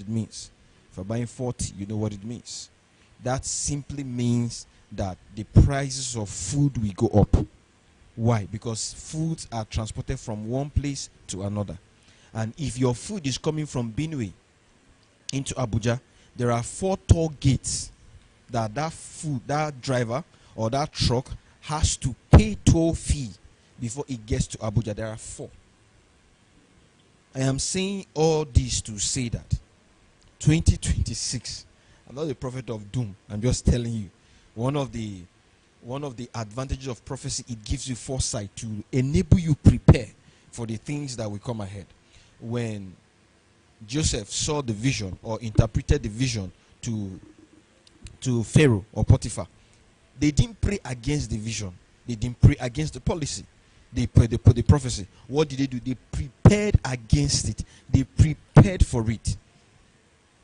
it means. If you're buying 40, you know what it means. That simply means that the prices of food will go up. Why? Because foods are transported from one place to another. And if your food is coming from Benue into Abuja, there are 4 toll gates that driver or that truck has to pay toll fee before it gets to Abuja. There are 4. I am saying all this to say that 2026, I'm not a prophet of doom. I'm just telling you, one of the advantages of prophecy, it gives you foresight to enable you prepare for the things that will come ahead. When Joseph saw the vision or interpreted the vision to Pharaoh or Potiphar, they didn't pray against the vision. They didn't pray against the policy. They put the prophecy. What did they do? They prepared against it. They prepared for it.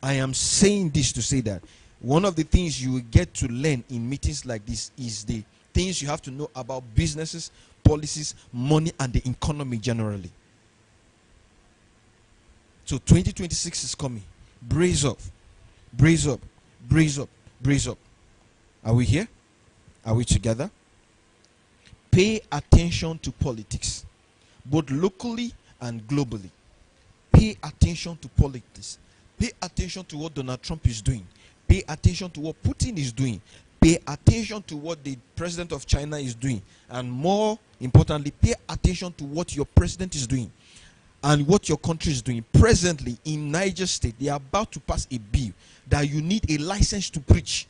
I am saying this to say that one of the things you will get to learn in meetings like this is the things you have to know about businesses, policies, money, and the economy generally. So 2026 is coming. Brace up. Brace up. Brace up. Brace up. Are we here? Are we together? Pay attention to politics, both locally and globally. Pay attention to politics. Pay attention to what Donald Trump is doing. Pay attention to what Putin is doing. Pay attention to what the president of China is doing. And more importantly, pay attention to what your president is doing and what your country is doing. Presently, in Niger State, they are about to pass a bill that you need a license to preach.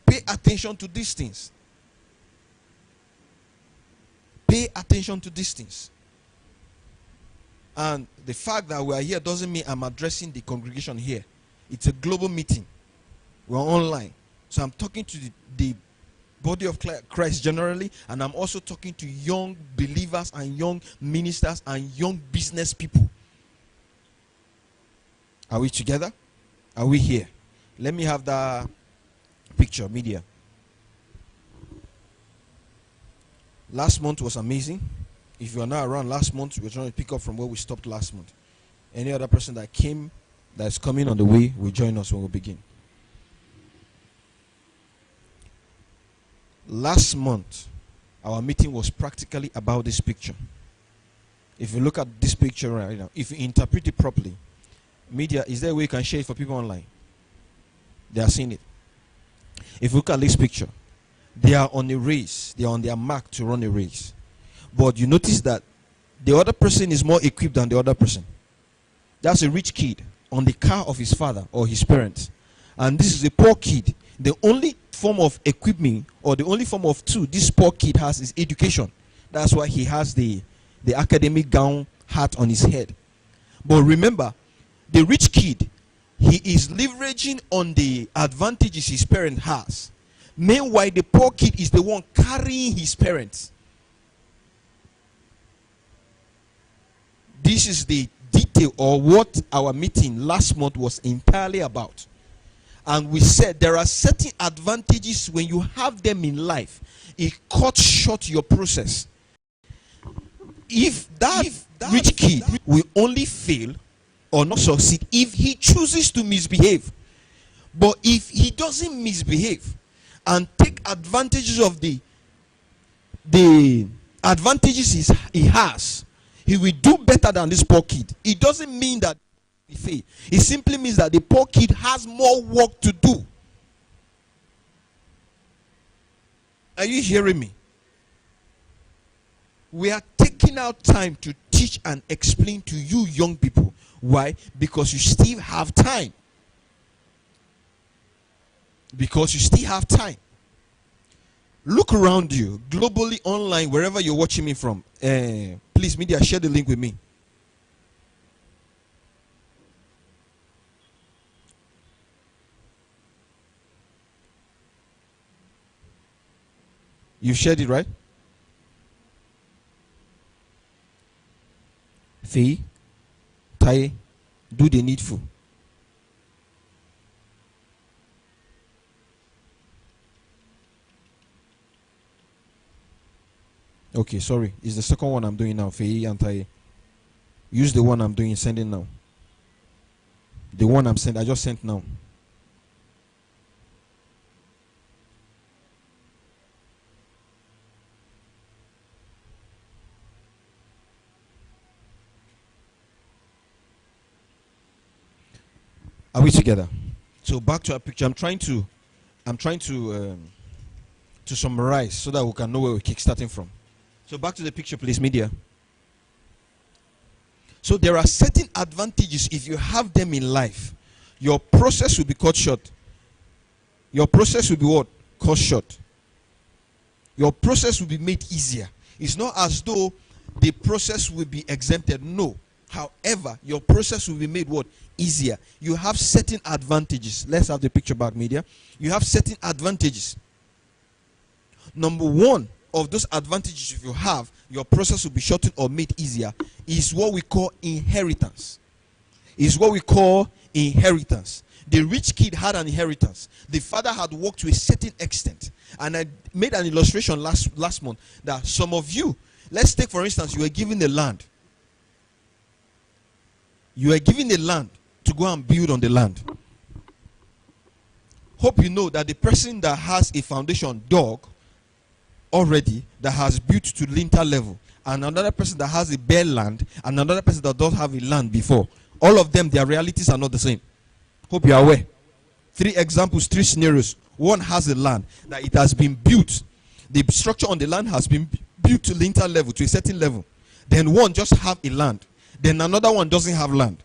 Pay attention to these things. Pay attention to these things. And the fact that we are here doesn't mean I'm addressing the congregation here. It's a global meeting. We're online. So I'm talking to the body of Christ generally, and I'm also talking to young believers and young ministers and young business people. Are we together? Are we here? Let me have that picture, media. Last month was amazing. If you are not around last month, we're trying to pick up from where we stopped last month. Any other person that came, that's coming on the way, will join us when we begin. Last month, our meeting was practically about this picture. If you look at this picture right now, if you interpret it properly, media, is there a way you can share it for people online? They are seeing it. If you look at this picture, they are on a race. They are on their mark to run a race. But you notice that the other person is more equipped than the other person. That's a rich kid on the car of his father or his parents. And this is a poor kid. The only form of equipment or the only form of tool this poor kid has is education. That's why he has the academic gown hat on his head. But remember, the rich kid, he is leveraging on the advantages his parent has. Meanwhile, the poor kid is the one carrying his parents. This is the detail or what our meeting last month was entirely about. And we said there are certain advantages when you have them in life. It cuts short your process. If that rich kid will only fail or not succeed if he chooses to misbehave. But if he doesn't misbehave and take advantages of the advantages he has, he will do better than this poor kid. It doesn't mean that he fail. It simply means that the poor kid has more work to do. Are you hearing me? We are taking out time to teach and explain to you young people. Why? Because you still have time. Because you still have time. Look around you, globally, online, wherever you're watching me from. Please, media, share the link with me. You shared it, right? Faye, Tai, do the needful. Okay, sorry. It's the second one I'm doing now. Faye and Tai. Use the one I'm doing, sending now. The one I just sent now. Are we together? So back to our picture. I'm trying to summarize so that we can know where we're kickstarting from. So back to the picture, please, media. So there are certain advantages if you have them in life. Your process will be cut short. Your process will be what? Cut short. Your process will be made easier. It's not as though the process will be exempted. No. However, your process will be made what? Easier. You have certain advantages. Let's have the picture back, media. You have certain advantages. Number one of those advantages, if you have, your process will be shortened or made easier, is what we call inheritance. Is what we call inheritance. The rich kid had an inheritance. The father had worked to a certain extent. And I made an illustration last month that some of you, let's take for instance, you were given the land. You are given the land to go and build on the land. Hope you know that the person that has a foundation dog already, that has built to lintel level, and another person that has a bare land, and another person that does have a land before, all of them, their realities are not the same. Hope you are aware. 3 examples, 3 scenarios. One has a land that it has been built. The structure on the land has been built to lintel level, to a certain level. Then one just have a land. Then another one doesn't have land.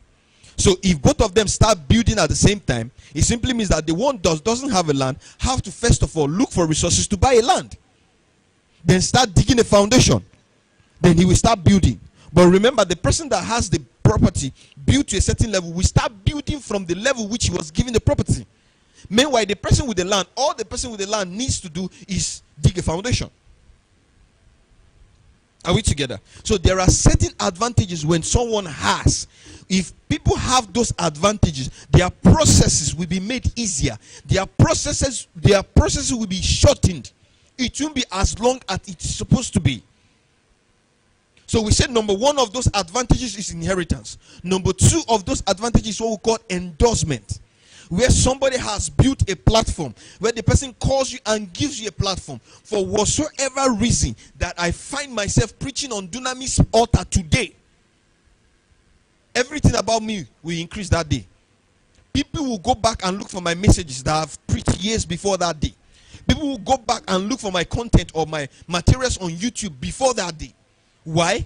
So if both of them start building at the same time, it simply means that the one doesn't have a land have to first of all look for resources to buy a land. Then start digging a foundation. Then he will start building. But remember, the person that has the property built to a certain level will start building from the level which he was given the property. Meanwhile, the person with the land, all the person with the land needs to do is dig a foundation. Are we together? So there are certain advantages when someone has. If people have those advantages, their processes will be made easier. Their processes will be shortened. It won't be as long as it's supposed to be. So we said number one of those advantages is inheritance. Number two of those advantages is what we call endorsement. Where somebody has built a platform, where the person calls you and gives you a platform for whatsoever reason, that I find myself preaching on Dunamis altar today. Everything about me will increase that day. People will go back and look for my messages that I've preached years before that day. People will go back and look for my content or my materials on YouTube before that day. Why?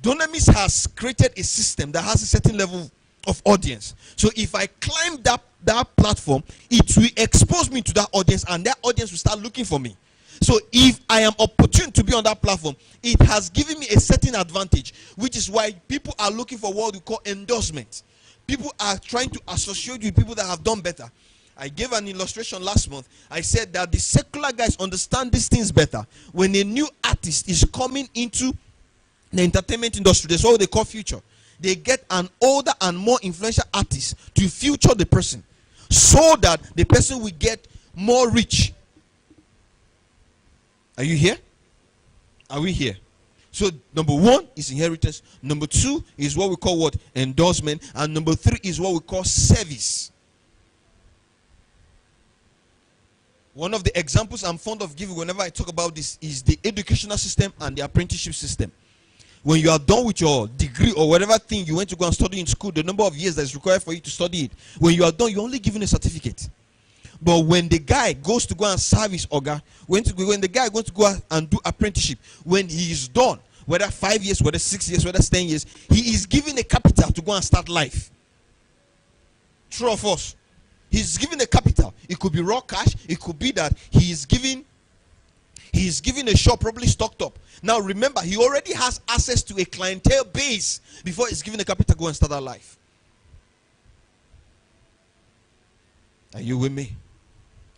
Dunamis has created a system that has a certain level of audience. So if I climb that platform, it will expose me to that audience, and that audience will start looking for me. So if I am opportune to be on that platform, it has given me a certain advantage, which is why people are looking for what we call endorsement. People are trying to associate with people that have done better. I gave an illustration last month. I said that the secular guys understand these things better. When a new artist is coming into the entertainment industry, that's what they call future. They get an older and more influential artist to future the person, so that the person will get more reach. Are you here? Are we here? So number one is inheritance. Number two is what we call what? Endorsement. And number three is what we call service. One of the examples I'm fond of giving whenever I talk about this is the educational system and the apprenticeship system. When you are done with your degree or whatever thing you went to go and study in school, the number of years that is required for you to study it, when you are done, you're only given a certificate. But when the guy goes to go and service Oga, when the guy goes to go and do apprenticeship, when he is done, whether 5 years, whether 6 years, whether 10 years, he is given a capital to go and start life. True or false? He's given a capital. It could be raw cash. It could be that he is given a shop probably stocked up. Now remember, he already has access to a clientele base before he's given a capital to go and start that life. Are you with me?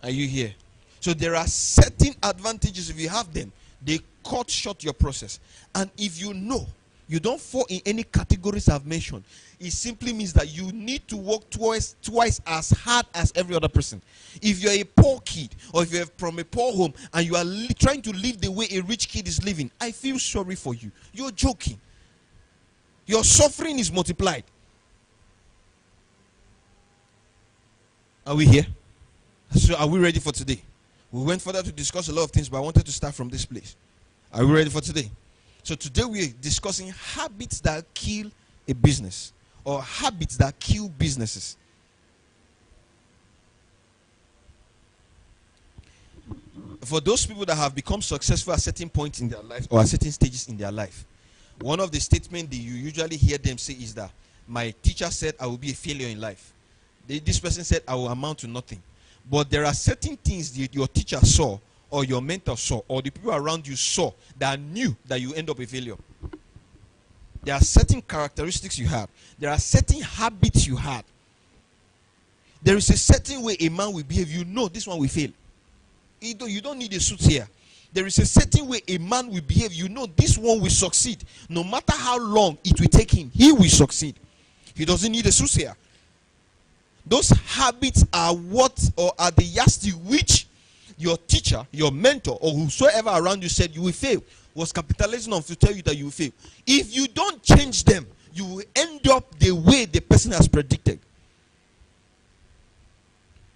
Are you here? So there are certain advantages. If you have them, they cut short your process. And if you know you don't fall in any categories I've mentioned, it simply means that you need to work twice as hard as every other person. If you're a poor kid, or if you're from a poor home and you are trying to live the way a rich kid is living, I feel sorry for you. You're joking. Your suffering is multiplied. Are we here? So are we ready for today? We went further to discuss a lot of things, but I wanted to start from this place. Are we ready for today? So today we're discussing habits that kill a business, or habits that kill businesses. For those people that have become successful at certain points in their life or at certain stages in their life, one of the statements that you usually hear them say is that my teacher said I will be a failure in life. This person said I will amount to nothing. But there are certain things that your teacher saw, or your mentor saw, or the people around you saw, that knew that you end up a failure. There are certain characteristics you have. There are certain habits you had. There is a certain way a man will behave. You know this one will fail. You don't need a suit here. There is a certain way a man will behave. You know this one will succeed. No matter how long it will take him, he will succeed. He doesn't need a suit here. Those habits are what, or are the yardstick which your teacher, your mentor, or whosoever around you said you will fail, was capitalizing on to tell you that you will fail. If you don't change them, you will end up the way the person has predicted.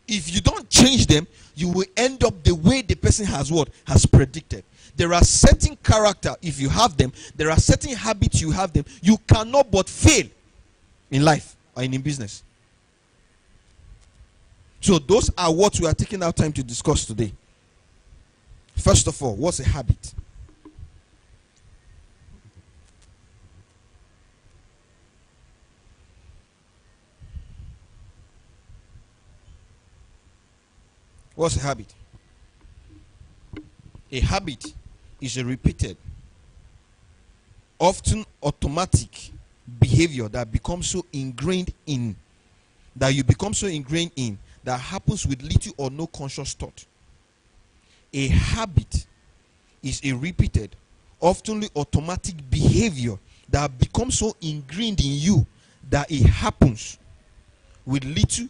If you don't change them, you will end up the way the person has what? Has predicted. There are certain character, if you have them, there are certain habits you have them, you cannot but fail in life or in business. So those are what we are taking our time to discuss today. First of all, what's a habit? What's a habit? A habit is a repeated, often automatic behavior that becomes so ingrained in, that happens with little or no conscious thought. A habit is a repeated, often automatic behavior that becomes so ingrained in you that it happens with little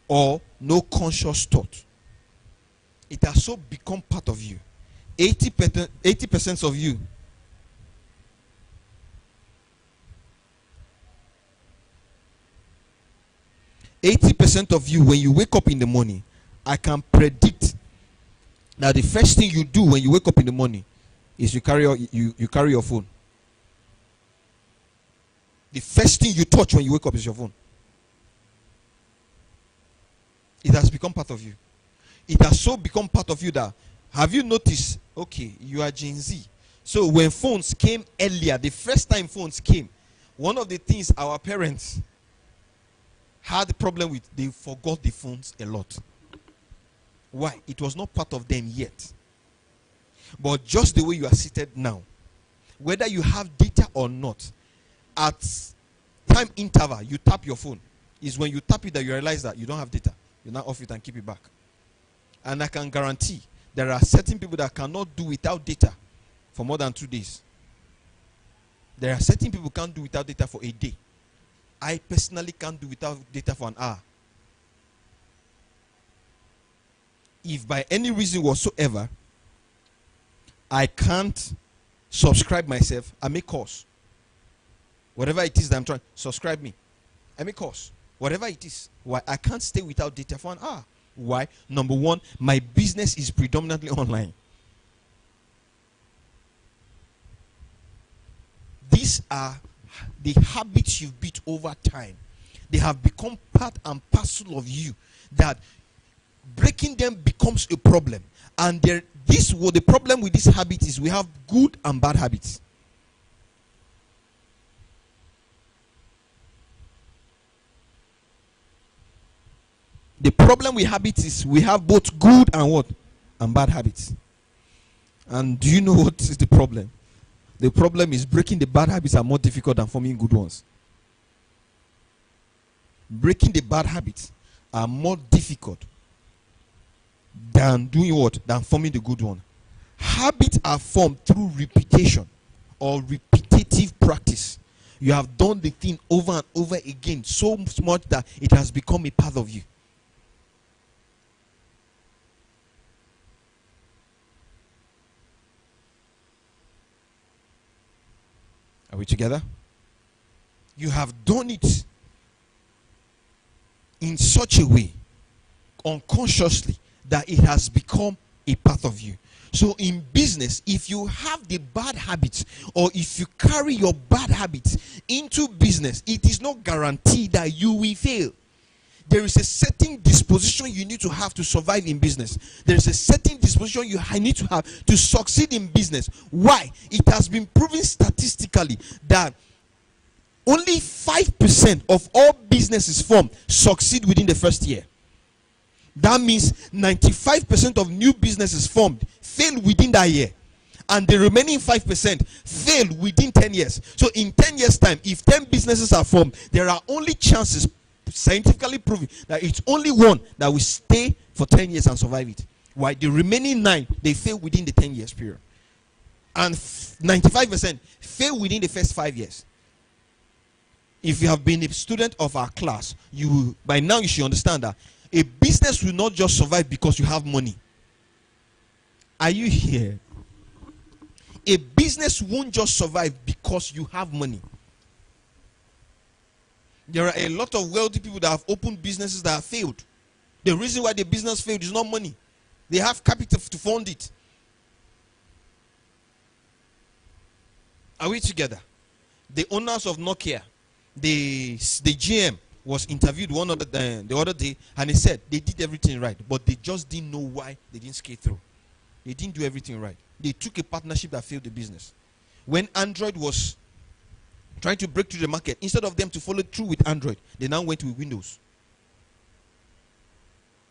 or no conscious thought. It has so become part of you. 80% of you, when you wake up in the morning, I can predict that the first thing you do when you wake up in the morning is you carry your phone. The first thing you touch when you wake up is your phone. It has become part of you. It has so become part of you that, have you noticed, okay, you are Gen Z. So when phones came earlier, the first time phones came, one of the things our parents had a problem with, they forgot the phones a lot. Why? It was not part of them yet. But just the way you are seated now, whether you have data or not, at time interval, you tap your phone. It's when you tap it that you realize that you don't have data. You now off it and keep it back. And I can guarantee there are certain people that cannot do without data for more than 2 days. There are certain people who can't do without data for a day. I personally can't do without data for an hour. If by any reason whatsoever I can't subscribe myself, I make calls. Whatever it is that I'm trying, subscribe me. I make calls. Whatever it is. Why? I can't stay without data for an hour. Why? Number one, my business is predominantly online. These are the habits you've built over time. They have become part and parcel of you, that breaking them becomes a problem. And the problem with this habit is we have good and bad habits. The problem with habits is we have both good and what? And bad habits. And do you know what is the problem? The problem is breaking the bad habits are more difficult than forming good ones. Breaking the bad habits are more difficult than doing what? Than forming the good one. Habits are formed through repetition or repetitive practice. You have done the thing over and over again so much that it has become a part of you. Are we together? You have done it in such a way, unconsciously, that it has become a part of you. So in business, if you have the bad habits, or if you carry your bad habits into business, it is not guaranteed that you will fail. There is a certain disposition you need to have to survive in business. There is a certain disposition you need to have to succeed in business. Why? It has been proven statistically that only 5% of all businesses formed succeed within the first year. That means 95% of new businesses formed fail within that year, and the remaining 5% fail within 10 years. So in 10 years time, if 10 businesses are formed, there are only chances, scientifically proven, that it's only one that will stay for 10 years and survive it, while the remaining 9, they fail within the 10 years period, and 95% fail within the first 5 years. If you have been a student of our class, by now you should understand that a business will not just survive because you have money. Are you here? A business won't just survive because you have money. There are a lot of wealthy people that have opened businesses that have failed. The reason why the business failed is not money. They have capital to fund it. Are we together? The owners of Nokia, the GM was interviewed the other day, and he said they did everything right, but they just didn't know why they didn't skate through. They didn't do everything right. They took a partnership that failed the business. When Android was trying to break through the market, instead of them to follow through with Android, they now went with Windows.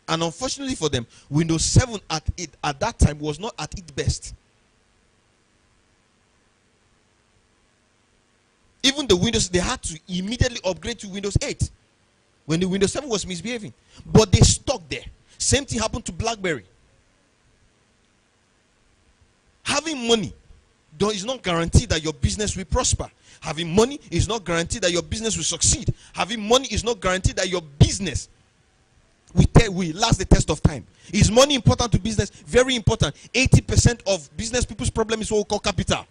And unfortunately for them, Windows 7 at that time was not at its best. Even the Windows, they had to immediately upgrade to Windows 8 when the Windows 7 was misbehaving. But they stuck there. Same thing happened to BlackBerry. Having money is not guaranteed that your business will prosper. Having money is not guaranteed that your business will succeed. Having money is not guaranteed that your business will last the test of time. Is money important to business? Very important. 80% of business people's problem is what we call capital.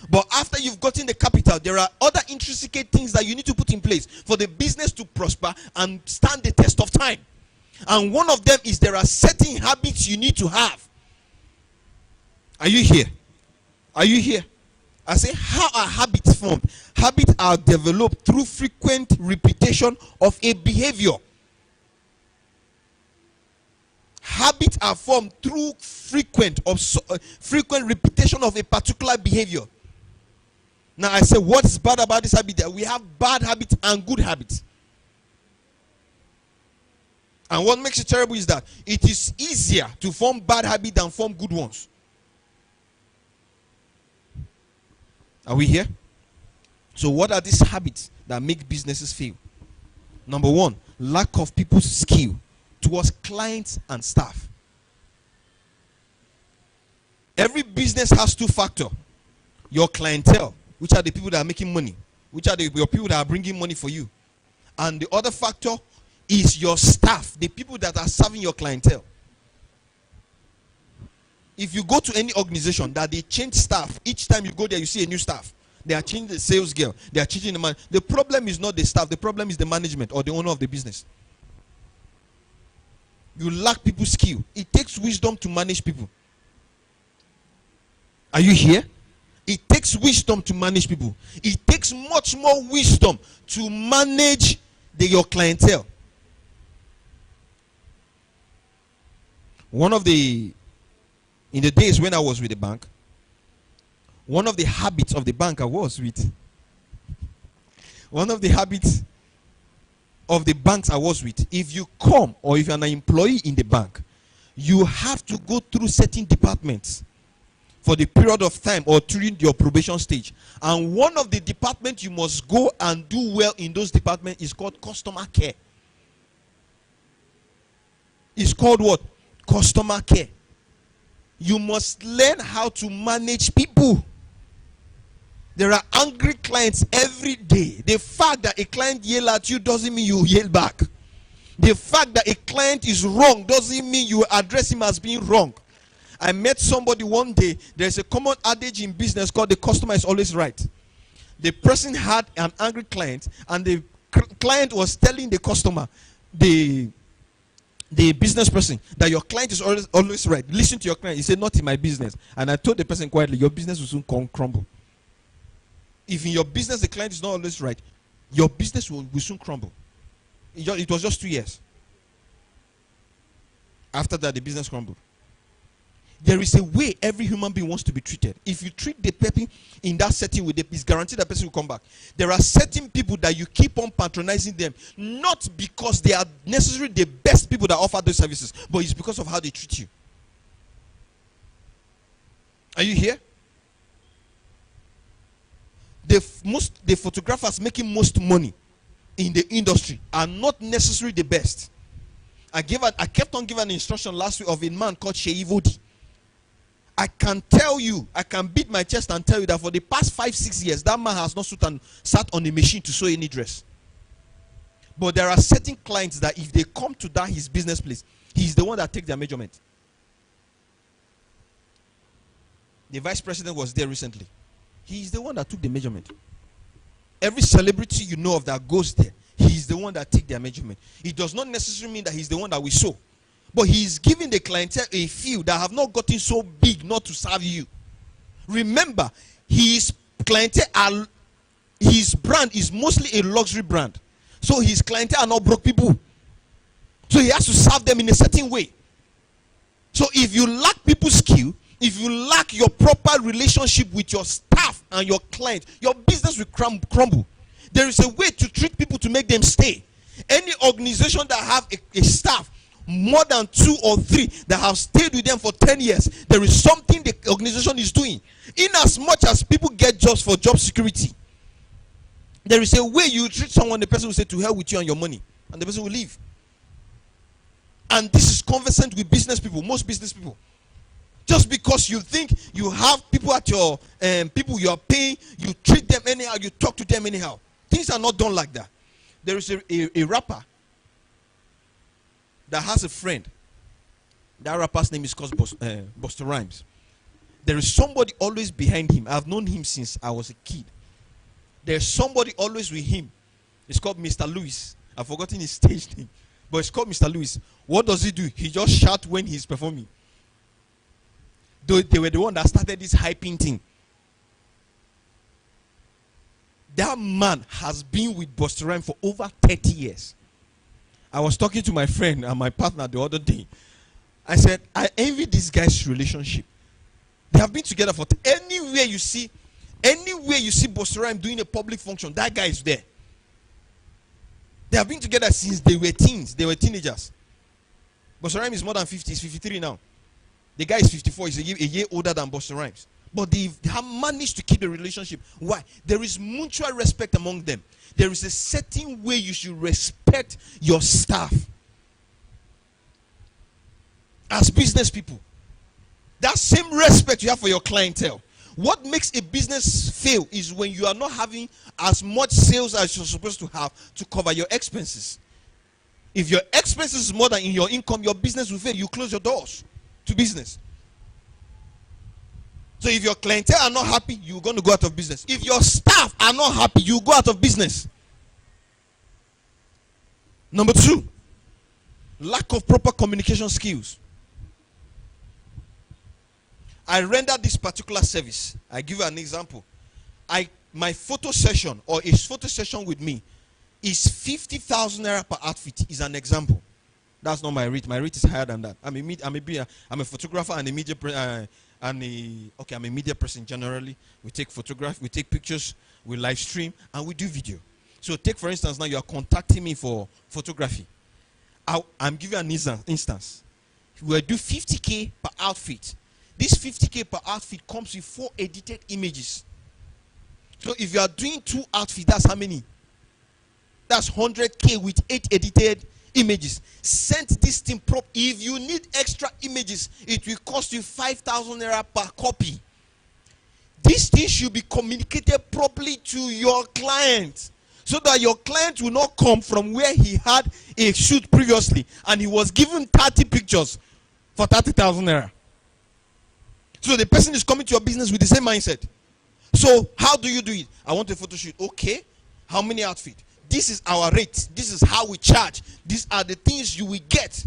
But after you've gotten the capital, there are other intricate things that you need to put in place for the business to prosper and stand the test of time. And one of them is there are certain habits you need to have. Are you here? Are you here? I say, how are habits formed? Habits are developed through frequent repetition of a behavior. Habits are formed through frequent repetition of a particular behavior. Now I say, what is bad about this habit? We have bad habits and good habits. And what makes it terrible is that it is easier to form bad habits than form good ones. Are we here? So what are these habits that make businesses fail? Number one, lack of people's skill towards clients and staff. Every business has two factors. Your clientele, which are the people that are making money, which are your people that are bringing money for you. And the other factor is your staff, the people that are serving your clientele. If you go to any organization that they change staff, each time you go there you see a new staff. They are changing the sales girl, they are changing the man. The problem is not the staff, the problem is the management or the owner of the business. You lack people skill. It takes wisdom to manage people. Are you here? It takes wisdom to manage people. It takes much more wisdom to manage your clientele. In the days when I was with the bank, one of the habits of the bank I was with, one of the habits of the banks I was with, if you come or if you're an employee in the bank, you have to go through certain departments for the period of time or during your probation stage. And one of the departments you must go and do well in those departments is called customer care. It's called what? Customer care. You must learn how to manage people. There are angry clients every day. The fact that a client yell at you doesn't mean you yell back. The fact that a client is wrong doesn't mean you address him as being wrong. I met somebody one day. There's a common adage in business called the customer is always right. The person had an angry client and the client was telling the customer, the business person that your client is always right. Listen to your client. He said, not in my business. And I told the person quietly, your business will soon crumble. If in your business the client is not always right, your business will soon crumble. It was just 2 years. After that, the business crumbled. There is a way every human being wants to be treated. If you treat the person in that setting with it's guaranteed that person will come back. There are certain people that you keep on patronizing them, not because they are necessarily the best people that offer those services, but it's because of how they treat you. Are you here? The photographers making most money in the industry are not necessarily the best. I kept on giving an instruction last week of a man called Sheyi Vodi. I can tell you, I can beat my chest and tell you that for the past 5-6 years, that man has not sat on a machine to sew any dress. But there are certain clients that if they come to his business place, he's the one that takes their measurement. The vice president was there recently. He's the one that took the measurement. Every celebrity you know of that goes there, he's the one that takes their measurement. It does not necessarily mean that he's the one that will sew. But he's giving the clientele a few that have not gotten so big not to serve you. Remember, his clientele his brand is mostly a luxury brand. So his clientele are not broke people. So he has to serve them in a certain way. So if you lack people's skill, if you lack your proper relationship with your staff and your client, your business will crumble. There is a way to treat people to make them stay. Any organization that have a staff more than 2 or 3 that have stayed with them for 10 years, there is something the organization is doing. In as much as people get jobs for job security, there is a way you treat someone, the person will say, to hell with you and your money, and the person will leave. And this is conversant with business people, most business people. Just because you think you have people at your people you are paying, you treat them anyhow, you talk to them anyhow. Things are not done like that. There is a rapper that has a friend. That rapper's name is called Busta Rhymes. There is somebody always behind him. I've known him since I was a kid. There's somebody always with him. It's called Mr. Lewis. I've forgotten his stage name, but it's called Mr. Lewis. What does he do? He just shouts when he's performing. They were the one that started this hyping thing. That man has been with Busta Rhymes for over 30 years. I was talking to my friend and my partner the other day. I said, I envy this guy's relationship. They have been together for anywhere you see Busta Rhymes doing a public function, that guy is there. They have been together since they were teens. They were teenagers. Busta Rhymes is more than 50. He's 53 now. The guy is 54. He's a year older than Busta Rhymes. But they have managed to keep the relationship. Why? There is mutual respect among them. There is a certain way you should respect your staff as business people. That same respect you have for your clientele. What makes a business fail is when you are not having as much sales as you're supposed to have to cover your expenses. If your expenses is more than in your income, your business will fail. You close your doors to business. So if your clientele are not happy, you're going to go out of business. If your staff are not happy, you go out of business. Number 2, lack of proper communication skills. I render this particular service. I give you an example. My photo session or a photo session with me is 50,000 naira per outfit. Is an example. That's not my rate. My rate is higher than that. I'm a photographer and a media I'm a media person generally. We take photographs, we take pictures, we live stream, and we do video. So take, for instance, now you are contacting me for photography. I'm giving an instance. We'll do 50K per outfit. This 50K per outfit comes with 4 edited images. So if you are doing 2 outfits, that's how many? That's 100K with 8 edited images. Send this thing prop. If you need extra images, it will cost you 5,000 naira per copy. This thing should be communicated properly to your client, so that your client will not come from where he had a shoot previously and he was given 30 pictures for 30,000 naira. So the person is coming to your business with the same mindset. So how do you do it? I want a photo shoot. Okay. How many outfits? this is our rate. This is how we charge. These are the things you will get.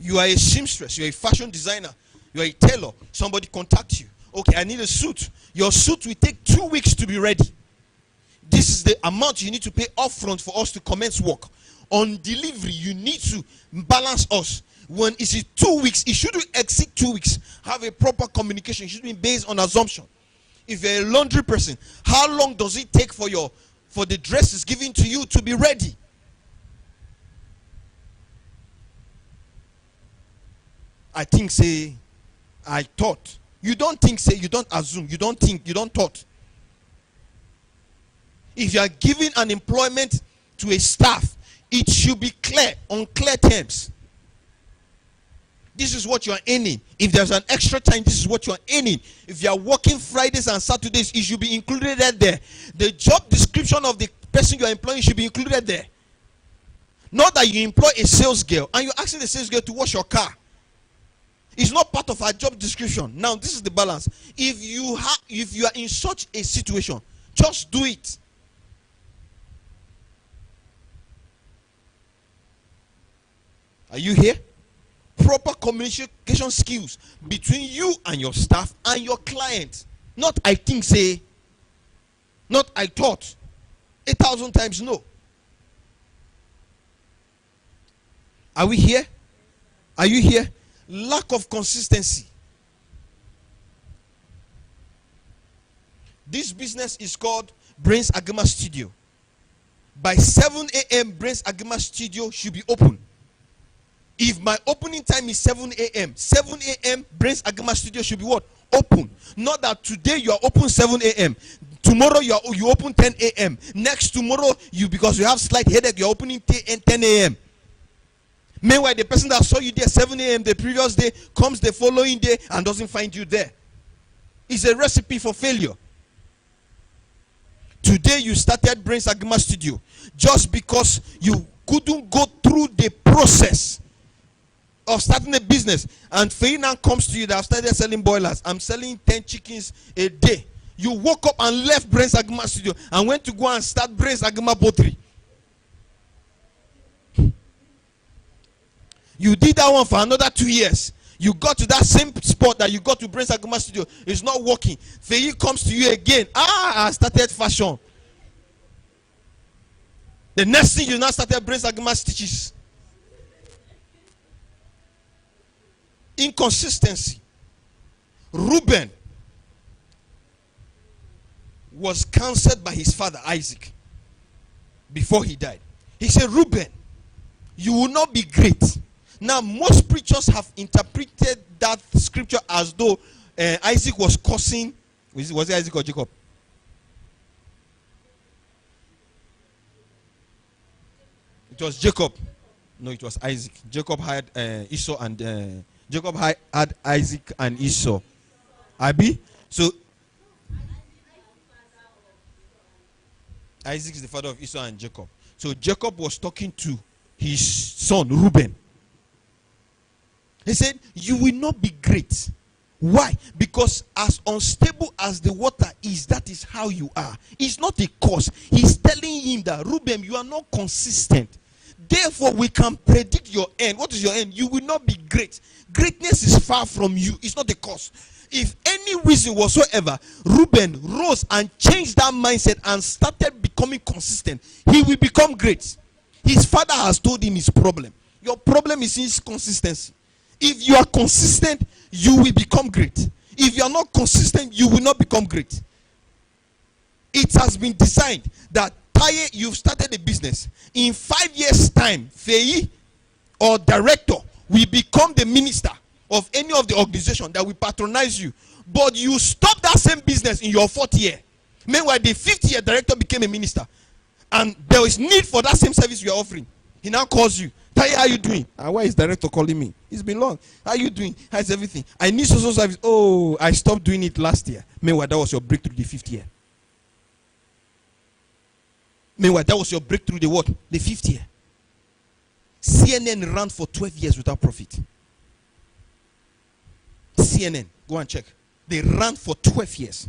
You are a seamstress. You are a fashion designer. You are a tailor. Somebody contacts you. Okay, I need a suit. Your suit will take 2 weeks to be ready. This is the amount you need to pay upfront for us to commence work. On delivery, you need to balance us. When it's 2 weeks, it shouldn't exceed 2 weeks. Have a proper communication. It should be based on assumption. If you're a laundry person, how long does it take for the dresses given to you to be ready? I think, say, I thought. You don't think, say, you don't assume. You don't think, you don't thought. If you are giving an employment to a staff, it should be clear, on clear terms. This is what you are earning. If there's an extra time, this is what you are earning. If you are working Fridays and Saturdays, it should be included there. The job description of the person you are employing should be included there. Not that you employ a sales girl and you're asking the sales girl to wash your car. It's not part of our job description. Now, this is the balance. If you are in such a situation, just do it. Are you here? Proper communication skills between you and your staff and your client. Not I think, say, not I thought. 1,000 times no. Are we here? Are you here? Lack of consistency. This business is called Brains Agama Studio. By 7 a.m., Brains Agama Studio should be open. If my opening time is 7 a.m., 7 a.m. Brains Agama Studio should be what? Open. Not that today you are open 7 a.m. Tomorrow you open 10 a.m. Next tomorrow, because you have slight headache, you're opening 10 a.m. Meanwhile, the person that saw you there 7 a.m. the previous day comes the following day and doesn't find you there. It's a recipe for failure. Today you started Brains Agama Studio just because you couldn't go through the process of starting a business, and Feina comes to you that I've started selling boilers. I'm selling 10 chickens a day. You woke up and left Brains Agama Studio and went to go and start Brains Agama Pottery. You did that one for another 2 years. You got to that same spot that you got to Brains Agama Studio. It's not working. Fei comes to you again. I started fashion. The next thing you now started Brains Agama Stitches. Inconsistency. Reuben was counseled by his father Isaac before he died. He said, Reuben, you will not be great. Now, most preachers have interpreted that scripture as though Isaac was cursing. Was it Isaac or Jacob? It was Jacob. No, it was Isaac. Jacob had Esau and Jacob had Isaac and Esau. Abi? So Isaac is the father of Esau and Jacob. So Jacob was talking to his son Reuben. He said, you will not be great. Why? Because as unstable as the water is, that is how you are. It's not a cause. He's telling him that, Reuben, you are not consistent. Therefore, we can predict your end. What is your end? You will not be great. Greatness is far from you. It's not a cause. If any reason whatsoever, Reuben rose and changed that mindset and started becoming consistent, he will become great. His father has told him his problem. Your problem is inconsistency. If you are consistent, you will become great. If you are not consistent, you will not become great. It has been designed that Taye, you've started a business. In 5 years' time, Fei or director will become the minister of any of the organization that will patronize you. But you stop that same business in your 4th year. Meanwhile, the 5th year director became a minister. And there is need for that same service you are offering. He now calls you. Taye, how you doing? And why is director calling me? It's been long. How you doing? How's everything? I need social service. Oh, I stopped doing it last year. Meanwhile, that was your breakthrough the 5th year. Meanwhile, that was your breakthrough the what? The 5th year. CNN ran for 12 years without profit. CNN, go and check. They ran for 12 years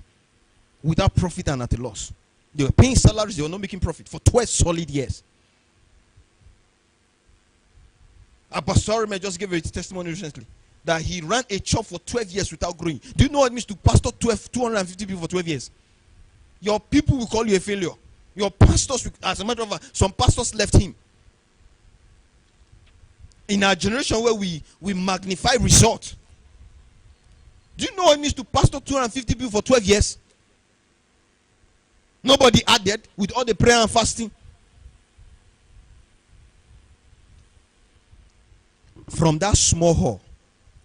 without profit and at a loss. They were paying salaries, they were not making profit for 12 solid years. Pastor Remy just gave a testimony recently that he ran a shop for 12 years without growing. Do you know what it means to pastor 250 people for 12 years? Your people will call you a failure. Your pastors, as a matter of fact, some pastors left him. In our generation where we magnify result. Do you know what it means to pastor 250 people for 12 years? Nobody added with all the prayer and fasting. From that small hall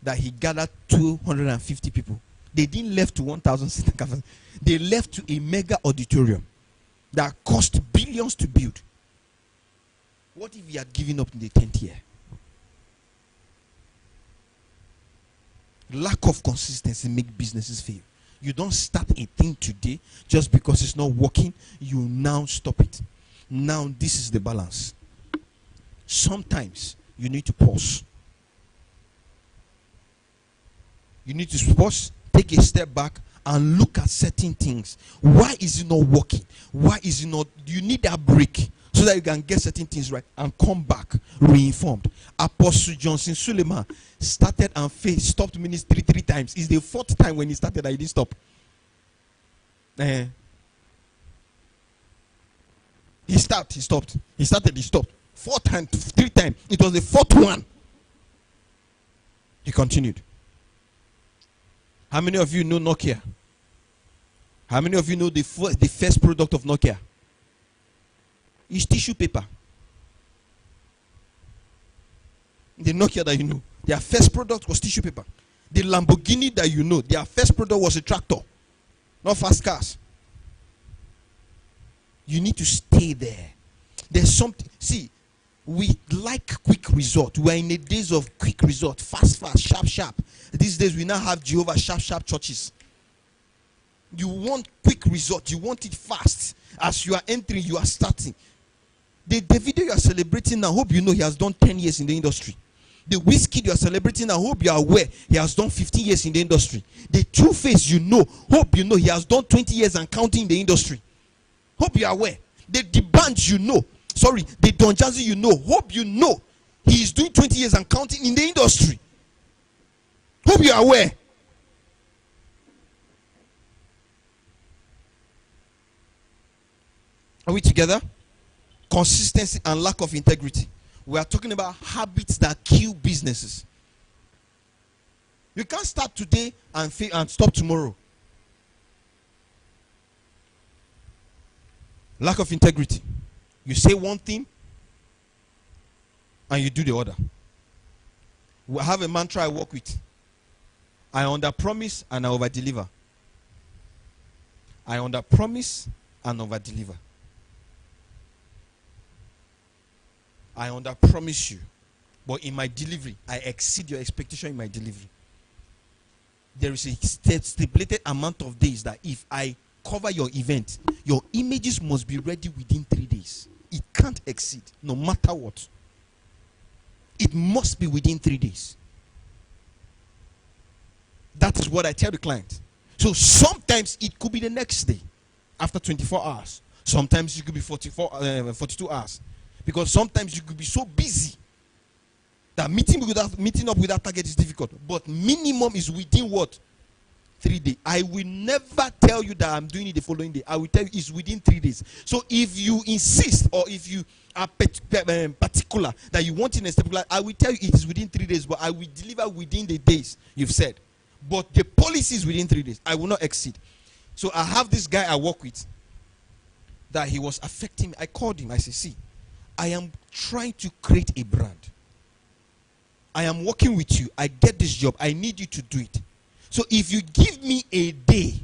that he gathered 250 people, they didn't left to 1,000 seater capacity. They left to a mega auditorium that cost billions to build. What if he had given up in the 10th year? Lack of consistency make businesses fail. You don't start a thing today just because it's not working. You now stop it. Now this is the balance. Sometimes you need to pause. You need to pause, take a step back, and look at certain things. Why is it not working? Why is it not? You need that break so that you can get certain things right and come back reinformed. Apostle Johnson Suleiman started and stopped ministry 3 times. It's the 4th time when he started that he didn't stop. He stopped. He started, he stopped. 4 times, 3 times. It was the 4th one. He continued. How many of you know Nokia? How many of you know the first product of Nokia? It's tissue paper. The Nokia that you know, their first product was tissue paper. The Lamborghini that you know, their first product was a tractor, not fast cars. You need to stay there. There's something. See, we like quick result. We are in the days of quick result, fast, sharp. These days we now have Jehovah sharp churches. You want quick result. You want it fast. As you are entering, you are starting. The Davido you are celebrating now, hope you know he has done 10 years in the industry. The Whiskey you are celebrating now, hope you are aware he has done 15 years in the industry. The True Face you know, hope you know he has done 20 years and counting in the industry. Hope you are aware. The band you know, the Don Jazzy you know, hope you know he is doing 20 years and counting in the industry. Hope you are aware. Are we together? Consistency and lack of integrity. We are talking about habits that kill businesses. You can't start today and fail and stop tomorrow. Lack of integrity. You say one thing and you do the other. We have a mantra I work with. I under promise and I over deliver. I under promise and over deliver. I under promise you, but in my delivery, I exceed your expectation in my delivery. There is a stipulated amount of days that if I cover your event, your images must be ready within 3 days. It can't exceed, no matter what. It must be within 3 days. That is what I tell the client. So sometimes it could be the next day, after 24 hours. Sometimes it could be 42 hours. Because sometimes you could be so busy that meeting up with that target is difficult. But minimum is within what? 3 days. I will never tell you that I'm doing it the following day. I will tell you it's within 3 days. So if you insist or if you are particular that you want it in a particular, I will tell you it is within 3 days, but I will deliver within the days you've said. But the policy is within 3 days. I will not exceed. So I have this guy I work with that he was affecting me. I called him. I said, see, I am trying to create a brand. I am working with you. I get this job. I need you to do it. So if you give me a day,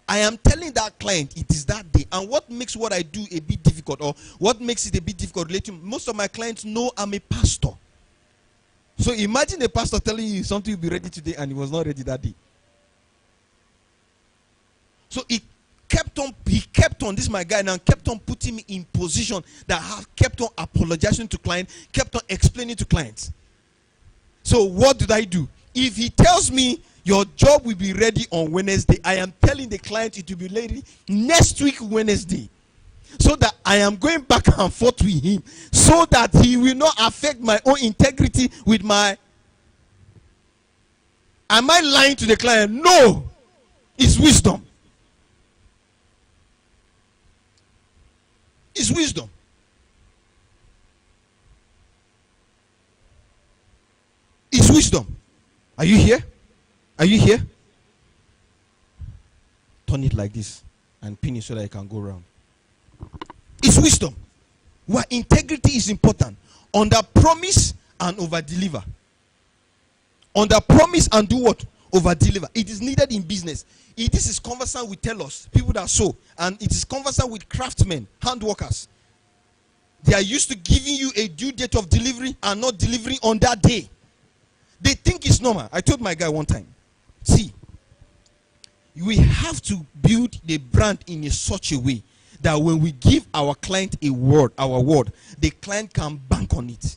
I am telling that client it is that day. And what makes what I do a bit difficult, or what makes it a bit difficult relating, most of my clients know I'm a pastor. So imagine a pastor telling you something will be ready today and he was not ready that day. So he kept on, this is my guy now, kept on putting me in position that I kept on apologizing to clients, kept on explaining to clients. So what did I do? If he tells me Your job will be ready on Wednesday. I am telling the client it will be ready next week Wednesday, so that I am going back and forth with him, so that he will not affect my own integrity with my. Am I lying to the client? No. It's wisdom. It's wisdom. It's wisdom. Are you here? Are you here? Turn it like this and pin it so that it can go round. It's wisdom. Why integrity is important. Under promise and over deliver. Under promise and do what? Over deliver. It is needed in business. This is conversant with tellers, people that sew, and it is conversant with craftsmen, hand workers. They are used to giving you a due date of delivery and not delivering on that day. They think it's normal. I told my guy one time, see, we have to build the brand in such a way that when we give our client a word, our word, the client can bank on it.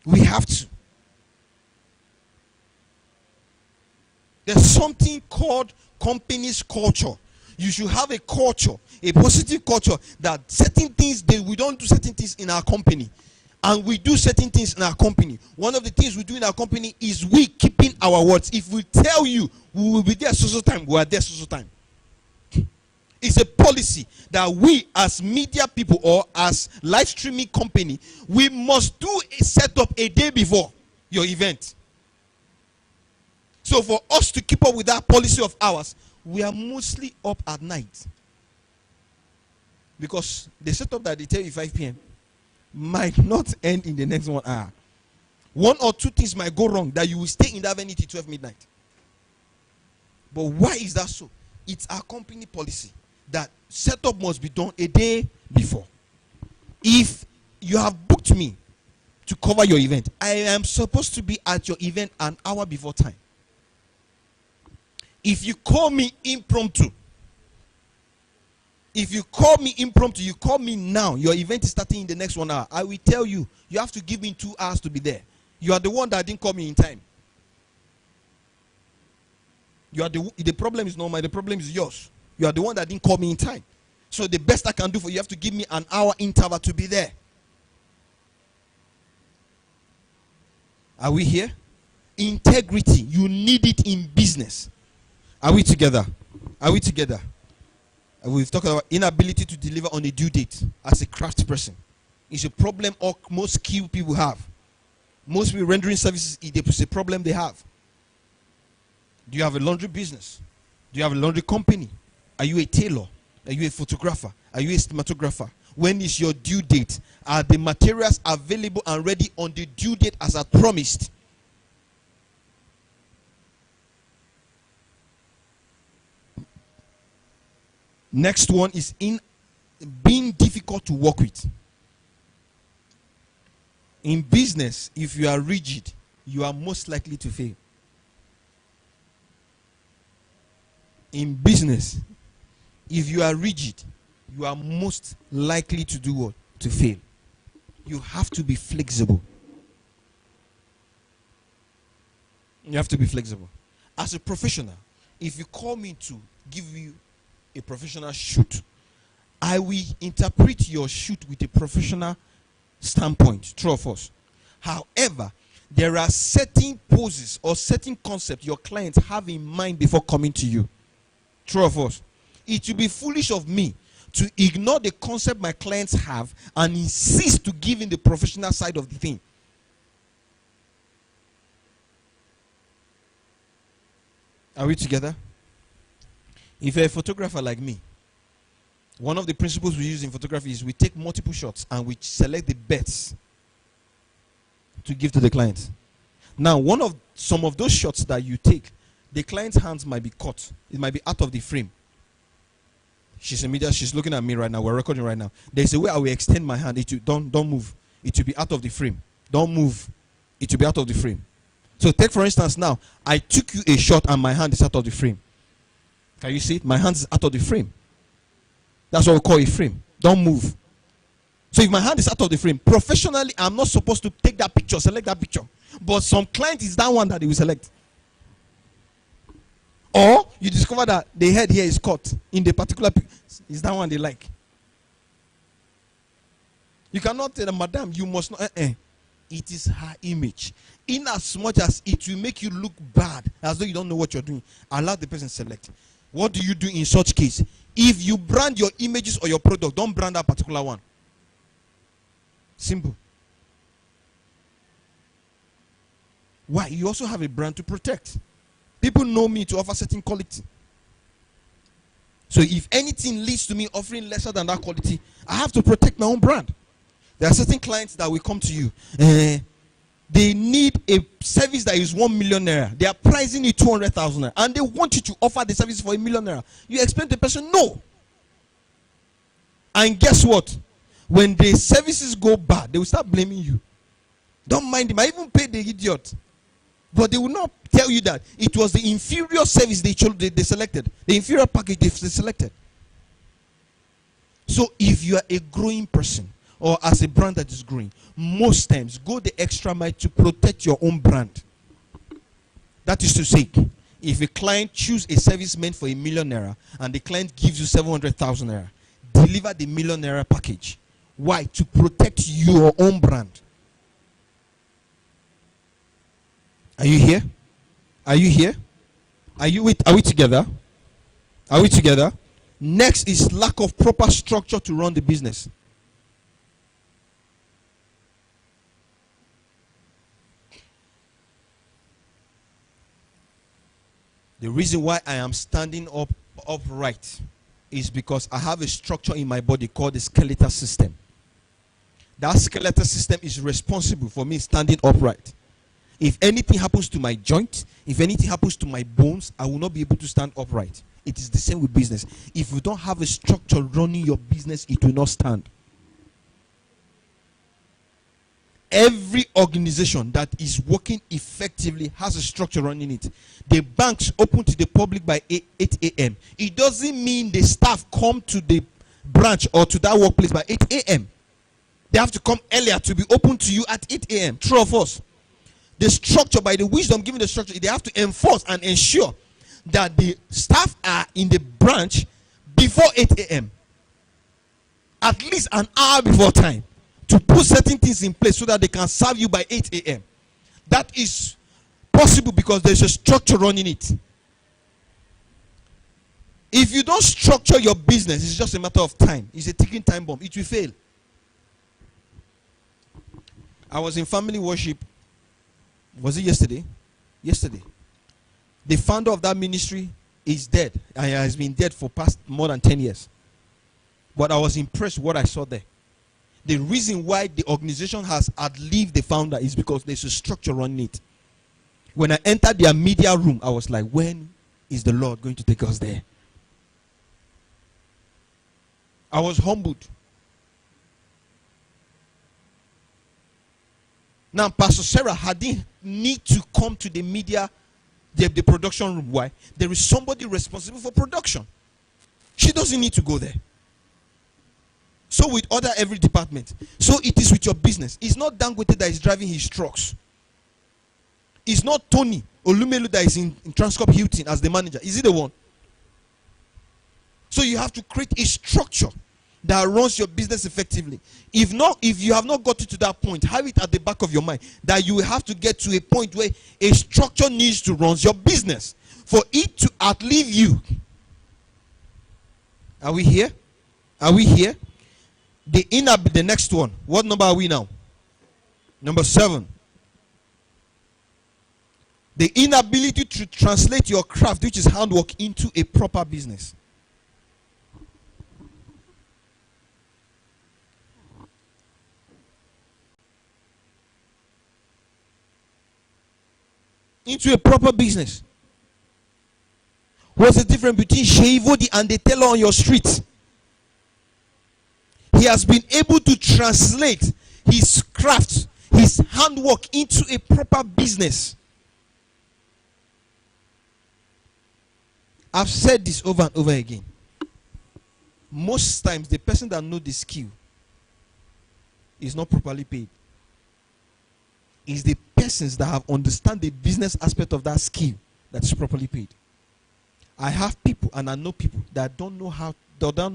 We have to. There's something called company's culture. You should have a culture, a positive culture, that certain things, we don't do certain things in our company. And we do certain things in our company. One of the things we do in our company is we keeping our words. If we tell you we will be there so time, we are there so time. It's a policy that we as media people or as live streaming company, we must do a setup a day before your event. So for us to keep up with that policy of ours, we are mostly up at night. Because the setup that they tell you 5 p.m. might not end in the next 1 hour. One or two things might go wrong that you will stay in that venue till 12 midnight. But why is that so? It's our company policy that setup must be done a day before. If you have booked me to cover your event, I am supposed to be at your event an hour before time. If you call me impromptu, you call me now, your event is starting in the next 1 hour, I will tell you, you have to give me 2 hours to be there. You are the one that didn't call me in time. The problem is not mine, the problem is yours. You are the one that didn't call me in time. So the best I can do for you have to give me an hour interval to be there. Are we here? Integrity, you need it in business. Are we together? Are we together? We've talked about inability to deliver on a due date as a craft person. It's a problem most skilled people have. Most people rendering services, it's a problem they have. Do you have a laundry business? Do you have a laundry company? Are you a tailor? Are you a photographer? Are you a cinematographer? When is your due date? Are the materials available and ready on the due date as I promised? Next one is in being difficult to work with. In business, if you are rigid, you are most likely to fail. In business, if you are rigid, you are most likely to do what? To fail. You have to be flexible. You have to be flexible. As a professional, if you call me to give you a professional shoot, I will interpret your shoot with a professional standpoint, true or false. However, there are certain poses or certain concepts your clients have in mind before coming to you, true or false. It will be foolish of me to ignore the concept my clients have and insist to give in the professional side of the thing. Are we together? If you're a photographer like me, one of the principles we use in photography is we take multiple shots and we select the best to give to the client. Now, some of those shots that you take, the client's hands might be caught. It might be out of the frame. She's in media, she's looking at me right now, we're recording right now. There's a way I will extend my hand. Don't move. It will be out of the frame. Don't move. It will be out of the frame. So take for instance now, I took you a shot and my hand is out of the frame. Can you see it? My hand is out of the frame. That's what we call a frame. Don't move. So if my hand is out of the frame, professionally, I'm not supposed to take that picture, select that picture. But some client is that one that they will select. Or you discover that the head here is cut in the particular is that one they like. You cannot tell them, madam, you must not. It is her image. In as much as it will make you look bad, as though you don't know what you're doing, allow the person select. What do you do in such case? If you brand your images or your product, don't brand that particular one. Simple. Why? You also have a brand to protect. People know me to offer certain quality. So if anything leads to me offering lesser than that quality, I have to protect my own brand. There are certain clients that will come to you. They need a service that is 1 million naira. They are pricing it 200,000 naira. And they want you to offer the service for 1 million naira. You explain to the person, no. And guess what? When the services go bad, they will start blaming you. Don't mind him. I even paid the idiot. But they will not tell you that it was the inferior service they selected. The inferior package they selected. So if you are a growing person, or as a brand that is growing, most times go the extra mile to protect your own brand. That is to say, if a client choose a service meant for 1 million naira and the client gives you 700,000 naira, deliver the 1 million naira package. Why? To protect your own brand. Are you here? Are you here? Are we together? Are we together? Next is lack of proper structure to run the business. The reason why I am standing upright is because I have a structure in my body called the skeletal system. That skeletal system is responsible for me standing upright. If anything happens to my joint, if anything happens to my bones, I will not be able to stand upright. It is the same with business. If you don't have a structure running your business, it will not stand. Every organization that is working effectively has a structure running it. The banks open to the public by 8 a.m. It doesn't mean the staff come to the branch or to that workplace by 8 a.m. They have to come earlier to be open to you at 8 a.m. True of us. The structure, by the wisdom given the structure, they have to enforce and ensure that the staff are in the branch before 8 a.m. At least an hour before time, to put certain things in place so that they can serve you by 8 a.m. That is possible because there's a structure running it. If you don't structure your business, it's just a matter of time. It's a ticking time bomb. It will fail. I was in family worship. Was it yesterday? Yesterday. The founder of that ministry is dead and has been dead for past more than 10 years. But I was impressed with what I saw there. The reason why the organization has outlived the founder is because there's a structure running it. When I entered their media room, I was like, when is the Lord going to take us there? I was humbled. Now, Pastor Sarah didn't need to come to the media, the production room. Why? There is somebody responsible for production. She doesn't need to go there. So with every department. So it is with your business. It's not Dangote that is driving his trucks. It's not Tony Olumelu that is in Transcorp Hilton as the manager. Is he the one? So you have to create a structure that runs your business effectively. If you have not got it to that point, have it at the back of your mind that you will have to get to a point where a structure needs to run your business for it to outlive you. Are we here? Are we here? The next one. What number are we now? Number 7. The inability to translate your craft, which is handwork, into a proper business. Into a proper business. What's the difference between Sheivodi and the tailor on your street? He has been able to translate his craft, his handwork into a proper business. I've said this over and over again. Most times, the person that knows the skill is not properly paid. It's the person persons that have understand the business aspect of that skill that is properly paid. I have people and I know people that don't know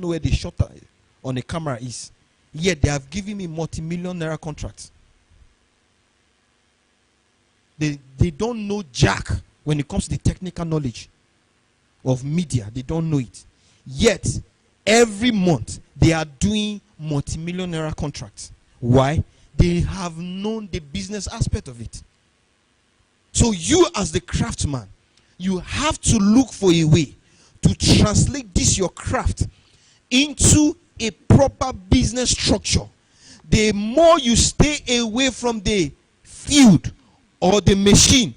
where the shutter on a camera is. Yet they have given me multi-million naira contracts. They don't know jack when it comes to the technical knowledge of media. They don't know it. Yet every month they are doing multi-million naira contracts. Why? They have known the business aspect of it. So you as the craftsman, you have to look for a way to translate this your craft into a proper business structure. The more you stay away from the field or the machine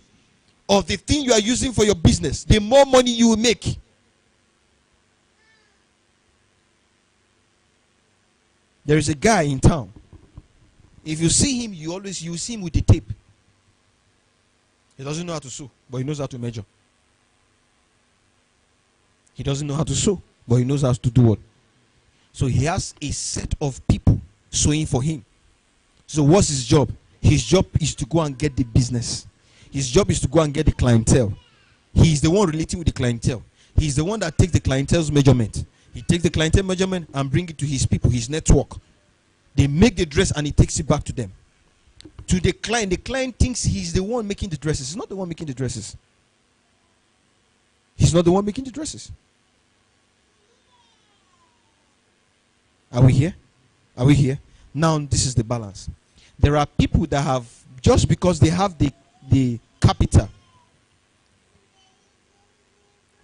or the thing you are using for your business, the more money you will make. There is a guy in town. If you see him, you see him with a tape. He doesn't know how to sew, but he knows how to measure. He doesn't know how to sew, but he knows how to do what? So he has a set of people sewing for him. So what's his job? His job is to go and get the business. His job is to go and get the clientele. He is the one relating with the clientele. He is the one that takes the clientele's measurement. He takes the clientele measurement and bring it to his people, his network. They make the dress and he takes it back to them. To the client thinks he's the one making the dresses. He's not the one making the dresses. He's not the one making the dresses. Are we here? Are we here? Now this is the balance. There are people that have, just because they have the capital,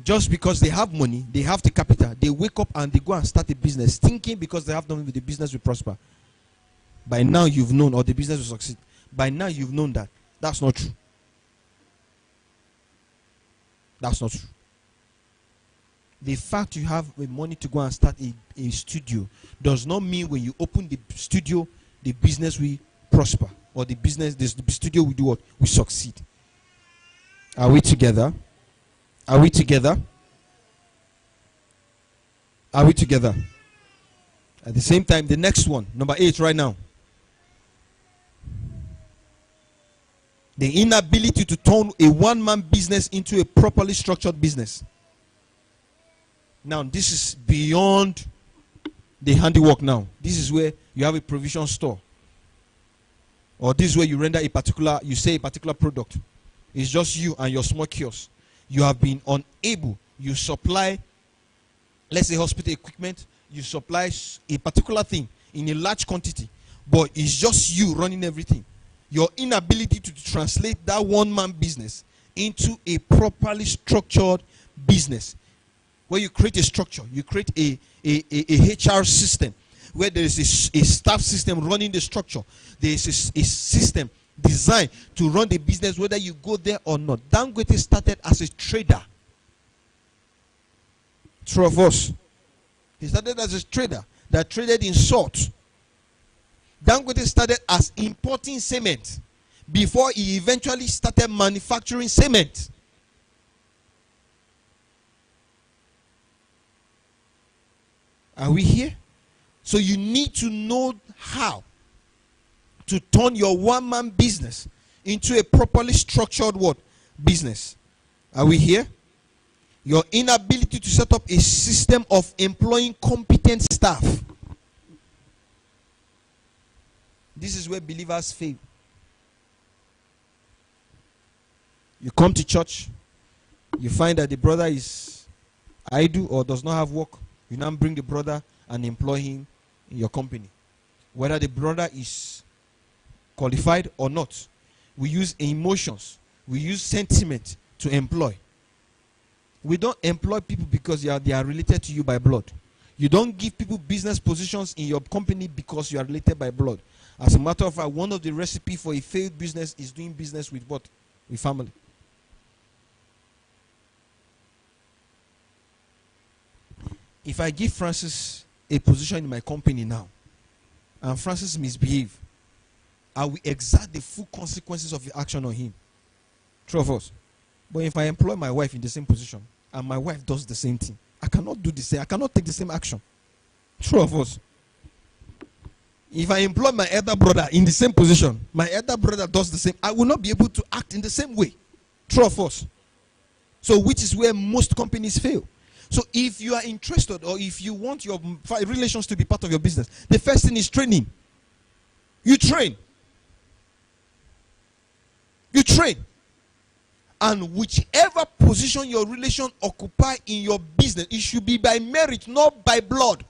just because they have money, they have the capital, they wake up and they go and start a business thinking because they have money the business will prosper. By now you've known, or the business will succeed. By now you've known that that's not true. That's not true. The fact you have the money to go and start a studio does not mean when you open the studio, the business will prosper, or the studio will do what? Will succeed. Are we together? Are we together? Are we together? At the same time, the next one, number 8 right now. The inability to turn a one-man business into a properly structured business. Now, this is beyond the handiwork now. This is where you have a provision store. Or this is where you render you say a particular product. It's just you and your small kiosk. You have been unable. You supply, let's say hospital equipment. You supply a particular thing in a large quantity. But it's just you running everything. Your inability to translate that one-man business into a properly structured business. Where you create a structure, you create a HR system where there is a staff system running the structure. There is a system designed to run the business whether you go there or not. Dangote started as a trader. True of us. He started as a trader that traded in salt. Dangote started as importing cement before he eventually started manufacturing cement. Are we here? So you need to know how to turn your one-man business into a properly structured what? Business. Are we here? Your inability to set up a system of employing competent staff. This is where believers fail. You come to church, you find that the brother is idle or does not have work. You now bring the brother and employ him in your company. Whether the brother is qualified or not. We use emotions. We use sentiment to employ. We don't employ people because they are related to you by blood. You don't give people business positions in your company because you are related by blood. As a matter of fact, one of the recipes for a failed business is doing business with what? With family. If I give Francis a position in my company now, and Francis misbehave, I will exert the full consequences of the action on him. True of us. But if I employ my wife in the same position, and my wife does the same thing, I cannot do the same. I cannot take the same action. True of us. If I employ my elder brother in the same position, my elder brother does the same, I will not be able to act in the same way. True or false? So which is where most companies fail. So if you are interested, or if you want your relations to be part of your business, the first thing is training. You train. You train. And whichever position your relation occupy in your business, it should be by merit, not by blood.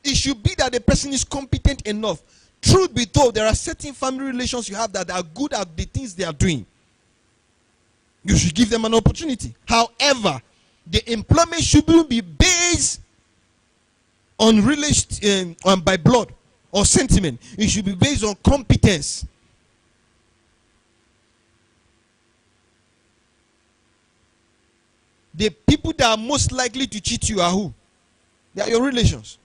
It should be that the person is competent enough. Truth be told, there are certain family relations you have that are good at the things they are doing. You should give them an opportunity. However, the employment shouldn't be based on relation, by blood or sentiment. It should be based on competence. The people that are most likely to cheat you are who? They are your relations.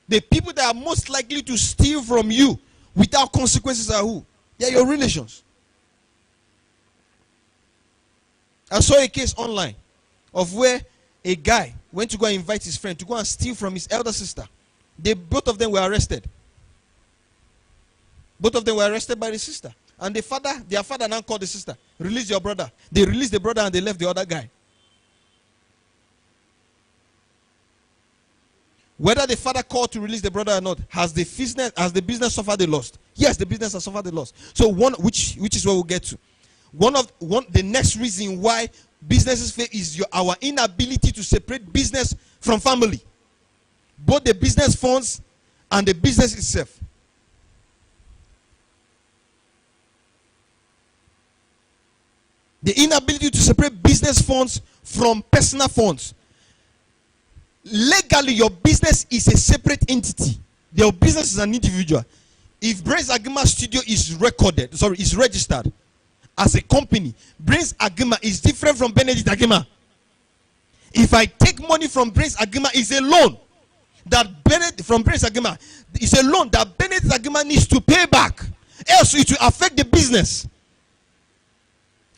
The people that are most likely to steal from you without consequences are who? They are your relations. I saw a case online of where a guy went to go and invite his friend to go and steal from his elder sister. Both of them were arrested. Both of them were arrested by the sister. And their father now called the sister, release your brother. They released the brother and they left the other guy. Whether the father called to release the brother or not, has the business suffered the loss? Yes, the business has suffered the loss. So which is where we'll get to. The next reason why businesses fail is our inability to separate business from family. Both the business funds and the business itself. The inability to separate business funds from personal funds. Legally, your business is a separate entity. Your business is an individual. If Brains Agima Studio is registered as a company, Brains Agima is different from Benedict Agima. If I take money from Brains Agima, it's a loan from Brains Agima. It's a loan that Benedict Agima needs to pay back. Else it will affect the business.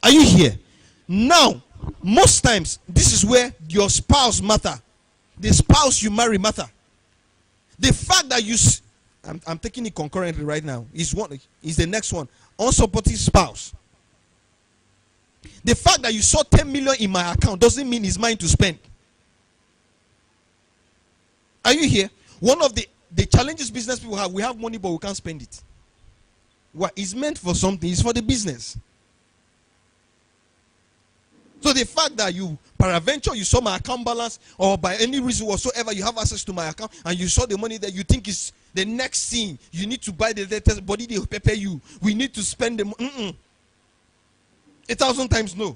Are you here? Now, most times, this is where your spouse matter. The spouse you marry matter. The fact that I'm taking it concurrently right now, is the next one. Unsupportive spouse. The fact that you saw 10 million in my account doesn't mean it's mine to spend. Are you here? One of the challenges business people have, we have money but we can't spend it. What is meant for something is for the business. So the fact that peradventure you saw my account balance, or by any reason whatsoever you have access to my account and you saw the money that you think is the next thing, you need to buy the latest body, they will pay you. We need to spend the money. 1,000 times no.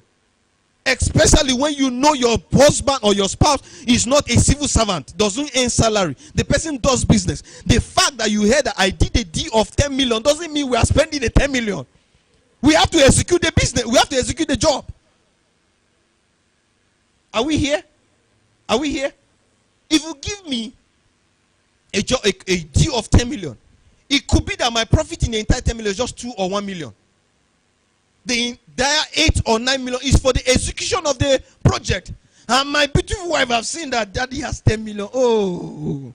Especially when you know your husband or your spouse is not a civil servant, doesn't earn salary. The person does business. The fact that you heard that I did a deal of 10 million doesn't mean we are spending the 10 million. We have to execute the business. We have to execute the job. Are we here? Are we here? If you give me a deal of 10 million, it could be that my profit in the entire 10 million is just 2 or 1 million. The entire 8 or 9 million is for the execution of the project. And my beautiful wife have seen that daddy has 10 million. Oh.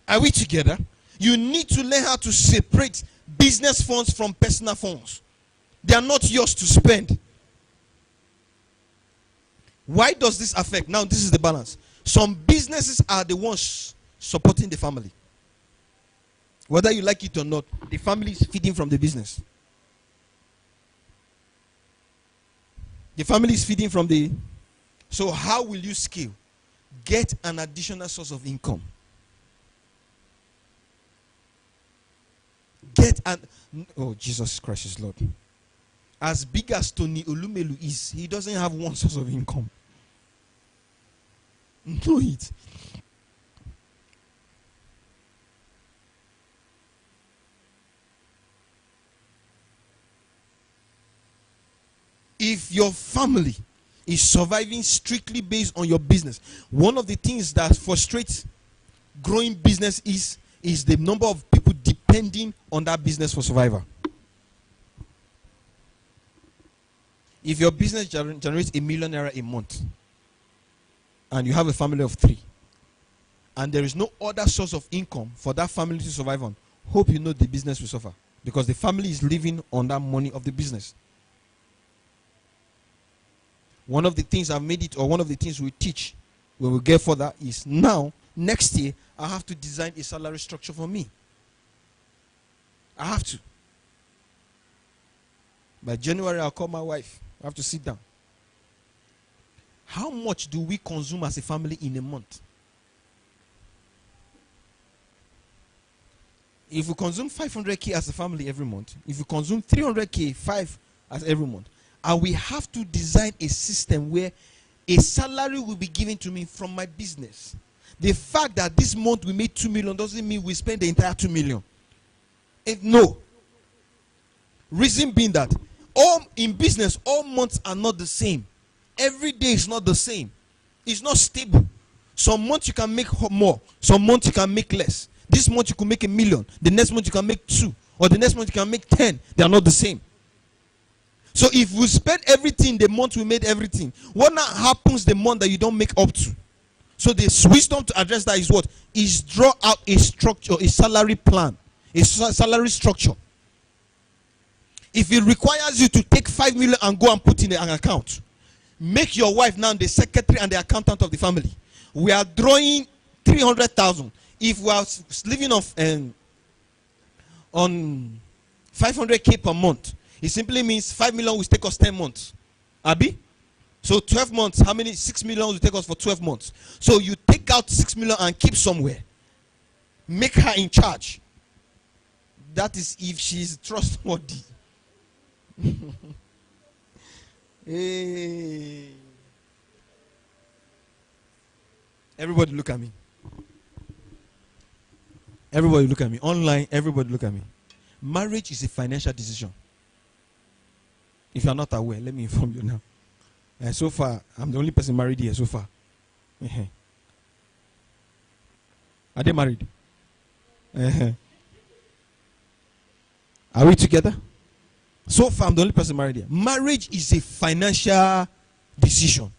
Are we together? You need to learn how to separate business funds from personal funds. They are not yours to spend. Why does this affect? Now, this is the balance. Some businesses are the ones supporting the family. Whether you like it or not, the family is feeding from the business. The family is feeding from the... So how will you scale? Get an additional source of income. Oh, Jesus Christ is Lord. As big as Tony Olumelu is, he doesn't have one source of income. Know it. If your family is surviving strictly based on your business, one of the things that frustrates growing business is the number of people depending on that business for survival. If your business generates $1 million a month, and you have a family of 3, and there is no other source of income for that family to survive on, hope you know the business will suffer, because the family is living on that money of the business. One of the things I've made it, or one of the things we teach when we get further, is now, next year, I have to design a salary structure for me. I have to. By January, I'll call my wife. I have to sit down. How much do we consume as a family in a month? If we consume 500k as a family every month, if we consume 300k, 5 as every month, and we have to design a system where a salary will be given to me from my business. The fact that this month we made 2 million doesn't mean we spend the entire 2 million. No. Reason being that in business, all months are not the same. Every day is not the same. It's not stable. Some months you can make more. Some months you can make less. This month you can make 1 million. The next month you can make 2. Or the next month you can make 10. They are not the same. So if we spend everything the month we made everything, what now happens the month that you don't make up to? So the wisdom to address that is what? Is draw out a structure, a salary plan, a salary structure. If it requires you to take 5 million and go and put in an account, make your wife now the secretary and the accountant of the family. We are drawing 300,000. If we are living off on 500k per month, it simply means 5 million will take us 10 months. Abi? So 12 months, how many? 6 million will take us for 12 months. So you take out 6 million and keep somewhere. Make her in charge. That is if she is trustworthy. Hey. Everybody look at me. Everybody look at me. Online, everybody look at me. Marriage is a financial decision. If you are not aware, let me inform you now. So far, I'm the only person married here so far. Are they married? Are we together? So far, I'm the only person married here. Marriage is a financial decision.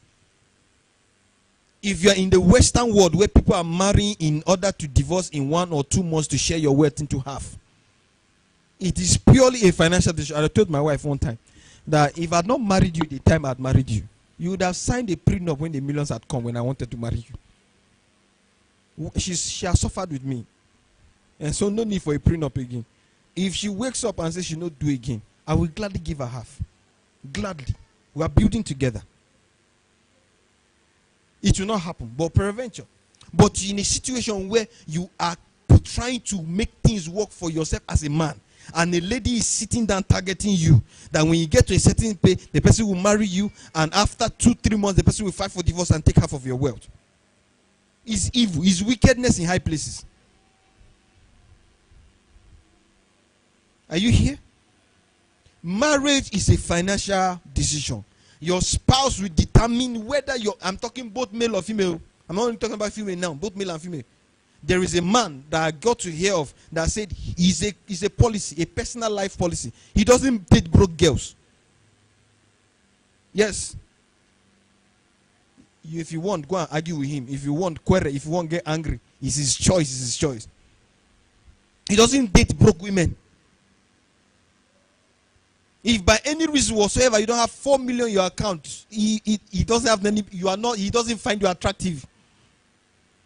If you are in the Western world where people are marrying in order to divorce in 1 or 2 months to share your wealth into half, it is purely a financial decision. I told my wife one time that if I had not married you the time I had married you, you would have signed a prenup when the millions had come when I wanted to marry you. She has suffered with me. And so no need for a prenup again. If she wakes up and says she'll not do again, I will gladly give her half. Gladly. We are building together. It will not happen, but peradventure. But in a situation where you are trying to make things work for yourself as a man, and a lady is sitting down targeting you, that when you get to a certain pay, the person will marry you, and after 2-3 months, the person will fight for divorce and take half of your wealth. It's evil. It's wickedness in high places. Are you here? Marriage is a financial decision. Your spouse will determine whether I'm talking both male or female. I'm not only talking about female now, both male and female. There is a man that I got to hear of that said he's a policy, a personal life policy. He doesn't date broke girls. Yes. If you want, go and argue with him. If you want, quarrel. If you want, get angry. It's his choice. It's his choice. He doesn't date broke women. If by any reason whatsoever you don't have 4 million in your account, he doesn't have any. He doesn't find you attractive.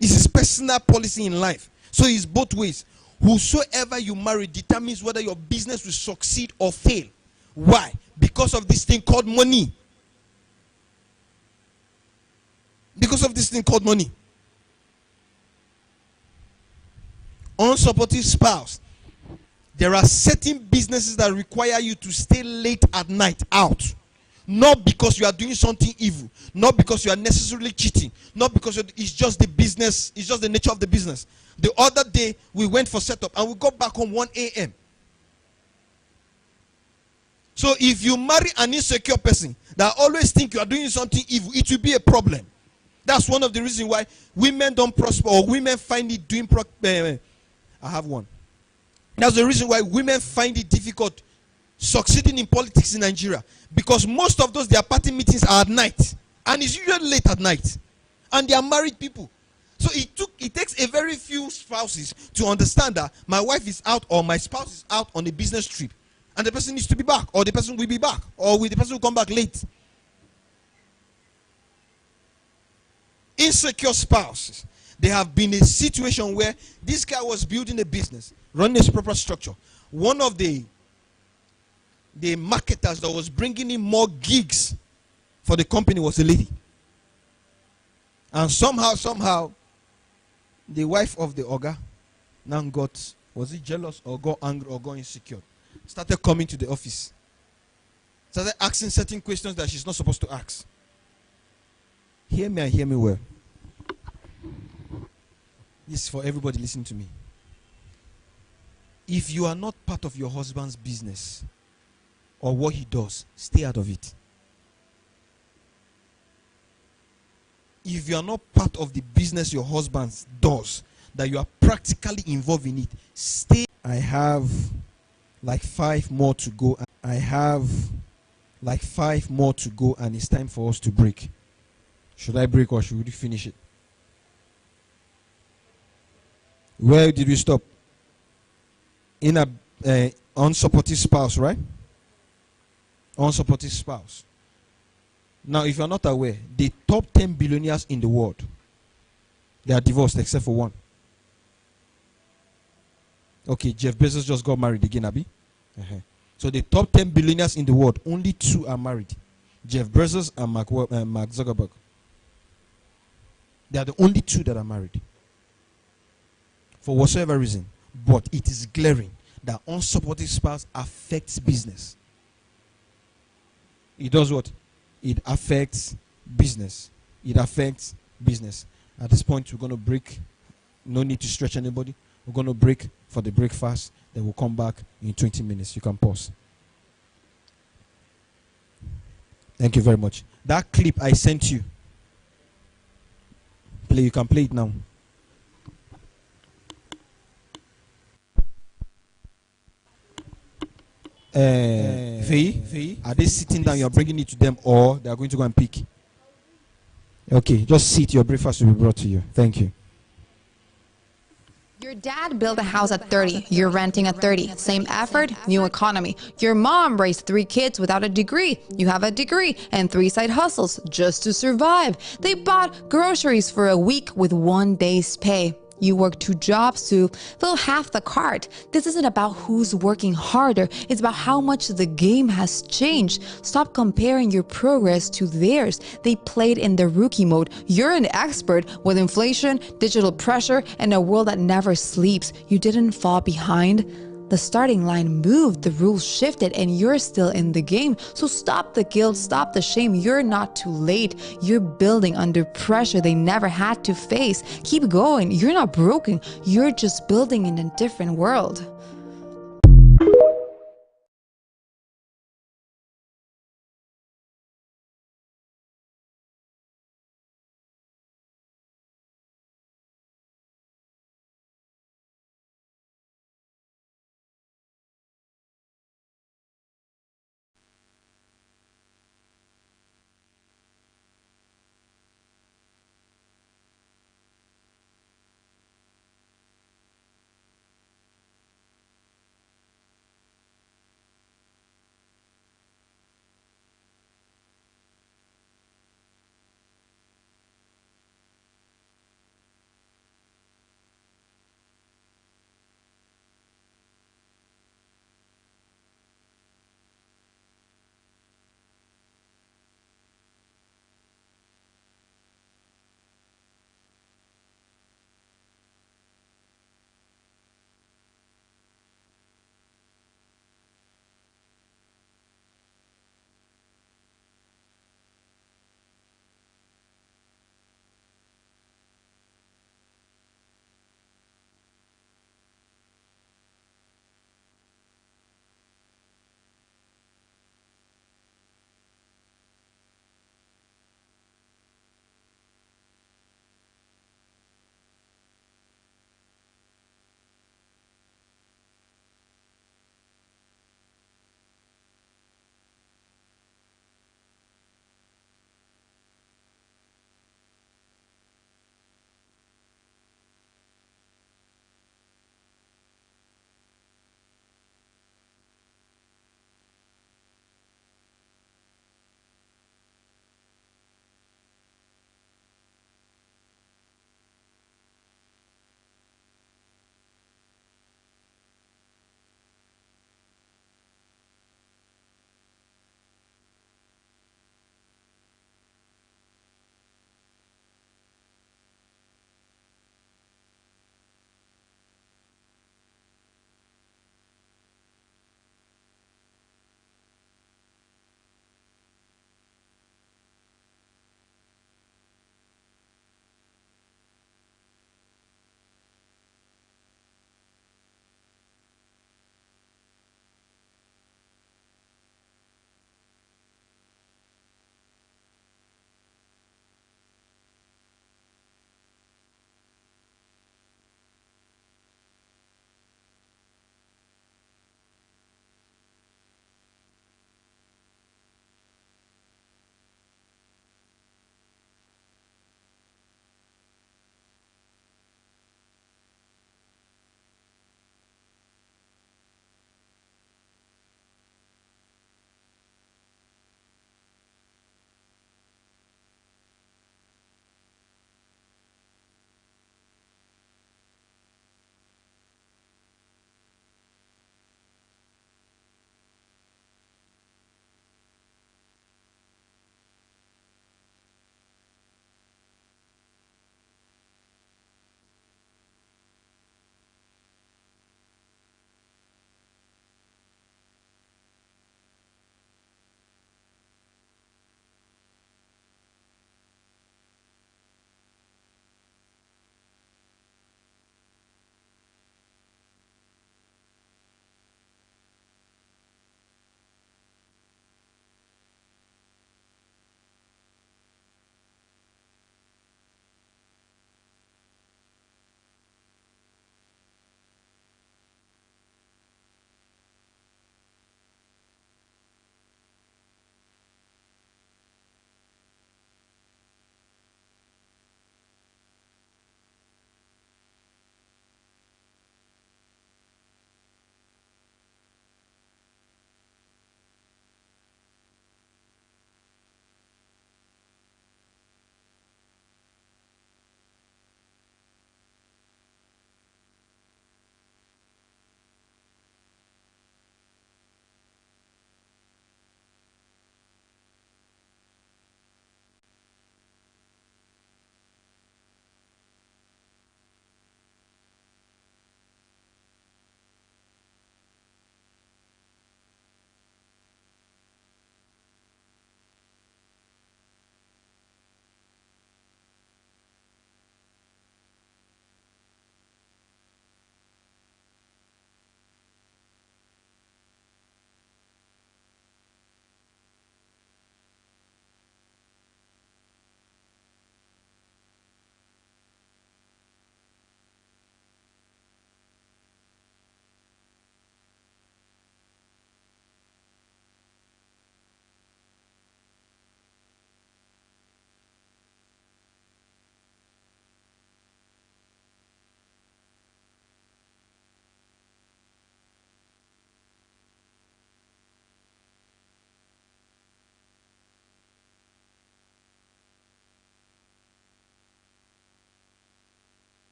It's his personal policy in life. So it's both ways. Whosoever you marry determines whether your business will succeed or fail. Why? Because of this thing called money. Because of this thing called money. Unsupportive spouse. There are certain businesses that require you to stay late at night out. Not because you are doing something evil. Not because you are necessarily cheating. Not because it's just the business. It's just the nature of the business. The other day, we went for setup and we got back home 1 a.m. So if you marry an insecure person that always think you are doing something evil, it will be a problem. That's one of the reasons why women don't prosper or women find it doing I have one. That's the reason why women find it difficult succeeding in politics in Nigeria, because most of their party meetings are at night, and it's usually late at night. and they are married people. So it takes a very few spouses to understand that my wife is out or my spouse is out on a business trip, and the person needs to be back, or the person will be back, or the person will come back late. Insecure spouses, they have been a situation where this guy was building a business, running a proper structure. One of the marketers that was bringing in more gigs for the company was a lady, and somehow the wife of the ogre now got, was it jealous or got angry or got insecure, started coming to the office, started asking certain questions that she's not supposed to ask. Hear me and hear me well. This is for everybody listening to me. If you are not part of your husband's business or what he does, stay out of it. If you are not part of the business your husband does, that you are practically involved in it, stay. I have like 5 more to go. I have like 5 more to go, and it's time for us to break. Should I break or should we finish it? Where did we stop? In a unsupportive spouse, right? Unsupportive spouse. Now, if you're not aware, the top 10 billionaires in the world, they are divorced except for one. Okay, Jeff Bezos just got married again, Abby. So the top 10 billionaires in the world, only 2 are married. Jeff Bezos and Mark Zuckerberg. They are the only 2 that are married. For whatsoever reason. But it is glaring that unsupportive spouse affects business. It does what? It affects business. It affects business. At this point, we're going to break. No need to stretch anybody. We're going to break for the breakfast. Then we'll come back in 20 minutes. You can pause. Thank you very much. That clip I sent you. You can play it now. Faye, are they sitting down? You're bringing it to them, or they are going to go and pick? Okay, just sit. Your breakfast will be brought to you. Thank you. Your dad built a house at 30. You're renting at 30. Same effort, new economy. Your mom raised 3 kids without a degree. You have a degree and 3 side hustles just to survive. They bought groceries for a week with 1 day's pay. You work 2 jobs to fill half the cart. This isn't about who's working harder. It's about how much the game has changed. Stop comparing your progress to theirs. They played in the rookie mode. You're an expert. With inflation, digital pressure, and a world that never sleeps, you didn't fall behind. The starting line moved, the rules shifted, and you're still in the game. So stop the guilt, stop the shame. You're not too late. You're building under pressure they never had to face. Keep going. You're not broken. You're just building in a different world.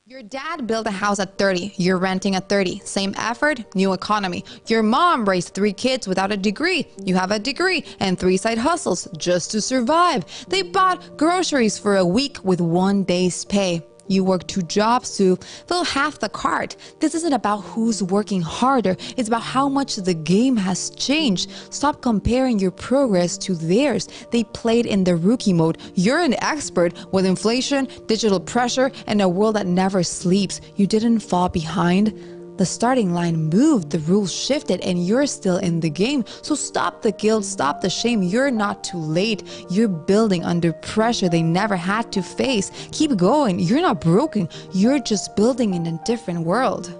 Your dad built a house at 30. You're renting at 30. Same effort, new economy. Your mom raised 3 kids without a degree. You have a degree and 3 side hustles just to survive. They bought groceries for a week with 1 day's pay. You work 2 jobs to fill half the cart. This isn't about who's working harder. It's about how much the game has changed. Stop comparing your progress to theirs. They played in the rookie mode. You're an expert. With inflation, digital pressure, and a world that never sleeps, you didn't fall behind. The starting line moved, the rules shifted, and you're still in the game. So stop the guilt, stop the shame. You're not too late. You're building under pressure they never had to face. Keep going. You're not broken. You're just building in a different world.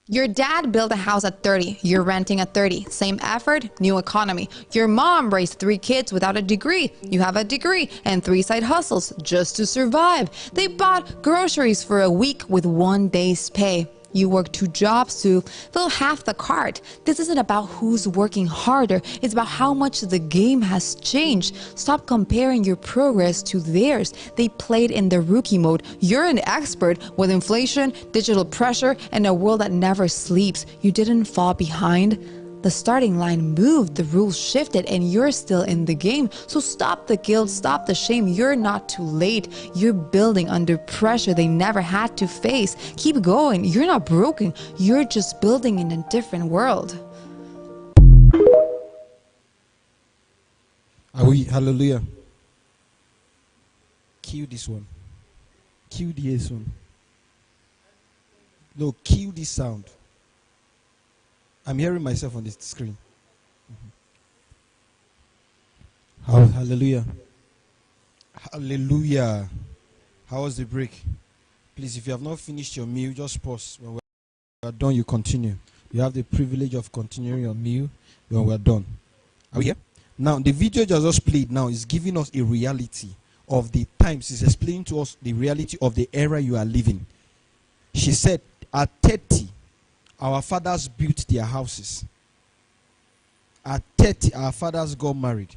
Your dad built a house at 30. You're renting at 30. Same effort, new economy. Your mom raised 3 kids without a degree. You have a degree and 3 side hustles just to survive. They bought groceries for a week with 1 day's pay. You work 2 jobs to fill half the cart. This isn't about who's working harder. It's about how much the game has changed. Stop comparing your progress to theirs. They played in the rookie mode. You're an expert. With inflation, digital pressure, and a world that never sleeps, you didn't fall behind. The starting line moved, the rules shifted, and you're still in the game. So stop the guilt, stop the shame. You're not too late. You're building under pressure they never had to face. Keep going. You're not broken. You're just building in a different world. Are we? Hallelujah. Cue this one. Cue this one. No, cue this sound. I'm hearing myself on the screen. Hallelujah. Hallelujah. How was the break? Please, if you have not finished your meal, just pause. When we're done, you continue. You have the privilege of continuing your meal when we're done. Are we here? Now, the video just played now is giving us a reality of the times. It's explaining to us the reality of the era you are living. She said, at 30, our fathers built their houses. At 30, our fathers got married.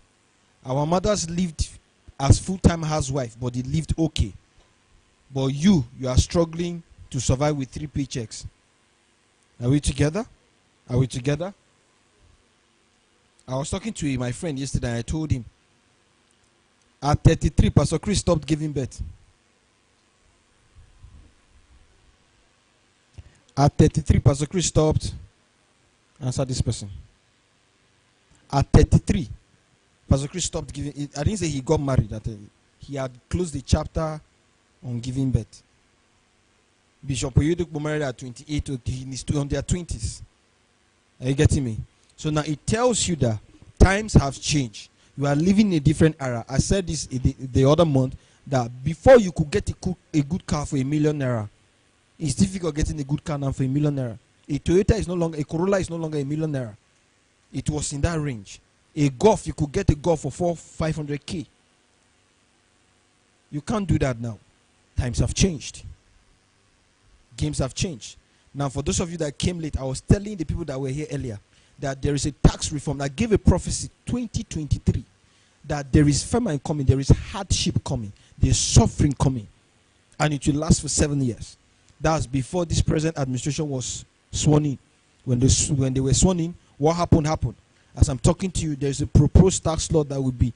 Our mothers lived as full-time housewife, but they lived okay. But you are struggling to survive with 3 paychecks. Are we together? Are we together? I was talking to my friend yesterday and I told him, at 33, Pastor Chris stopped giving birth. At 33, Pastor Chris stopped. Answer this person. At 33, Pastor Chris stopped giving. I didn't say he got married. He had closed the chapter on giving birth. Bishop Oyedok got married at 28, he's on their 20s. Are you getting me? So now it tells you that times have changed. You are living in a different era. I said this the other month, that before you could get a good car for #1 million, it's difficult getting a good car now for #1 million. A Toyota is no longer, a Corolla is no longer #1 million. It was in that range. A Golf, you could get a Golf for 400-500K. You can't do that now. Times have changed. Games have changed. Now, for those of you that came late, I was telling the people that were here earlier that there is a tax reform that gave a prophecy 2023 that there is famine coming, there is hardship coming, there is suffering coming, and it will last for 7 years. That's before this present administration was sworn in. When they were sworn in, what happened? As I'm talking to you, there's a proposed tax law that will be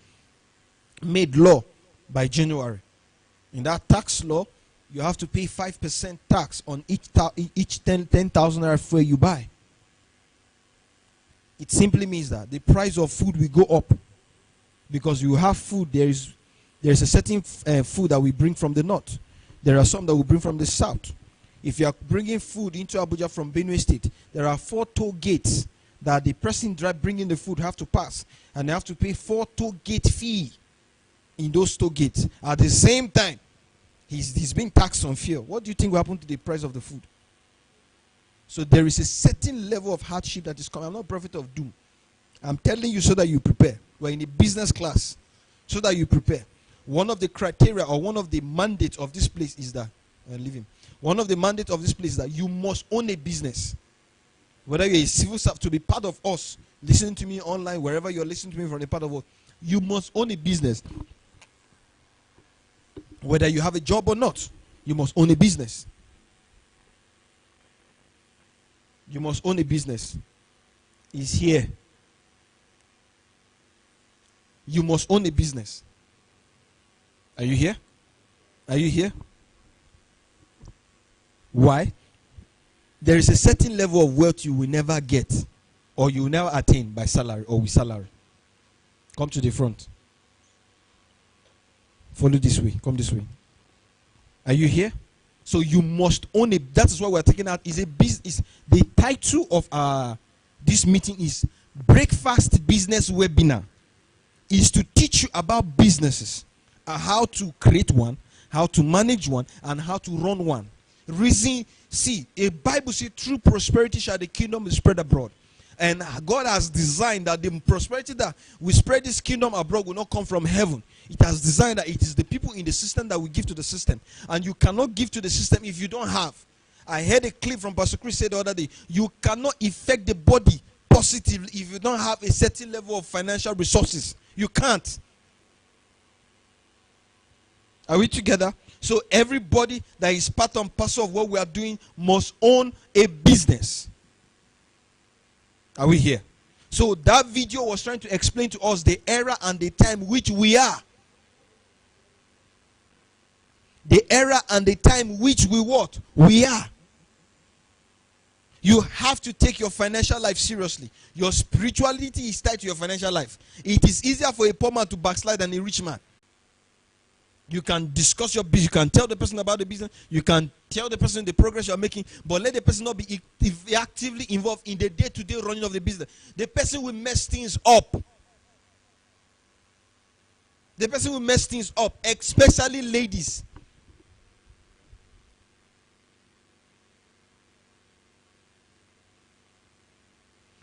made law by January. In that tax law, you have to pay 5% tax on each 10,000 naira fuel you buy. It simply means that the price of food will go up because you have food. There is a certain food that we bring from the north. There are some that we bring from the south. If you are bringing food into Abuja from Benue State, there are 4 toll gates that the person bringing the food have to pass, and they have to pay 4 toll gate fee in those toll gates. At the same time, he's being taxed on fuel. What do you think will happen to the price of the food? So there is a certain level of hardship that is coming. I'm not a prophet of doom. I'm telling you so that you prepare. We're in a business class, so that you prepare. One of the criteria or one of the mandates of this place is that, one of the mandates of this place is that you must own a business. Whether you're a civil servant, to be part of us, listening to me online, wherever you're listening to me from the part of the world, you must own a business. Whether you have a job or not, you must own a business. You must own a business. It's here. You must own a business. Are you here? Are you here? Why? There is a certain level of wealth you will never get, or you will never attain by salary or with salary. Come to the front. Follow this way. Come this way. Are you here? So you must own it. That is what we're taking out. Is a business. The title of this meeting is Breakfast Business Webinar. Is to teach you about businesses, how to create one, how to manage one, and how to run one. Reason, see, a Bible says, through prosperity shall the kingdom be spread abroad. And God has designed that the prosperity that we spread this kingdom abroad will not come from heaven. It has designed that it is the people in the system that we give to the system. And you cannot give to the system if you don't have. I heard a clip from Pastor Chris say the other day, you cannot affect the body positively if you don't have a certain level of financial resources. You can't. Are we together? So everybody that is part and parcel of what we are doing must own a business. Are we here? So that video was trying to explain to us the era and the time which we are. The era and the time which we what? We are. You have to take your financial life seriously. Your spirituality is tied to your financial life. It is easier for a poor man to backslide than a rich man. You can discuss your business. You can tell the person about the business. You can tell the person the progress you are making. But let the person not be actively involved in the day-to-day running of the business. The person will mess things up. The person will mess things up, especially ladies.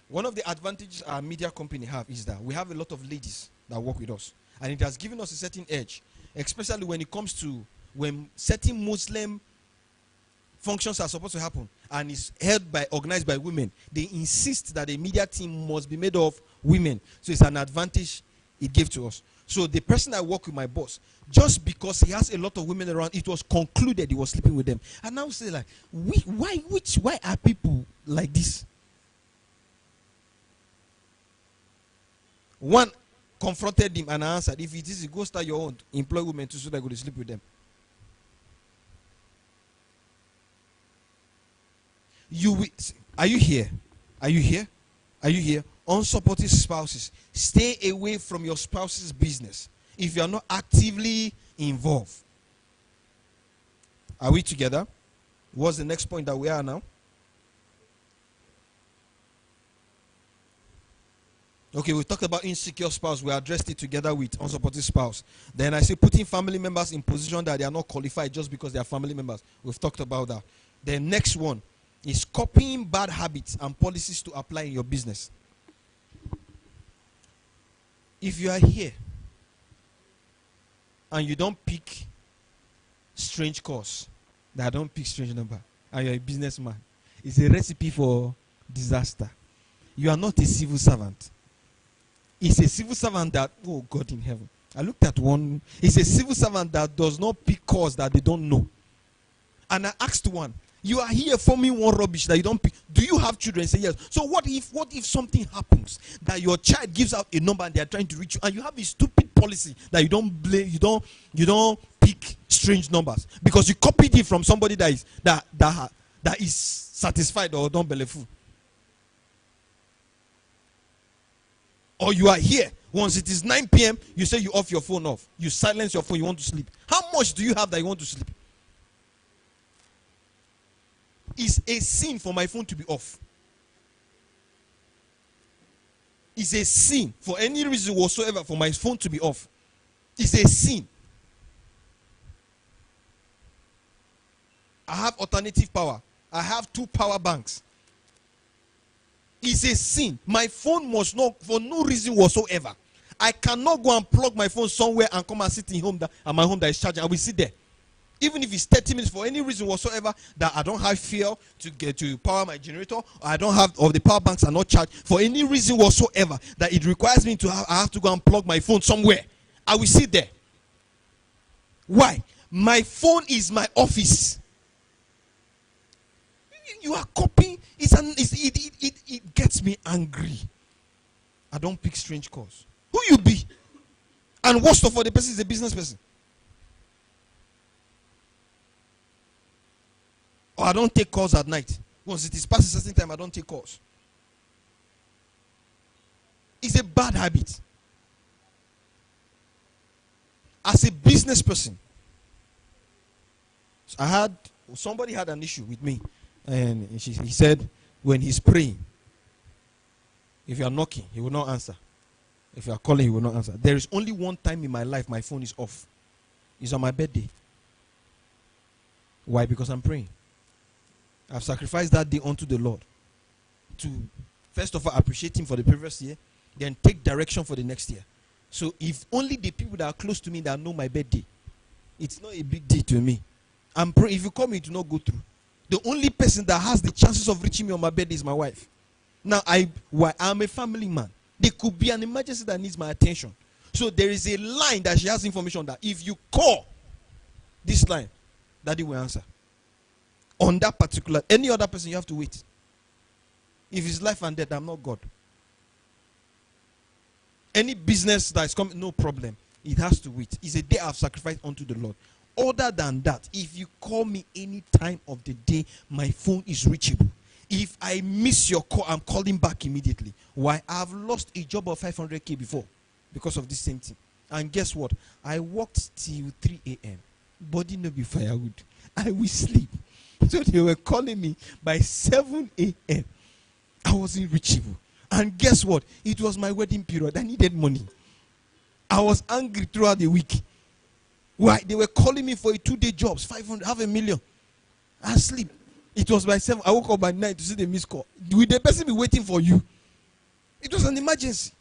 One of the advantages our media company have is that we have a lot of ladies that work with us. And it has given us a certain edge, especially when it comes to when certain Muslim functions are supposed to happen and is organized by women. They insist that the media team must be made of women. So it's an advantage it gave to us. So the person I work with, my boss, just because he has a lot of women around, it was concluded he was sleeping with them. And now say like, why are people like this? One confronted him and answered, if it is, go start your own, employ women too so that I go to sleep with them. Are you here? Are you here? Are you here? Unsupported spouses, stay away from your spouse's business if you are not actively involved. Are we together? What's the next point that we are now? Okay, we talked about insecure spouse. We addressed it together with unsupported spouse. Then I say putting family members in position that they are not qualified just because they are family members. We've talked about that. The next one is copying bad habits and policies to apply in your business. If you are here and you don't pick strange calls, that don't pick strange number, and you're a businessman, it's a recipe for disaster. You are not a civil servant. It's a civil servant that, oh God in heaven. I looked at one. It's a civil servant that does not pick calls that they don't know. And I asked one, you are here forming one rubbish that you don't pick. Do you have children? Say yes. So what if something happens that your child gives out a number and they are trying to reach you, and you have a stupid policy that you don't pick strange numbers because you copied it from somebody that is satisfied or don't believe. Or you are here. Once it is 9 p.m., you say you off your phone off. You silence your phone, you want to sleep. How much do you have that you want to sleep? It's a sin for my phone to be off. It's a sin for any reason whatsoever for my phone to be off. It's a sin. I have alternative power. I have 2 power banks. It's a sin. My phone must not, for no reason whatsoever. I cannot go and plug my phone somewhere and come and sit in home at my home that is charging. I will sit there. Even if it's 30 minutes for any reason whatsoever that I don't have fuel to get to power my generator, or I don't have, or the power banks are not charged, for any reason whatsoever that it requires me to have, I have to go and plug my phone somewhere, I will sit there. Why? My phone is my office. You are copying. It gets me angry. I don't pick strange calls. Who you be? And worst of all, the person is a business person. Or I don't take calls at night. Once it is past a certain time, I don't take calls. It's a bad habit. As a business person, so somebody had an issue with me, and he said when he's praying, if you are knocking, he will not answer. If you are calling, he will not answer. There is only one time in my life my phone is off. It's on my birthday. Why? Because I'm praying. I've sacrificed that day unto the Lord to, first of all, appreciate Him for the previous year, then take direction for the next year. So if only the people that are close to me that know my birthday, it's not a big deal to me. I'm praying. If you call me, it will not go through. The only person that has the chances of reaching me on my birthday is my wife. Now, I'm a family man. There could be an emergency that needs my attention. So there is a line that she has information that if you call this line, Daddy will answer. On that particular, any other person, you have to wait. If it's life and death, I'm not God. Any business that is coming, no problem. It has to wait. It's a day of sacrifice unto the Lord. Other than that, if you call me any time of the day, my phone is reachable. If I miss your call, I'm calling back immediately. Why? I've lost a job of 500k before because of this same thing. And guess what? I worked till 3 a.m. Body no be firewood. I will sleep. So they were calling me by 7 a.m. I wasn't reachable. And guess what? It was my wedding period. I needed money. I was angry throughout the week. Why? They were calling me for a 2-day jobs, 500, half a million. I sleep. It was by 7. I woke up by 9 to see the missed call. Will the person be waiting for you? It was an emergency.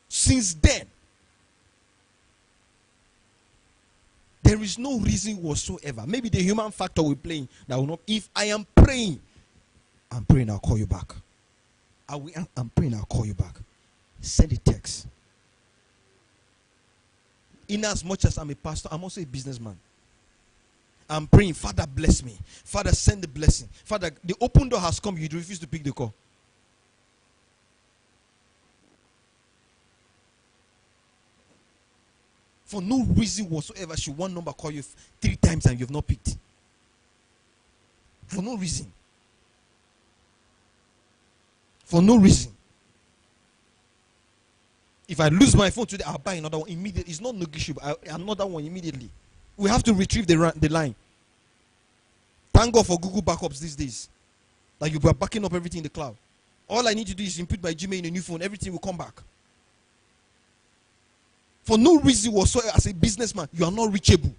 Since then, there is no reason whatsoever. Maybe the human factor will play that will not. If I am praying, I'm praying, I'll call you back. I'm praying, I'll call you back. Send a text. In as much as I'm a pastor, I'm also a businessman. I'm praying, Father, bless me. Father, send the blessing. Father, the open door has come. You refuse to pick the call. For no reason whatsoever should one number call you 3 times and you've not picked. For no reason. For no reason. If I lose my phone today, I'll buy another one immediately. It's not negotiable. Another one immediately. We have to retrieve the line. Thank God for Google backups these days. Like you are backing up everything in the cloud. All I need to do is input my Gmail in a new phone. Everything will come back. For no reason whatsoever, as a businessman, you are not reachable.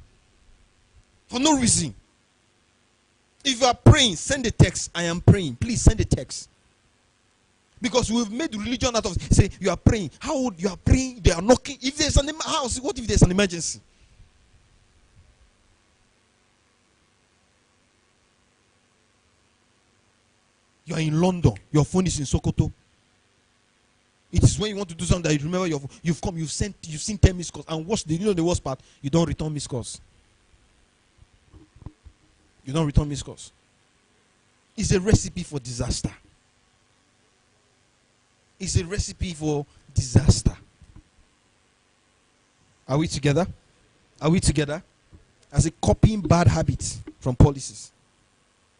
For no reason. If you are praying, send a text. I am praying. Please send a text. Because we've made religion out of it. Say, you are praying. How old you are praying? They are knocking. If there's an house, what if there's an emergency? You are in London. Your phone is in Sokoto. It is when you want to do something that you remember you've come, you've seen 10 missed calls. And you know the worst part? You don't return missed calls. You don't return missed calls. It's a recipe for disaster. It's a recipe for disaster. Are we together? Are we together? As a copying bad habits from policies.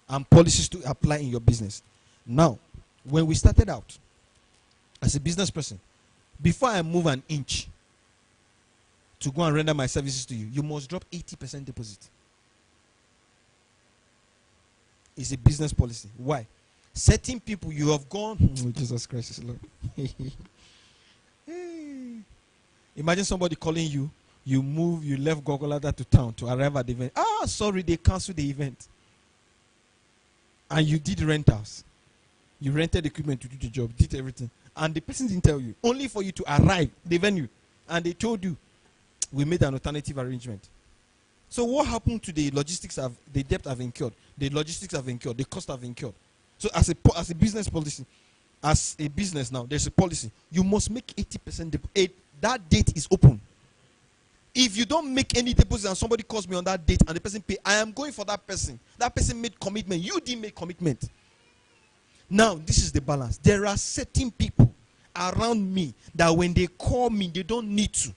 And policies to apply in your business. Now, when we started out, as a business person, before I move an inch to go and render my services to you, you must drop 80% deposit. It's a business policy. Why? Certain people you have gone, oh, Jesus Christ is Lord. Imagine somebody calling you, you left Gogolada to town to arrive at the event. Sorry, they canceled the event. And you did rentals. You rented equipment to do the job, did everything. And the person didn't tell you. Only for you to arrive the venue. And they told you, we made an alternative arrangement. So what happened to the debt I've incurred, the logistics I've incurred, the cost I've incurred? So as a business policy, as a business now, there's a policy. You must make 80% deposit. That date is open. If you don't make any deposit and somebody calls me on that date and the person pay, I am going for that person. That person made commitment. You didn't make commitment. Now, this is the balance. There are certain people around me that when they call me, they don't need to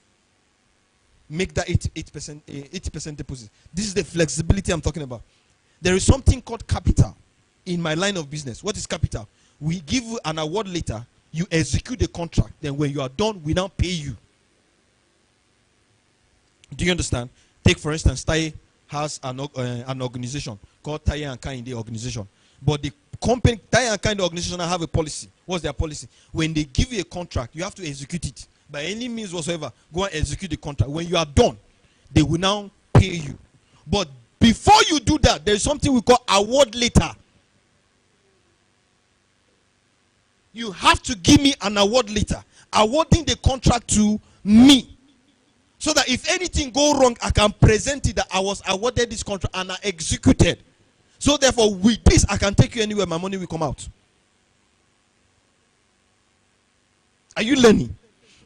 make that 80% deposit. This is the flexibility I'm talking about. There is something called capital in my line of business. What is capital? We give you an award letter, you execute the contract, then when you are done, we now pay you. Do you understand? Take, for instance, Tai has an organization called Tai and Kind organization. But the company, Tai and Kind organization, have a policy. What's their policy? When they give you a contract, you have to execute it. By any means whatsoever, go and execute the contract. When you are done, they will now pay you. But before you do that, there is something we call award letter. You have to give me an award letter, awarding the contract to me. So that if anything go wrong, I can present it that I was awarded this contract and I executed. So therefore, with this, I can take you anywhere. My money will come out. Are you learning?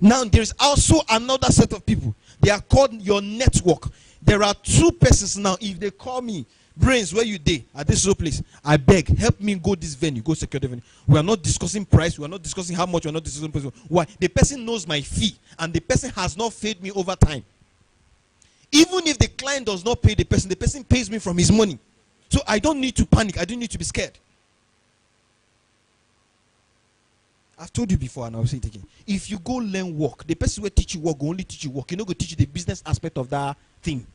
Now, there is also another set of people. They are called your network. There are two persons now. If they call me, Brains, where you dey at this place, I beg, help me go this venue, go secure the venue. We are not discussing price. We are not discussing how much. We are not discussing price. Why? The person knows my fee, and the person has not paid me over time. Even if the client does not pay the person pays me from his money. So I don't need to panic. I don't need to be scared. I've told you before, and I'll say it again. If you go learn work, the person will teach you work, will only teach you work. You know, go teach you the business aspect of that thing.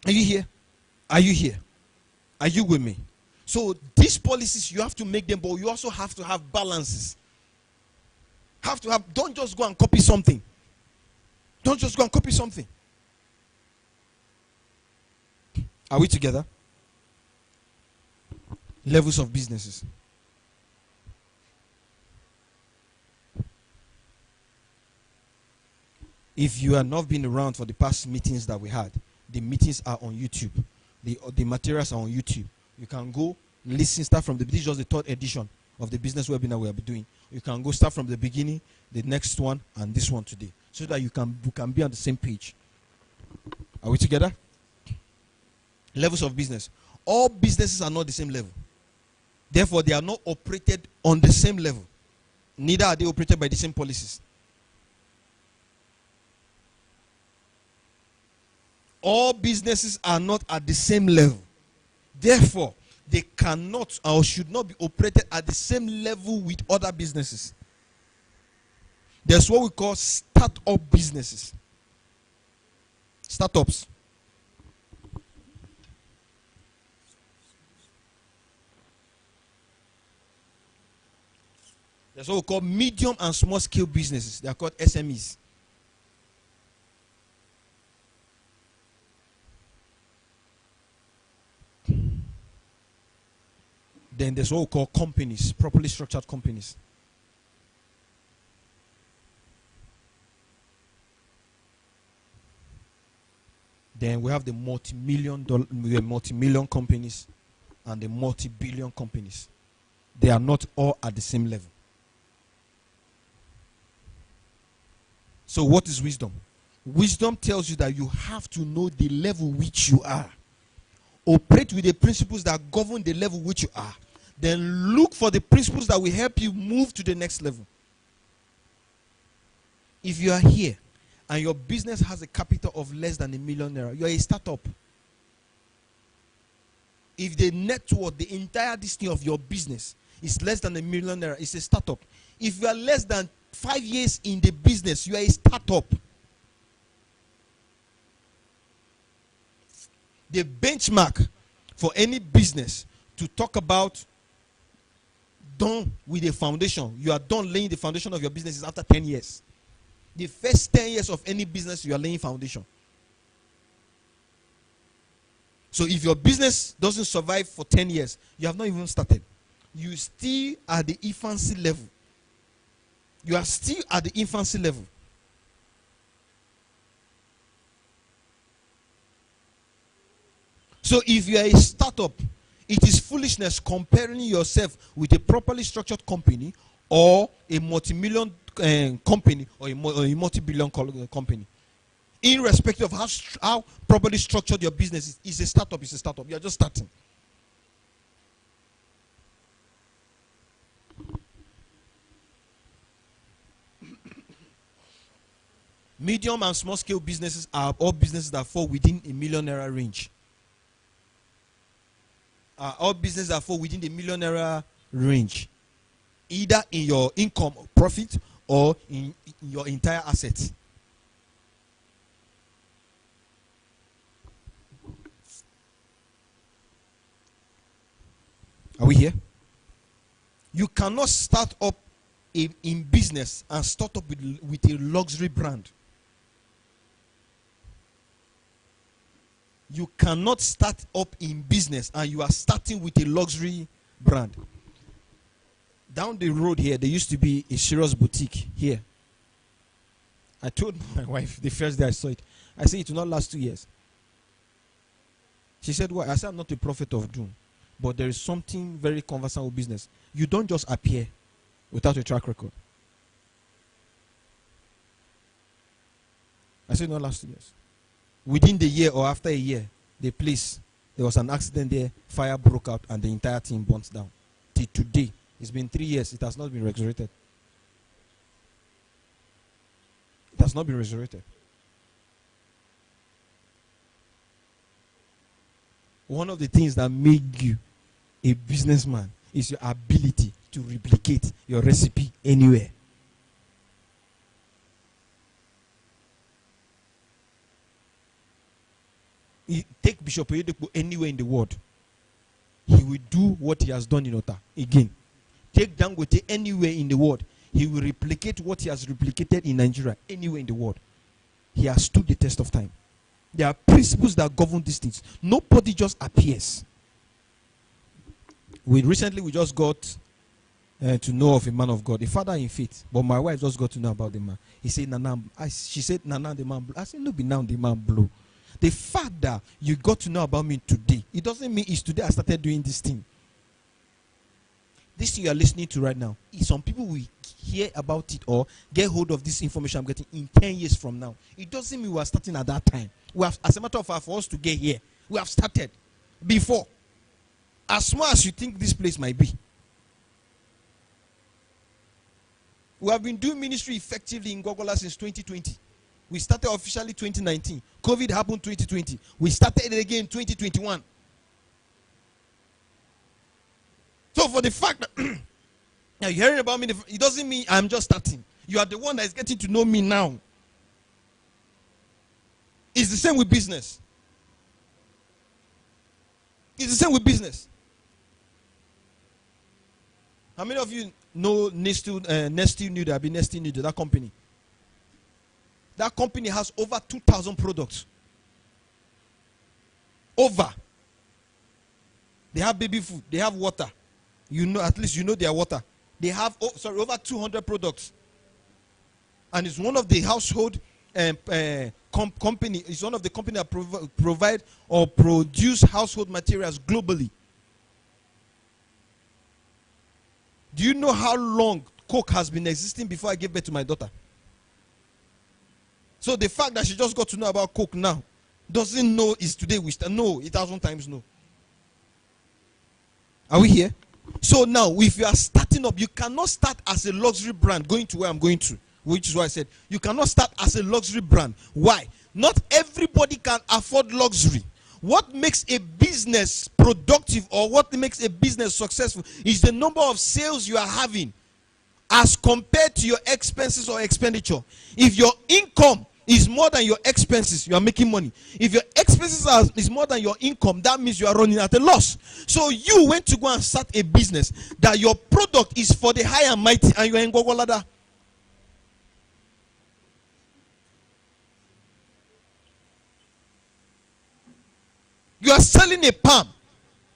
Are you here? Are you here? Are you with me? So these policies, you have to make them, but you also have to have balances. Don't just go and copy something. Don't just go and copy something. Are we together? Levels of businesses. If you have not been around for the past meetings that we had, the meetings are on YouTube. The materials are on YouTube. You can go listen, start from this is just the third edition of the business webinar we'll be doing. You can go start from the beginning, the next one, and this one today, so that you can be on the same page. Are we together? Levels of business. All businesses are not the same level. Therefore, they are not operated on the same level. Neither are they operated by the same policies. All businesses are not at the same level. Therefore, they cannot or should not be operated at the same level with other businesses. There's what we call start-up businesses. Startups. There's what we call medium and small scale businesses. They are called SMEs. Then there's what we call companies, properly structured companies. Then we have the multi-million companies and the multi-billion companies. They are not all at the same level. So what is wisdom? Wisdom tells you that you have to know the level which you are. Operate with the principles that govern the level which you are. Then look for the principles that will help you move to the next level. If you are here and your business has a capital of less than $1 million, you are a startup. If the net worth, the entire destiny of your business is less than $1 million, it's a startup. If you are less than 5 years in the business, you are a startup. The benchmark for any business to talk about done with a foundation, you are done laying the foundation of your business is after 10 years. The first 10 years of any business, you are laying foundation. So if your business doesn't survive for 10 years, you have not even started. You still at the infancy level. You are still at the infancy level. So if you are a startup, it is foolishness comparing yourself with a properly structured company or a multi-million company or a multi-billion company. Irrespective of how properly structured your business is a startup. It's a startup. You are just starting. Medium and small scale businesses are all businesses that fall within a million naira range. All businesses that fall within the million naira range, either in your income profit or in your entire assets. Are we here? You cannot start up in business and start up with a luxury brand. You cannot start up in business and you are starting with a luxury brand. Down the road here, there used to be a serious boutique here. I told my wife the first day I saw it, I said it will not last 2 years. She said, why? I said, I'm not a prophet of doom, but there is something very conversant with business. You don't just appear without a track record. I said, it will not last 2 years. Within the year or after a year, there was an accident there, fire broke out, and the entire thing burnt down. Till today, it's been 3 years, it has not been resurrected. It has not been resurrected. One of the things that make you a businessman is your ability to replicate your recipe anywhere. Take Bishop Oyedepo anywhere in the world, he will do what he has done in Ota again. Take Dangote anywhere in the world, he will replicate what he has replicated in Nigeria anywhere in the world. He has stood the test of time. There are principles that govern these things. Nobody just appears. We just got to know of a man of God, a father in faith. But my wife just got to know about the man. He said, she said, Nana, the man blew. I said, no, be now the man blew. The fact that you got to know about me today, it doesn't mean it's today I started doing this thing. This thing you are listening to right now, some people will hear about it or get hold of this information I'm getting in 10 years from now. It doesn't mean we are starting at that time. We have, as a matter of fact, for us to get here, we have started before. As small as you think this place might be. We have been doing ministry effectively in Gogola since 2020. We started officially 2019. COVID happened 2020. We started it again 2021. So for the fact that now you're hearing about me, it doesn't mean I'm just starting. You are the one that is getting to know me now. It's the same with business. It's the same with business. How many of you know Nestle Noodle? I've been Nestle Noodle, that company. That company has over 2,000 products. Over. They have baby food. They have water. You know, at least you know their water. They have, over 200 products. And it's one of the household company. It's one of the companies that provide or produce household materials globally. Do you know how long Coke has been existing before I gave birth to my daughter? So the fact that she just got to know about Coke now doesn't know it's today we start. No, 1,000 times no. Are we here? So now, if you are starting up, you cannot start as a luxury brand going to where I'm going to, which is why I said you cannot start as a luxury brand. Why? Not everybody can afford luxury. What makes a business productive or what makes a business successful is the number of sales you are having as compared to your expenses or expenditure. If your income is more than your expenses, you are making money. If your expenses is more than your income, that means you are running at a loss. So you went to go and start a business that your product is for the high and mighty, and you are in Gogolada. You are selling a palm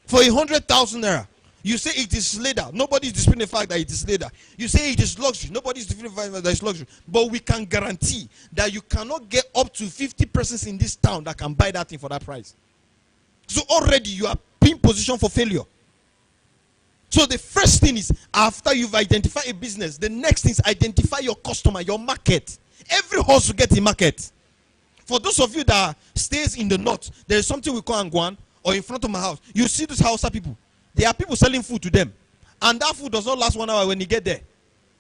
for 100,000 naira. You say it is leather. Nobody is disputing the fact that it is leather. You say it is luxury. Nobody is disputing the fact that it's luxury. But we can guarantee that you cannot get up to 50 persons in this town that can buy that thing for that price. So already you are being positioned for failure. So the first thing is, after you've identified a business, the next thing is identify your customer, your market. Every horse will get a market. For those of you that stays in the north, there is something we call Angwan, or in front of my house. You see these Hausa people. There are people selling food to them. And that food does not last 1 hour when you get there.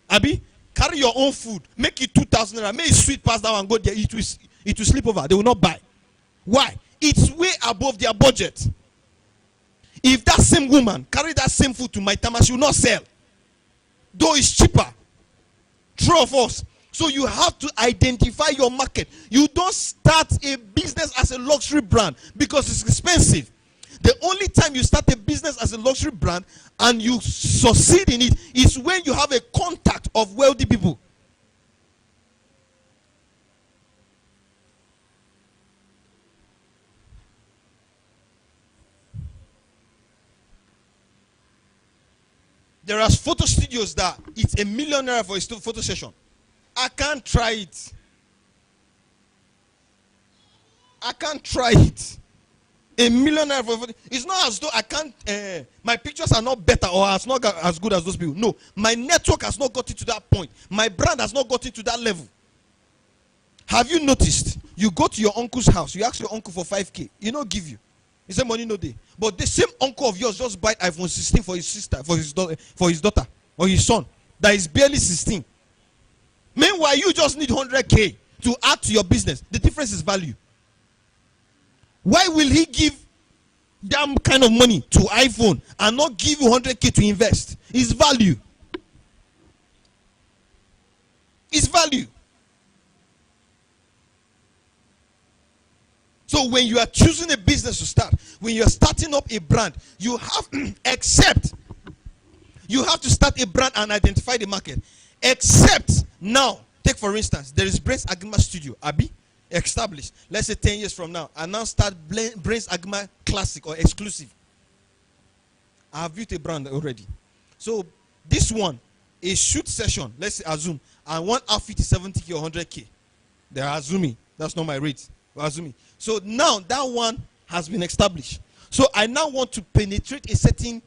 Abi, carry your own food. Make it 2,000 naira. Make it sweet pass down and go there. It will slip over. They will not buy. Why? It's way above their budget. If that same woman carry that same food to my tama, she will not sell. Though it's cheaper. True of us. So you have to identify your market. You don't start a business as a luxury brand because it's expensive. The only time you start a business as a luxury brand and you succeed in it is when you have a contact of wealthy people. There are photo studios that it's $1 million for a photo session. I can't try it. I can't try it. $1 million for it's not as though I can't. My pictures are not better or as not as good as those people. No, my network has not got it to that point. My brand has not got it to that level. Have you noticed? You go to your uncle's house. You ask your uncle for 5K. He don't give you. He said money no day. But the same uncle of yours just buy iPhone 16 for his sister, for his daughter or his son that is barely 16. Meanwhile, you just need 100K to add to your business. The difference is value. Why will he give that kind of money to iPhone and not give you 100K to invest? It's value. It's value. So when you are choosing a business to start, when you are starting up a brand, you have you have to start a brand and identify the market. Except now, take for instance, there is Brains Agma Studio, Abi, established. Let's say 10 years from now, and now start Brains Agma Classic or Exclusive. I have built a brand already. So this one, a shoot session, let's say assume, and one outfit is 70K or 100K. They are assuming. That's not my rate. We're assuming. So now that one has been established. So I now want to penetrate a certain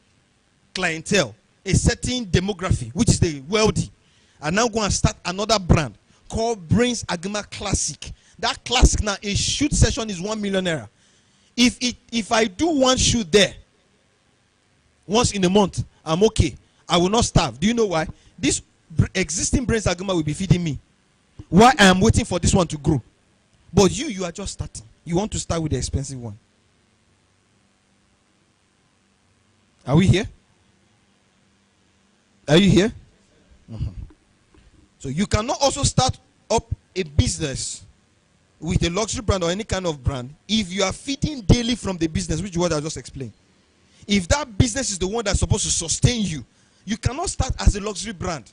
clientele, a certain demography, which is the wealthy. I now go and start another brand called Brains Agma Classic. That classic now, a shoot session is 1 million naira. If I do one shoot there once in a month, I'm okay. I will not starve. Do you know why? This existing Brains Agma will be feeding me. Why I am waiting for this one to grow. But you are just starting. You want to start with the expensive one. Are we here? Are you here? Mm-hmm. So you cannot also start up a business with a luxury brand or any kind of brand if you are feeding daily from the business, which is what I just explained. If that business is the one that's supposed to sustain you, you cannot start as a luxury brand.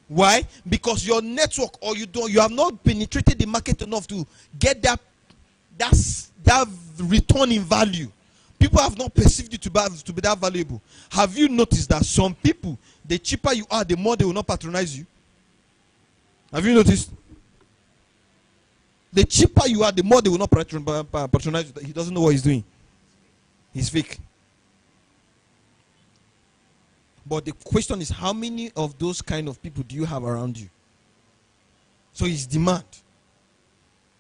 Why? Because your network or you have not penetrated the market enough to get that return in value. People have not perceived you to be that valuable. Have you noticed that some people, the cheaper you are, the more they will not patronize you? Have you noticed? The cheaper you are, the more they will not patronize you. He doesn't know what he's doing. He's fake. But the question is, how many of those kind of people do you have around you? So it's demand.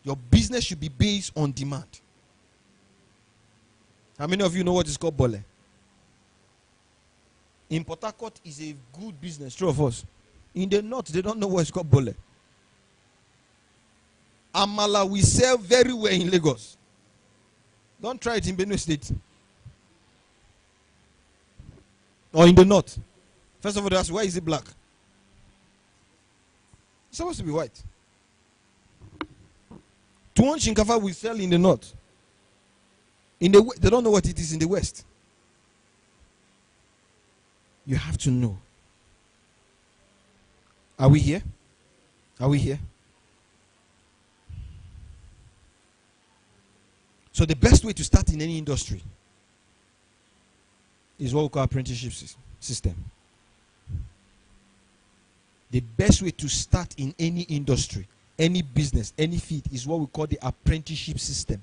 Your business should be based on demand. How many of you know what is called bole? In Port Harcourt is a good business, true of us. In the north, they don't know what is called bole. Amala we sell very well in Lagos. Don't try it in Benue State. Or in the north. First of all, that's why is it black? It's supposed to be white. Tuwon shinkafa we sell in the north. They don't know what it is in the west. You have to know. Are we here? Are we here? So the best way to start in any industry is what we call apprenticeship system. The best way to start in any industry, any business, any field is what we call the apprenticeship system.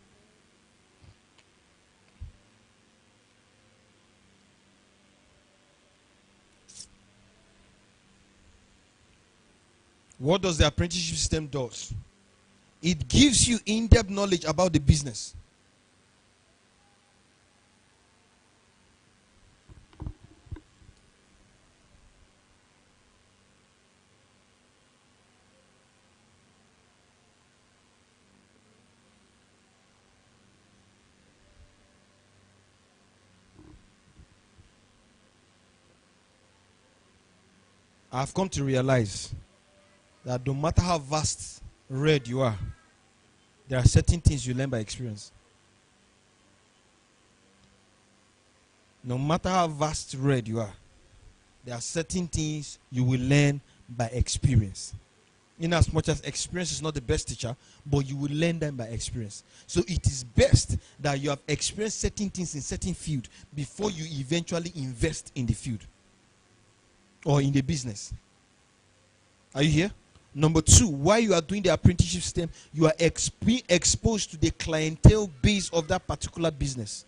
What does the apprenticeship system do? It gives you in-depth knowledge about the business. I've come to realize that no matter how vast read you are, there are certain things you learn by experience. No matter how vast read you are, there are certain things you will learn by experience. In as much as experience is not the best teacher, but you will learn them by experience. So it is best that you have experienced certain things in certain field before you eventually invest in the field or in the business. Are you here? Number two, while you are doing the apprenticeship system, you are being exposed to the clientele base of that particular business.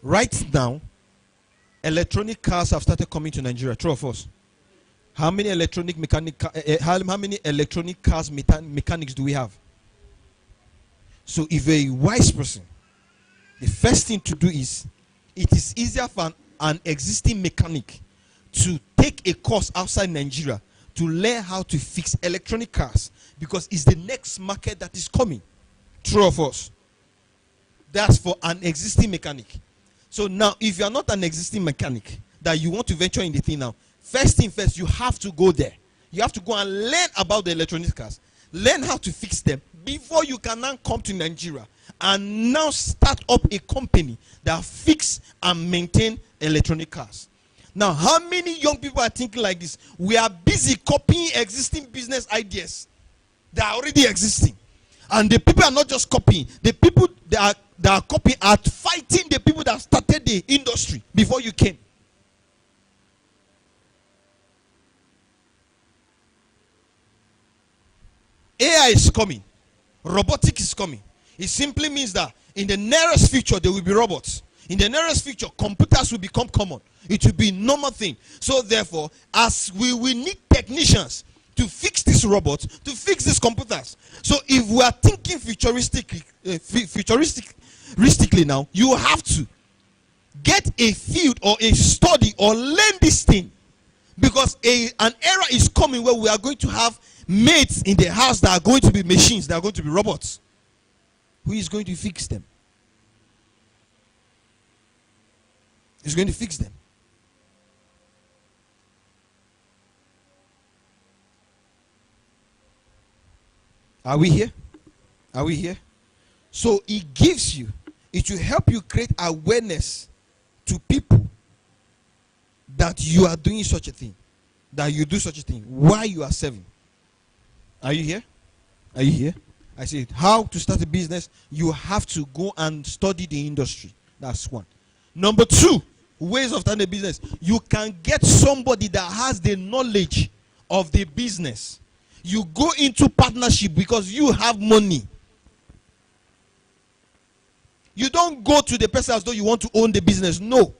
Right now, electronic cars have started coming to Nigeria. True or false? How many electronic cars mechanics do we have? So if a wise person, the first thing to do is, it is easier for an existing mechanic to take a course outside Nigeria to learn how to fix electronic cars, because it's the next market that is coming. True or false? That's for an existing mechanic. So now, if you are not an existing mechanic that you want to venture in the thing now, first thing first, you have to go there. You have to go and learn about the electronic cars, learn how to fix them before you can now come to Nigeria and now start up a company that fix and maintain electronic cars. Now, how many young people are thinking like this? We are busy copying existing business ideas that are already existing. And the people are not just copying. The people that are copying are fighting the people that started the industry before you came. AI is coming. Robotics is coming. It simply means that in the nearest future, there will be robots. In the nearest future, computers will become common. It will be a normal thing. So therefore, as we will need technicians to fix these robots, to fix these computers. So if we are thinking futuristically now, you have to get a field or a study or learn this thing, because an era is coming where we are going to have maids in the house that are going to be machines, that are going to be robots. Who is going to fix them? Who's going to fix them? Are we here? Are we here? So it gives you, it will help you create awareness to people that you are doing such a thing, that you do such a thing while you are serving. Are you here? Are you here? I said, how to start a business, you have to go and study the industry. That's one. Number two, ways of starting a business. You can get somebody that has the knowledge of the business. You go into partnership because you have money. You don't go to the person as though you want to own the business. No.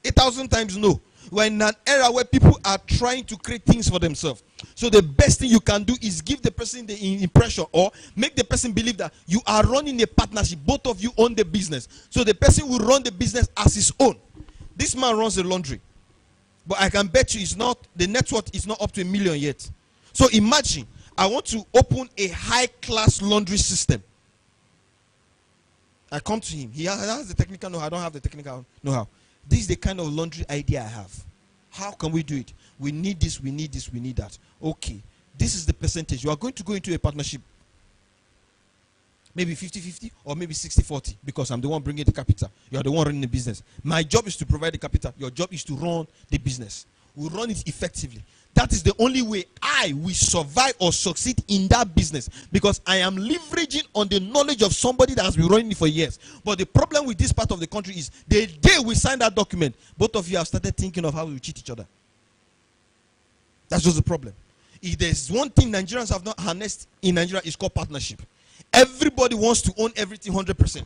1,000 times no. We're in an era where people are trying to create things for themselves. So the best thing you can do is give the person the impression, or make the person believe that you are running a partnership. Both of you own the business. So the person will run the business as his own. This man runs a laundry. But I can bet you the net worth is not up to $1 million yet. So imagine, I want to open a high-class laundry system. I come to him. He has the technical know-how. I don't have the technical know-how. This is the kind of laundry idea I have. How can we do it? We need this, we need this, we need that. Okay, this is the percentage. You are going to go into a partnership. Maybe 50-50 or maybe 60-40, because I'm the one bringing the capital. You are the one running the business. My job is to provide the capital. Your job is to run the business. We run it effectively. That is the only way I will survive or succeed in that business, because I am leveraging on the knowledge of somebody that has been running it for years. But the problem with this part of the country is the day we sign that document, both of you have started thinking of how we cheat each other. That's just the problem. If there's one thing Nigerians have not harnessed in Nigeria, it's called partnership. Everybody wants to own everything 100%.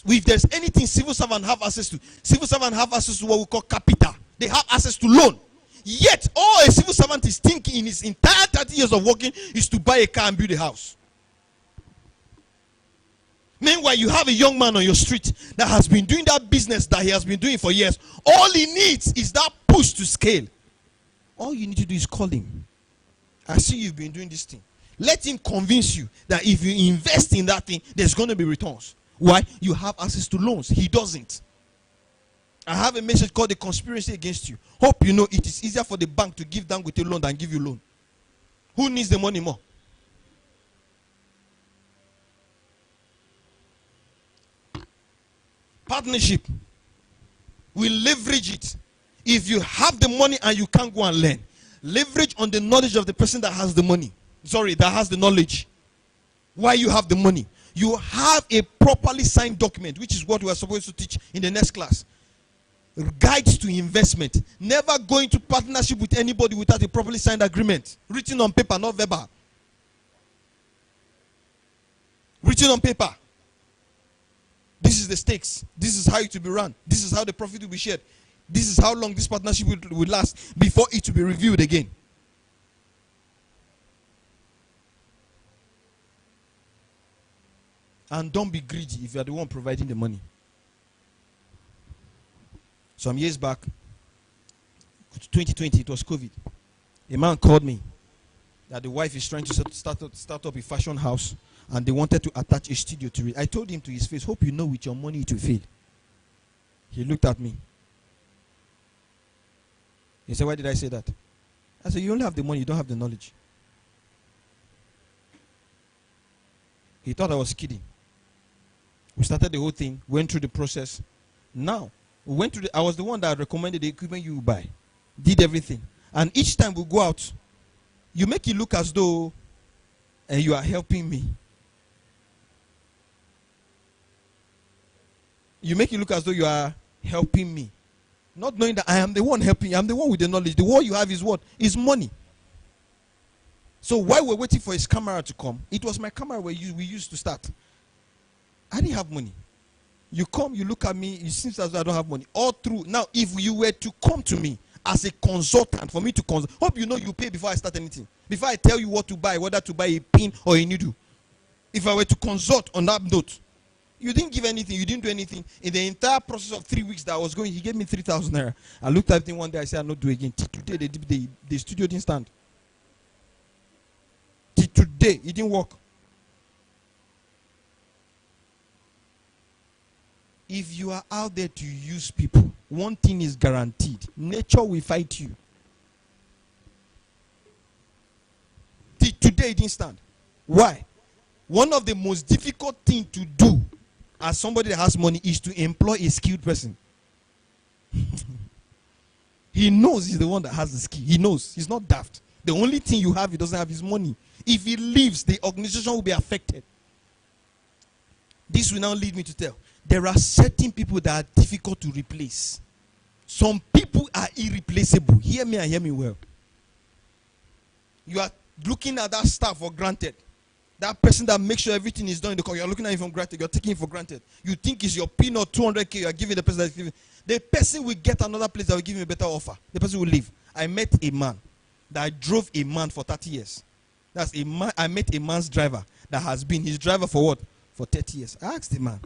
If there's anything civil servant have access to what we call capital. They have access to loan. Yet all a civil servant is thinking in his entire 30 years of working is to buy a car and build a house. Meanwhile, you have a young man on your street that has been doing that business that he has been doing for years. All he needs is that push to scale. All you need to do is call him. I see you've been doing this thing. Let him convince you that if you invest in that thing, there's going to be returns. Why? You have access to loans. He doesn't. I have a message called the conspiracy against you. Hope you know it is easier for the bank to give Dangote a loan than give you loan. Who needs the money more? Partnership. We leverage it. If you have the money and you can't go and learn, leverage on the knowledge of the person that has the money. That has the knowledge. Why you have the money? You have a properly signed document, which is what we are supposed to teach in the next class. Guides to investment. Never go into partnership with anybody without a properly signed agreement. Written on paper, not verbal. Written on paper. This is the stakes. This is how it will be run. This is how the profit will be shared. This is how long this partnership will last before it will be reviewed again. And don't be greedy if you are the one providing the money. Some years back, 2020, it was COVID. A man called me that the wife is trying to start up a fashion house and they wanted to attach a studio to it. I told him to his face, hope you know with your money it will fail. He looked at me. He said, why did I say that? I said, you only have the money, you don't have the knowledge. He thought I was kidding. We started the whole thing, went through the process. Now, I was the one that recommended the equipment you buy. Did everything. And each time we go out, you make it look as though you are helping me. You make it look as though you are helping me. Not knowing that I am the one helping you. I'm the one with the knowledge. The what you have is what? Is money. So while we're waiting for his camera to come, it was my camera we used to start. I didn't have money. You come, you look at me, it seems as though I don't have money. All through. Now, if you were to come to me as a consultant, for me to consult, hope you know you pay before I start anything. Before I tell you what to buy, whether to buy a pin or a needle. If I were to consult on that note, you didn't give anything, you didn't do anything. In the entire process of 3 weeks that I was going, he gave me 3,000 naira. I looked at him one day, I said, I'll not do it again. Till today, the studio didn't stand. Till today, it didn't work. If you are out there to use people, one thing is guaranteed. Nature will fight you. Till today, it didn't stand. Why? One of the most difficult things to do as somebody that has money is to employ a skilled person. He knows he's the one that has the skill. He knows. He's not daft. The only thing you have, he doesn't have, is money. If he leaves, the organization will be affected. This will now lead me to tell. There are certain people that are difficult to replace. Some people are irreplaceable. Hear me and hear me well. You are looking at that staff for granted. That person that makes sure everything is done in the car, you're looking at him for granted. You're taking it for granted. You think it's your pin or 200K you are giving the person that's giving. The person will get another place that will give him a better offer. The person will leave. I met a man that drove a man for 30 years. That's a man. I met a man's driver that has been his driver for what? For 30 years. I asked the man,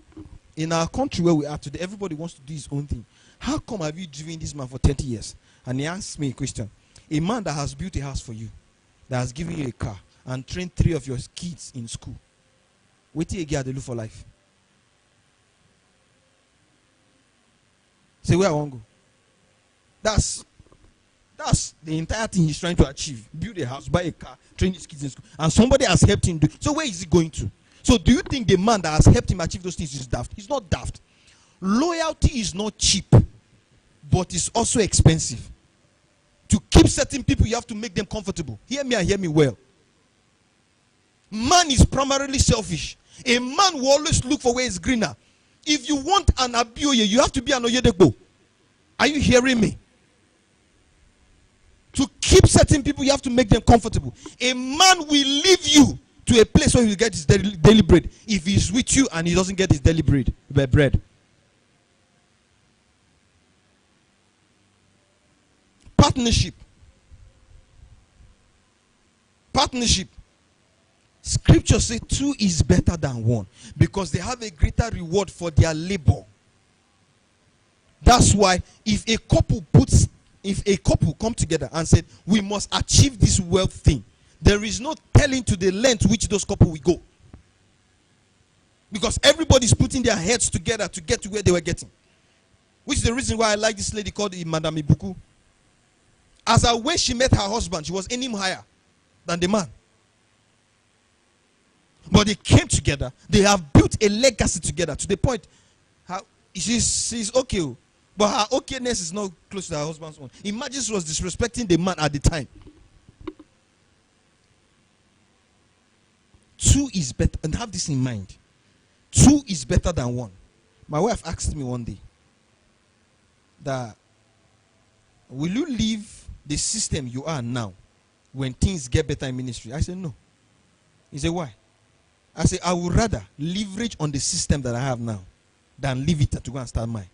in our country where we are today, everybody wants to do his own thing. How come have you driven this man for 30 years? And he asked me a question. A man that has built a house for you, that has given you a car, and trained 3 of your kids in school. Wait till you get the look for life. Say where I want to go. That's the entire thing he's trying to achieve. Build a house, buy a car, train his kids in school. And somebody has helped him do. So where is he going to? So do you think the man that has helped him achieve those things is daft? He's not daft. Loyalty is not cheap, but it's also expensive. To keep certain people, you have to make them comfortable. Hear me and hear me well. Man is primarily selfish. A man will always look for where it's greener. If you want an Abioye, you have to be an Oyedekbo. Are you hearing me? To keep certain people, you have to make them comfortable. A man will leave you to a place where he will get his daily bread. If he's with you and he doesn't get his daily bread. Partnership. Scripture says 2 is better than 1 because they have a greater reward for their labor. That's why if a couple come together and said we must achieve this wealth thing, there is no telling to the length which those couple will go, because everybody's putting their heads together to get to where they were getting. Which is the reason why I like this lady called Madame Ibuku. As when she met her husband, she was aiming higher than the man. But they came together. They have built a legacy together to the point she's okay, but her okayness is not close to her husband's own. Imagine she was disrespecting the man at the time. 2 is better, and have this in mind. 2 is better than 1. My wife asked me one day that, will you leave the system you are now when things get better in ministry? I said no. He said, why? I said, I would rather leverage on the system that I have now than leave it to go and start mine.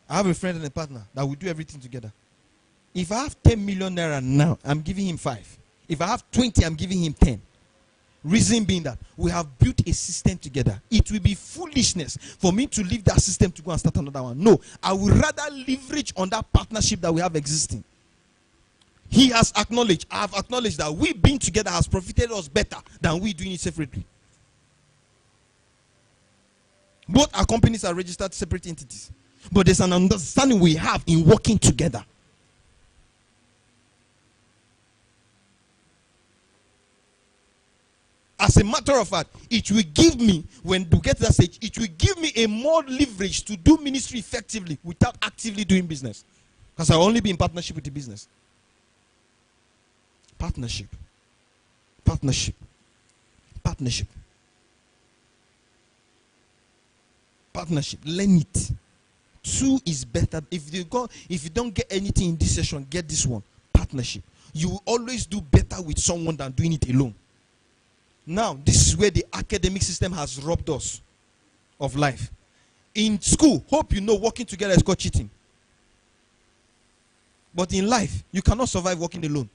I have a friend and a partner that will do everything together. If I have 10 million naira now, I'm giving him 5. If I have 20, I'm giving him 10. Reason being that we have built a system together. It will be foolishness for me to leave that system to go and start another one. No, I would rather leverage on that partnership that we have existing. He has acknowledged, I have acknowledged that we being together has profited us better than we doing it separately. Both our companies are registered separate entities, but there's an understanding we have in working together. As a matter of fact, it will give me, when we get to that stage, it will give me a more leverage to do ministry effectively without actively doing business. Because I'll only be in partnership with the business. Partnership. Learn it. 2 is better. If you don't get anything in this session, get this one. Partnership. You will always do better with someone than doing it alone. Now, this is where the academic system has robbed us of life. In school, hope you know working together is called cheating. But in life, you cannot survive working alone.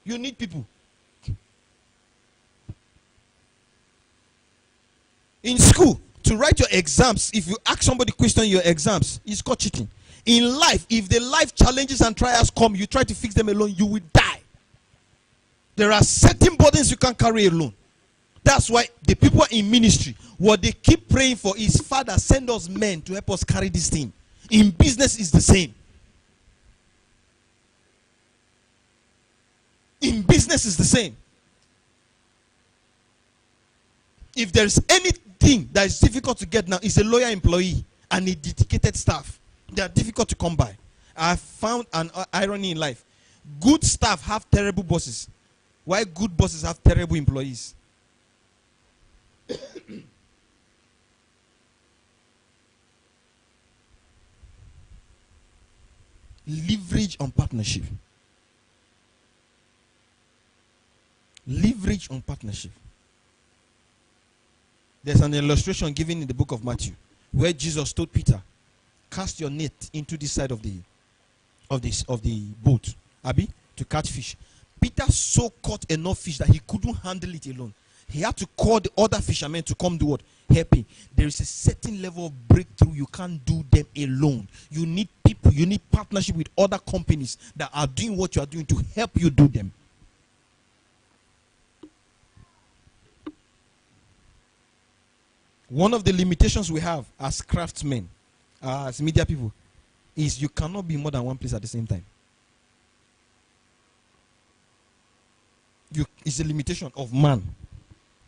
You need people. In school, to write your exams, if you ask somebody question your exams, it's called cheating. In life, if the life challenges and trials come, you try to fix them alone, you will die. There are certain burdens you can't carry alone. That's why the people in ministry, what they keep praying for is, Father, send us men to help us carry this thing. In business, it's the same. In business, it's the same. If there's anything that is difficult to get now, it's a lawyer employee and a dedicated staff. They are difficult to come by. I found an irony in life. Good staff have terrible bosses, while good bosses have terrible employees. Leverage on partnership. Leverage on partnership. There's an illustration given in the book of Matthew where Jesus told Peter, cast your net into this side of the boat, Abby, to catch fish. Peter so caught enough fish that he couldn't handle it alone. He had to call the other fishermen to come do what? Help him. There is a certain level of breakthrough. You can't do them alone. You need people. You need partnership with other companies that are doing what you are doing to help you do them. One of the limitations we have as craftsmen, as media people, is you cannot be more than one place at the same time. It's a limitation of man.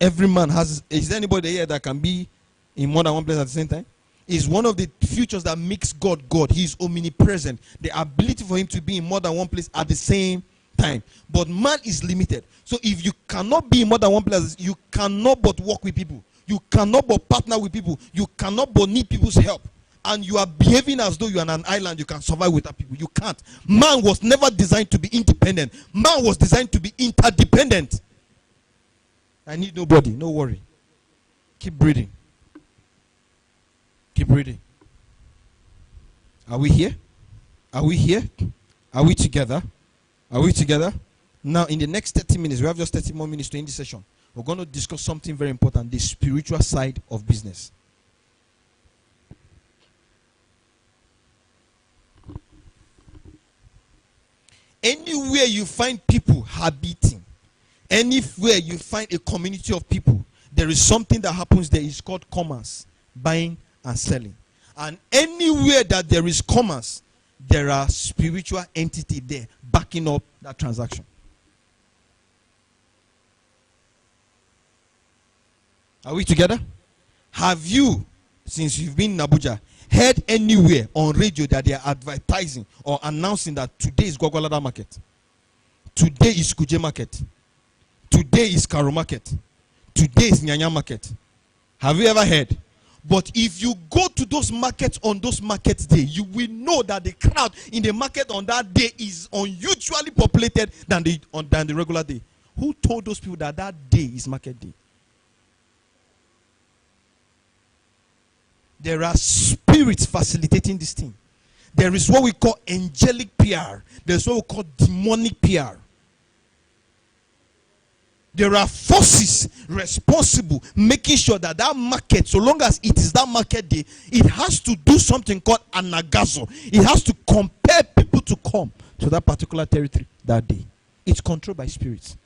Every man has. Is there anybody here that can be in more than one place at the same time? It's one of the features that makes God God. He is omnipresent. The ability for him to be in more than one place at the same time. But man is limited. So if you cannot be in more than one place, you cannot but work with people. You cannot but partner with people. You cannot but need people's help. And you are behaving as though you are on an island, you can survive without people. You can't. Man was never designed to be independent. Man was designed to be interdependent. I need nobody. No worry. Keep breathing. Keep breathing. Are we here? Are we here? Are we together? Are we together? Now, in the next 30 minutes, we have just 30 more minutes to end this session. We're going to discuss something very important, the spiritual side of business. Anywhere you find people habiting, anywhere you find a community of people, there is something that happens there. It's called commerce, buying and selling. And anywhere that there is commerce, there are spiritual entities there backing up that transaction. Are we together? Have you, since you've been in Abuja, heard anywhere on radio that they are advertising or announcing that today is Gwagwalada market, today is Kuje market, today is Karo market, today is Nyanya market? Have you ever heard? But if you go to those markets on those market day, you will know that the crowd in the market on that day is unusually populated than the regular day. Who told those people that that day is market day? There are spirits facilitating this thing. There is what we call angelic PR. There's what we call demonic PR. There are forces responsible making sure that that market, so long as it is that market day, it has to do something called anagazo. It has to compel people to come to that particular territory that day. It's controlled by spirits.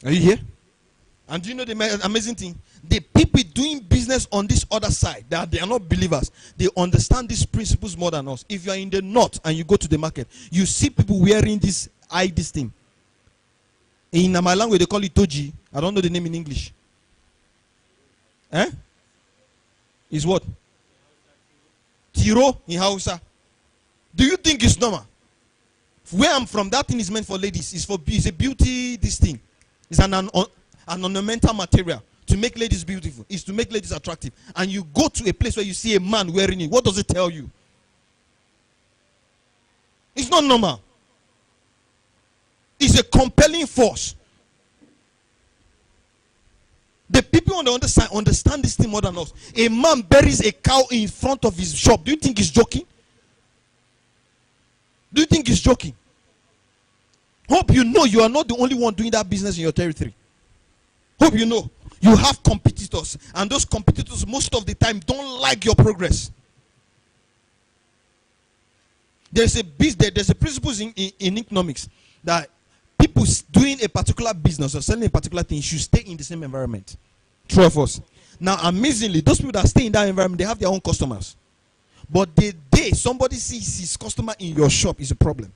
Are you here? And do you know the amazing thing? The people doing business on this other side, that they are not believers, they understand these principles more than us. If you are in the north and you go to the market, you see people wearing this thing. In my language, they call it toji. I don't know the name in English. Is what? Tiro in Hausa. Do you think it's normal? Where I'm from, that thing is meant for ladies. It's a beauty, this thing. It's an ornamental material to make ladies beautiful. It's to make ladies attractive. And you go to a place where you see a man wearing it. What does it tell you? It's not normal. It's a compelling force. The people on the other side understand this thing more than us. A man buries a cow in front of his shop. Do you think he's joking? Do you think he's joking? Hope you know you are not the only one doing that business in your territory. Hope you know you have competitors, and those competitors most of the time don't like your progress. There's a principle in economics that people doing a particular business or selling a particular thing should stay in the same environment. True of us. Now, amazingly, those people that stay in that environment, they have their own customers. But the day somebody sees his customer in your shop is a problem.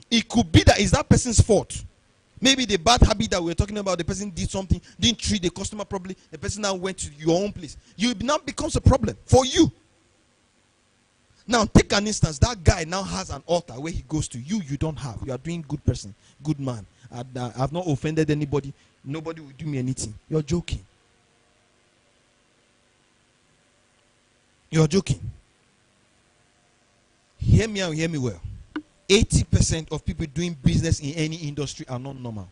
It could be that it's that person's fault. Maybe the bad habit that we're talking about, the person did something, didn't treat the customer properly, the person now went to your own place. You now becomes a problem for you. Now take an instance, that guy now has an altar where he goes to. You don't have. You are doing good person, good man. I've not offended anybody. Nobody will do me anything. You're joking. You're joking. Hear me and hear me well. 80% of people doing business in any industry are not normal.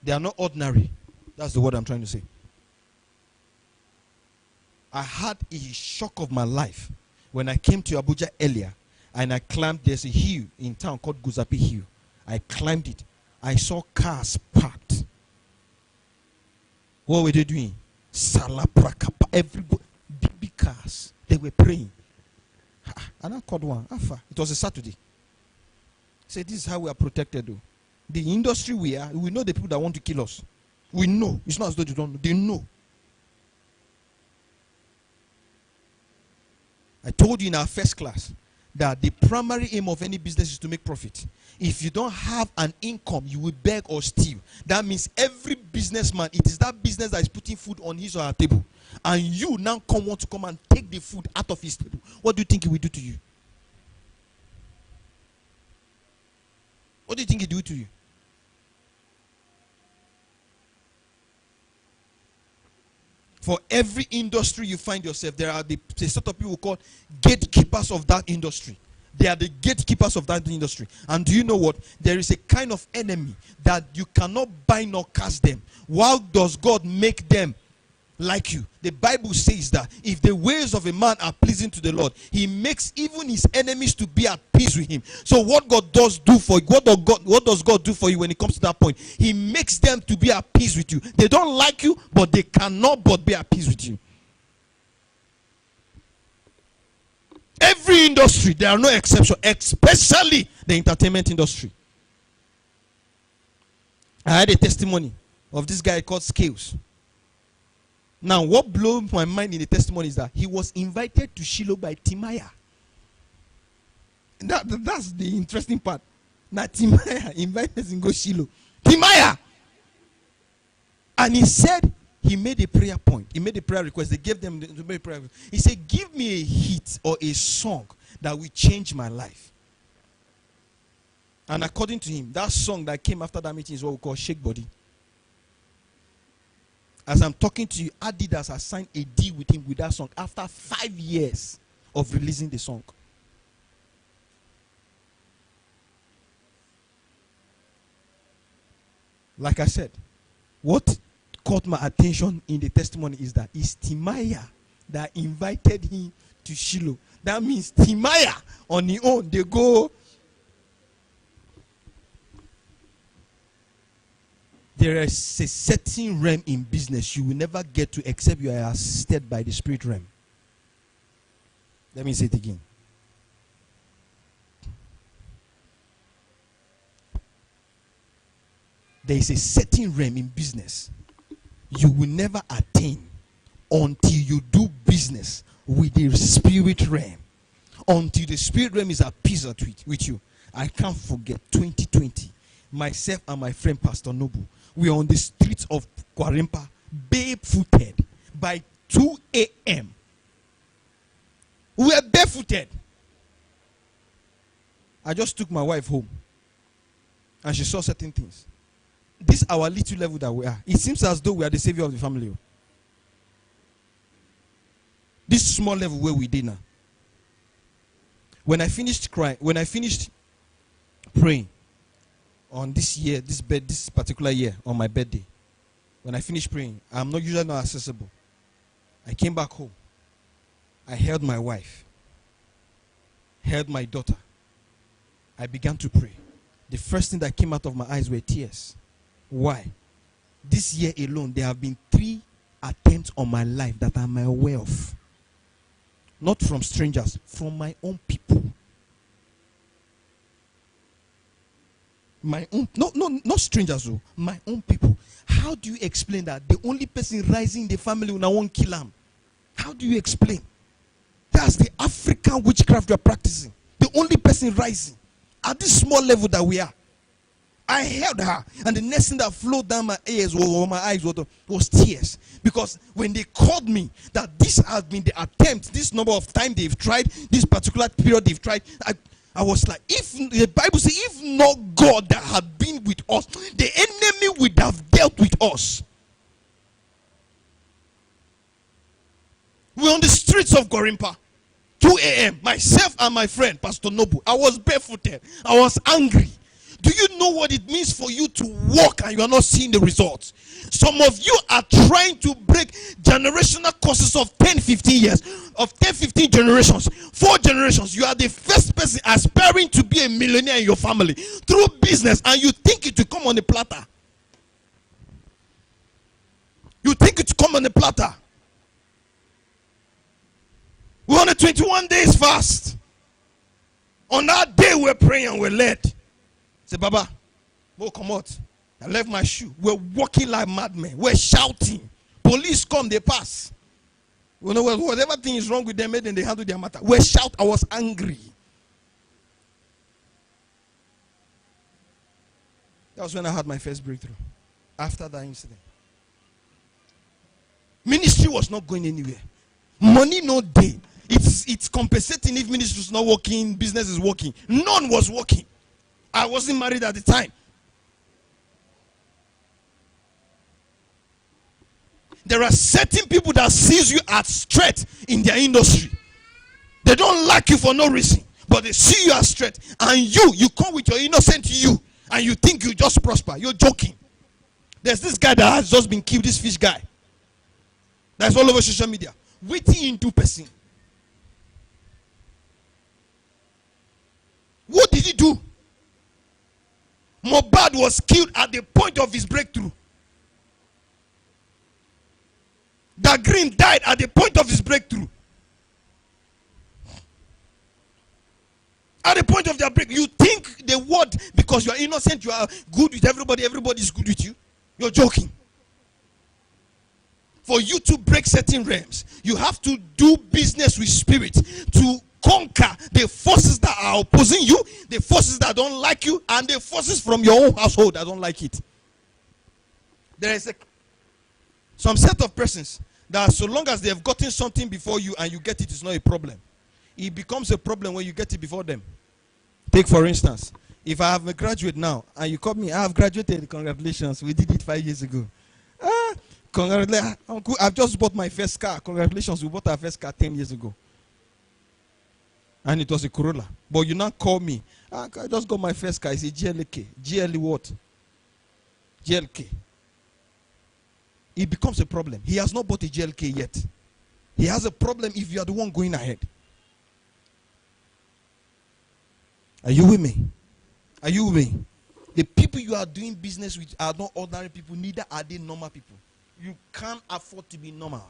They are not ordinary. That's the word I'm trying to say. I had a shock of my life when I came to Abuja earlier and I climbed. There's a hill in town called Guzapi Hill. I climbed it. I saw cars parked. What were they doing? Salaprakapa. Everybody, big cars. They were praying. And I called one. It was a Saturday. Say, this is how we are protected, though. The industry we are, we know the people that want to kill us. We know. It's not as though they don't know. They know. I told you in our first class that the primary aim of any business is to make profit. If you don't have an income, you will beg or steal. That means every businessman, it is that business that is putting food on his or her table. And you now want to come and take the food out of his table. What do you think he will do to you? What do you think he will do to you? For every industry you find yourself, there are the sort of people called gatekeepers of that industry. They are the gatekeepers of that industry. And do you know what? There is a kind of enemy that you cannot bind nor cast them. Why does God make them like you? The Bible says that if the ways of a man are pleasing to the Lord, he makes even his enemies to be at peace with him. So what does God do for you when it comes to that point? He makes them to be at peace with you. They don't like you, but they cannot but be at peace with you. Every industry, there are no exceptions, especially the entertainment industry. I had a testimony of this guy called Scales. Now, what blew my mind in the testimony is that he was invited to Shiloh by Timaya. That's the interesting part. Now, Timaya invited him to go Shiloh. Timaya! And he said, he made a prayer point. He made a prayer request. They gave them the prayer request. He said, give me a hit or a song that will change my life. And according to him, that song that came after that meeting is what we call Shake Body. As I'm talking to you, Adidas has signed a deal with him with that song after 5 years of releasing the song. Like I said, what caught my attention in the testimony is that it's Timaya that invited him to Shiloh. That means Timaya on his own, they go. There is a certain realm in business you will never get to except you are assisted by the spirit realm. Let me say it again. There is a certain realm in business you will never attain until you do business with the spirit realm. Until the spirit realm is at peace with you. I can't forget 2020. Myself and my friend Pastor Nobu, we were on the streets of Kwarimpa, barefooted by 2 a.m. We were barefooted. I just took my wife home and she saw certain things. This our little level that we are. It seems as though we are the savior of the family. This small level where we did now. When I finished praying on this particular year, on my birthday, when I finished praying, I'm not usually not accessible. I came back home. I held my wife, held my daughter. I began to pray. The first thing that came out of my eyes were tears. Why? This year alone, there have been 3 attempts on my life that I'm aware of. Not from strangers, from my own people. My own, not strangers, though. My own people. How do you explain that? The only person rising in the family will won't kill him. How do you explain? That's the African witchcraft we are practicing. The only person rising at this small level that we are. I held her, and the next thing that flowed down my ears or my eyes was tears. Because when they called me that this has been the attempt, this number of times they've tried, this particular period they've tried, I was like, if the Bible says, if not God that had been with us, the enemy would have dealt with us. We're on the streets of Gorimpa, 2 a.m. Myself and my friend, Pastor Nobu. I was barefooted. I was angry. Do you know what it means for you to walk and you are not seeing the results? Some of you are trying to break generational curses of 10, 15 years, of 10, 15 generations, 4 generations. You are the first person aspiring to be a millionaire in your family through business, and you think it will come on a platter. You think it will come on a platter. We're on a 21 days fast. On that day, we're praying and we're led. Say, Baba, we'll come out. I left my shoe. We're walking like madmen. We're shouting. Police come, they pass. You know, whatever thing is wrong with them, then they handle their matter. We're shouting. I was angry. That was when I had my first breakthrough. After that incident. Ministry was not going anywhere. Money no day. It's compensating if ministry is not working, business is working. None was working. I wasn't married at the time. There are certain people that sees you as threat in their industry. They don't like you for no reason, but they see you as threat. And you come with your innocent you, and you think you just prosper. You're joking. There's this guy that has just been killed, this fish guy. That's all over social media. Waiting into person. What did he do? Mohbad was killed at the point of his breakthrough. That Green died at the point of his breakthrough. At the point of their break, you think the word, because you are innocent, you are good with everybody, everybody is good with you. You're joking. For you to break certain realms, you have to do business with spirit to conquer the forces that are opposing you, the forces that don't like you, and the forces from your own household that don't like it. There is some set of persons that so long as they have gotten something before you and you get it, it's not a problem. It becomes a problem when you get it before them. Take for instance, if I have a graduate now and you call me, I have graduated, congratulations, we did it 5 years ago. Congratulations, uncle, I've just bought my first car. Congratulations, we bought our first car 10 years ago. And it was a Corolla. But you now call me, I just got my first car. It's a GLK. GL what? GLK. It becomes a problem. He has not bought a GLK yet. He has a problem if you are the one going ahead. Are you with me? Are you with me? The people you are doing business with are not ordinary people, neither are they normal people. You can't afford to be normal.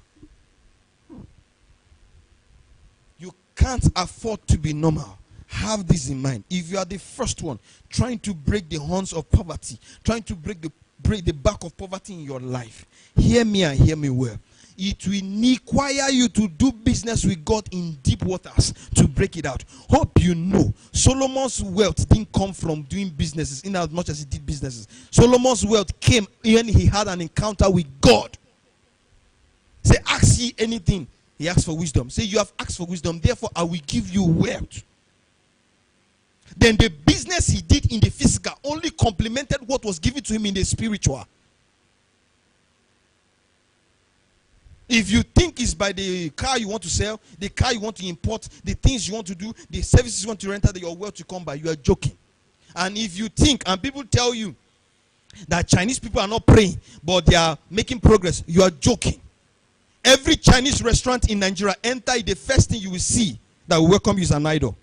You can't afford to be normal. Have this in mind. If you are the first one trying to break the horns of poverty, trying to break the back of poverty in your life, hear me and hear me well. It will require you to do business with God in deep waters to break it out. Hope you know Solomon's wealth didn't come from doing businesses in as much as he did businesses. Solomon's wealth came when he had an encounter with God. Say, ask ye anything. He asked for wisdom. Say, you have asked for wisdom, therefore I will give you wealth. Then the business he did in the physical only complemented what was given to him in the spiritual. If you think it's by the car you want to sell, the car you want to import, the things you want to do, the services you want to render, that your wealth to come by, you are joking. And if you think, and people tell you that Chinese people are not praying, but they are making progress, you are joking. Every Chinese restaurant in Nigeria, enter, the first thing you will see that will welcome you is an idol.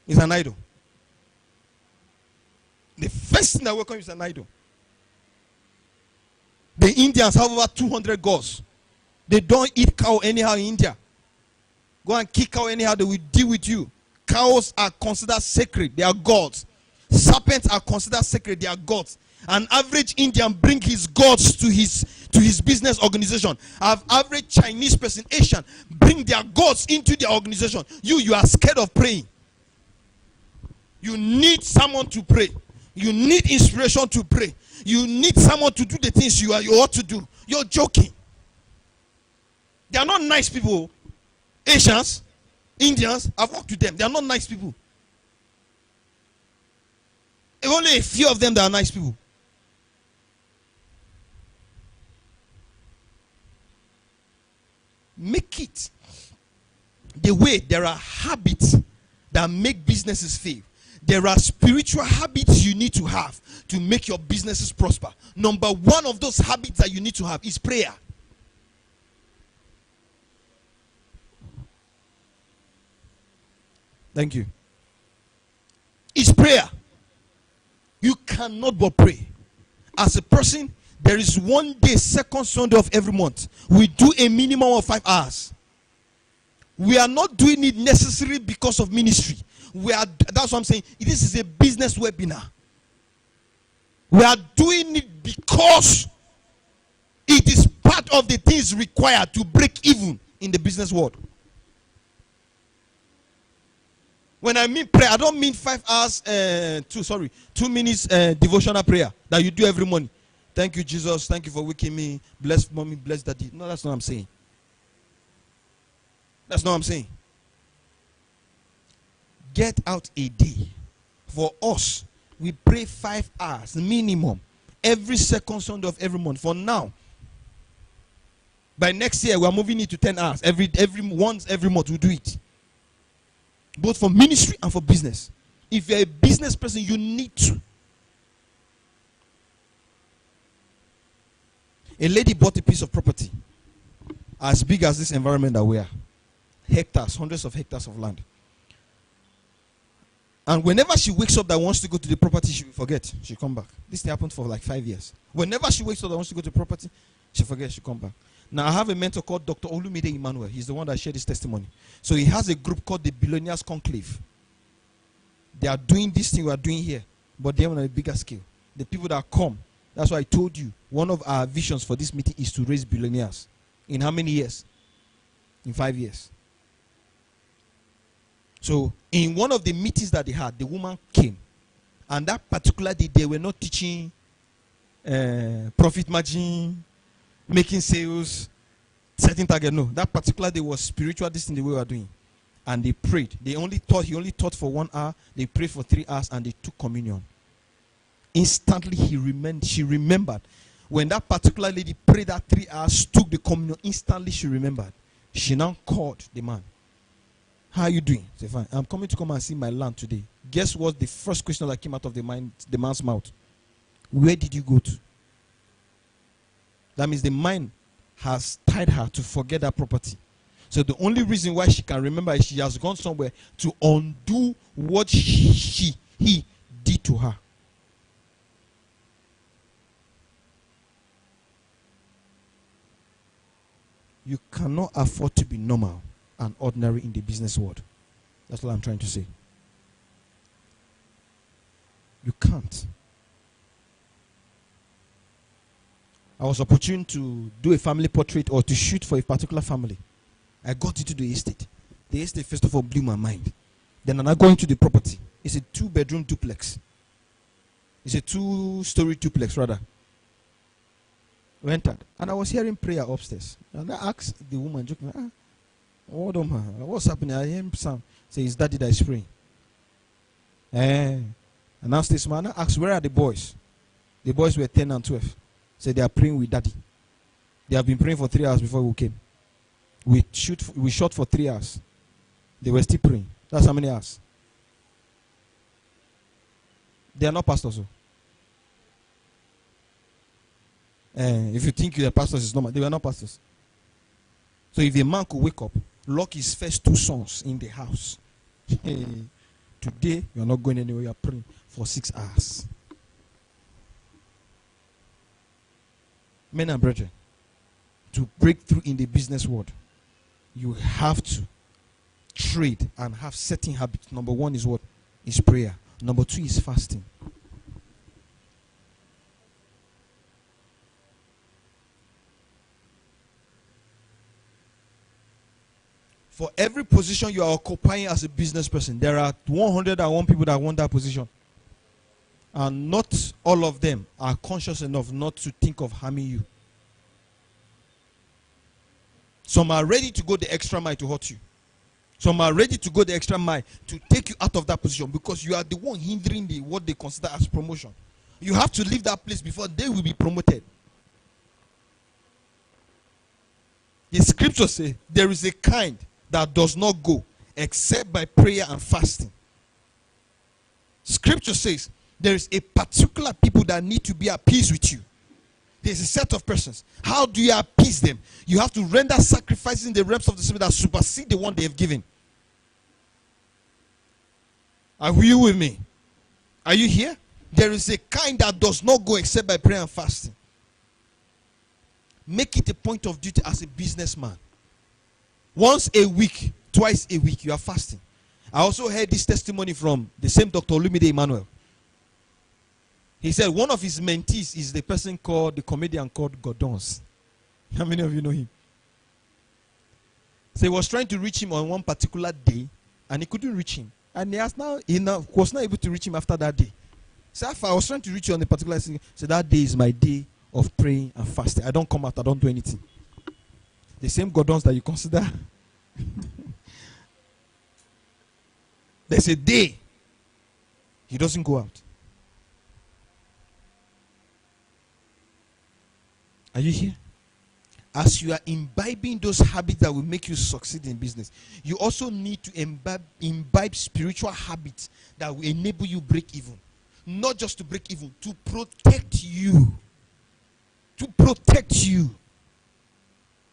It's an idol. The first thing that will welcome you is an idol. The Indians have over 200 gods. They don't eat cow anyhow in India. Go and kick cow anyhow, they will deal with you. Cows are considered sacred, they are gods. Serpents are considered sacred, they are gods. An average Indian bring his gods to his business organization. An average Chinese person, Asian, bring their gods into their organization. You are scared of praying. You need someone to pray. You need inspiration to pray. You need someone to do the things you ought to do. You're joking. They are not nice people. Asians, Indians, I've worked with them. They are not nice people. Only a few of them that are nice people. Make it the way there are habits that make businesses fail. There are spiritual habits you need to have to make your businesses prosper. Number one of those habits that you need to have is prayer. Thank you. It's prayer. You cannot but pray. As a person, there is one day, second Sunday of every month, we do a minimum of 5 hours. We are not doing it necessarily because of ministry. That's what I'm saying. This is a business webinar. We are doing it because it is part of the things required to break even in the business world. When I mean prayer, I don't mean 5 hours, 2 minutes devotional prayer that you do every morning. Thank you, Jesus. Thank you for waking me. Bless mommy, bless daddy. No, that's not what I'm saying. That's not what I'm saying. Get out a day. For us, we pray 5 hours minimum Every second Sunday of every month. For now, by next year, we are moving it to 10 hours. Once every month, we do it. Both for ministry and for business. If you're a business person, you need to. A lady bought a piece of property as big as this environment that we are. Hectares, hundreds of hectares of land. And whenever she wakes up that wants to go to the property, she will forget. She'll come back. This thing happened for like 5 years. Whenever she wakes up that wants to go to the property, she'll forget, she'll come back. Now, I have a mentor called Dr. Olumide Emmanuel. He's the one that shared his testimony. So he has a group called the Billionaires Conclave. They are doing this thing we are doing here, but they're on a bigger scale. The people that come, that's why I told you, one of our visions for this meeting is to raise billionaires. In how many years? In 5 years. So, in one of the meetings that they had, the woman came. And that particular day, they were not teaching profit margin, making sales, setting target. No, that particular day was spiritual, this thing the way we were doing. And they prayed. He only taught for 1 hour. They prayed for 3 hours and they took communion. Instantly, she remembered. When that particular lady prayed that 3 hours, took the communion, instantly she remembered. She now called the man. How are you doing? Say, fine. I'm coming to come and see my land today. Guess what? The first question that came out of the man's mouth. Where did you go to? That means the mind has tied her to forget that property. So the only reason why she can remember is she has gone somewhere to undo what he did to her. You cannot afford to be normal and ordinary in the business world. That's what I'm trying to say. You can't. I was opportune to do a family portrait or to shoot for a particular family. I got into the estate. The estate first of all blew my mind. Then I go into the property. It's a 2-bedroom duplex. It's a 2-story duplex rather. We entered. And I was hearing prayer upstairs. And I asked the woman, joking, what's happening? I hear sound. Say, it's daddy that is praying. And now this man asked, where are the boys? The boys were 10 and 12. Say, they are praying with daddy. They have been praying for 3 hours before we came. We shot for 3 hours. They were still praying. That's how many hours? They are not pastors. If you think you're pastors, it's normal. They were not pastors. So if a man could wake up, lock his first 2 sons in the house. Today, you're not going anywhere. You're praying for 6 hours. Men and brethren, to break through in the business world, you have to trade and have certain habits. Number 1 is what? Is prayer. Number 2 is fasting. For every position you are occupying as a business person, there are 101 people that want that position. And not all of them are conscious enough not to think of harming you. Some are ready to go the extra mile to hurt you. Some are ready to go the extra mile to take you out of that position because you are the one hindering what they consider as promotion. You have to leave that place before they will be promoted. The scripture says there is a kind that does not go except by prayer and fasting. Scripture says there is a particular people that need to be at peace with you. There's a set of persons. How do you appease them? You have to render sacrifices in the realms of the spirit that supersede the one they have given. Are you with me? Are you here? There is a kind that does not go except by prayer and fasting. Make it a point of duty as a businessman. Once a week, twice a week, you are fasting. I also heard this testimony from the same Dr. Olumide Emmanuel. He said one of his mentees is the person called, the comedian called Gordons. How many of you know him? So he was trying to reach him on one particular day, and he couldn't reach him. And he was not able to reach him after that day. So I was trying to reach you on a particular day. So that day is my day of praying and fasting. I don't come out, I don't do anything. The same Gordons that you consider. There's a day he doesn't go out. Are you here? As you are imbibing those habits that will make you succeed in business, you also need to imbibe spiritual habits that will enable you break even. Not just to break even, to protect you. To protect you.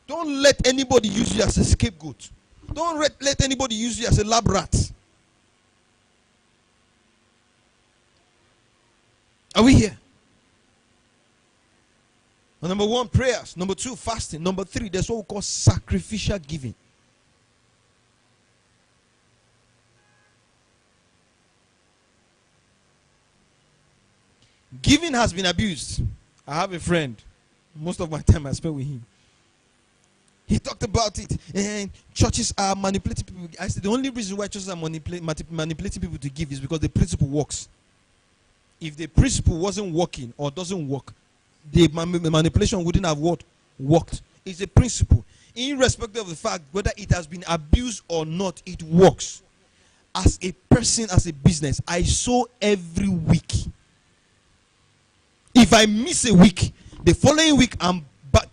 Don't let anybody use you as a scapegoat. Don't let anybody use you as a lab rat. Are we here? Well, number 1, prayers. Number 2, fasting. Number 3, there's what we call sacrificial giving. Giving has been abused. I have a friend. Most of my time I spent with him. He talked about it. And churches are manipulating people. I said the only reason why churches are manipulating people to give is because the principle works. If the principle wasn't working or doesn't work, the manipulation wouldn't have worked. It's a principle. Irrespective of the fact whether it has been abused or not, it works. As a person, as a business, I sow every week. If I miss a week, the following week I'm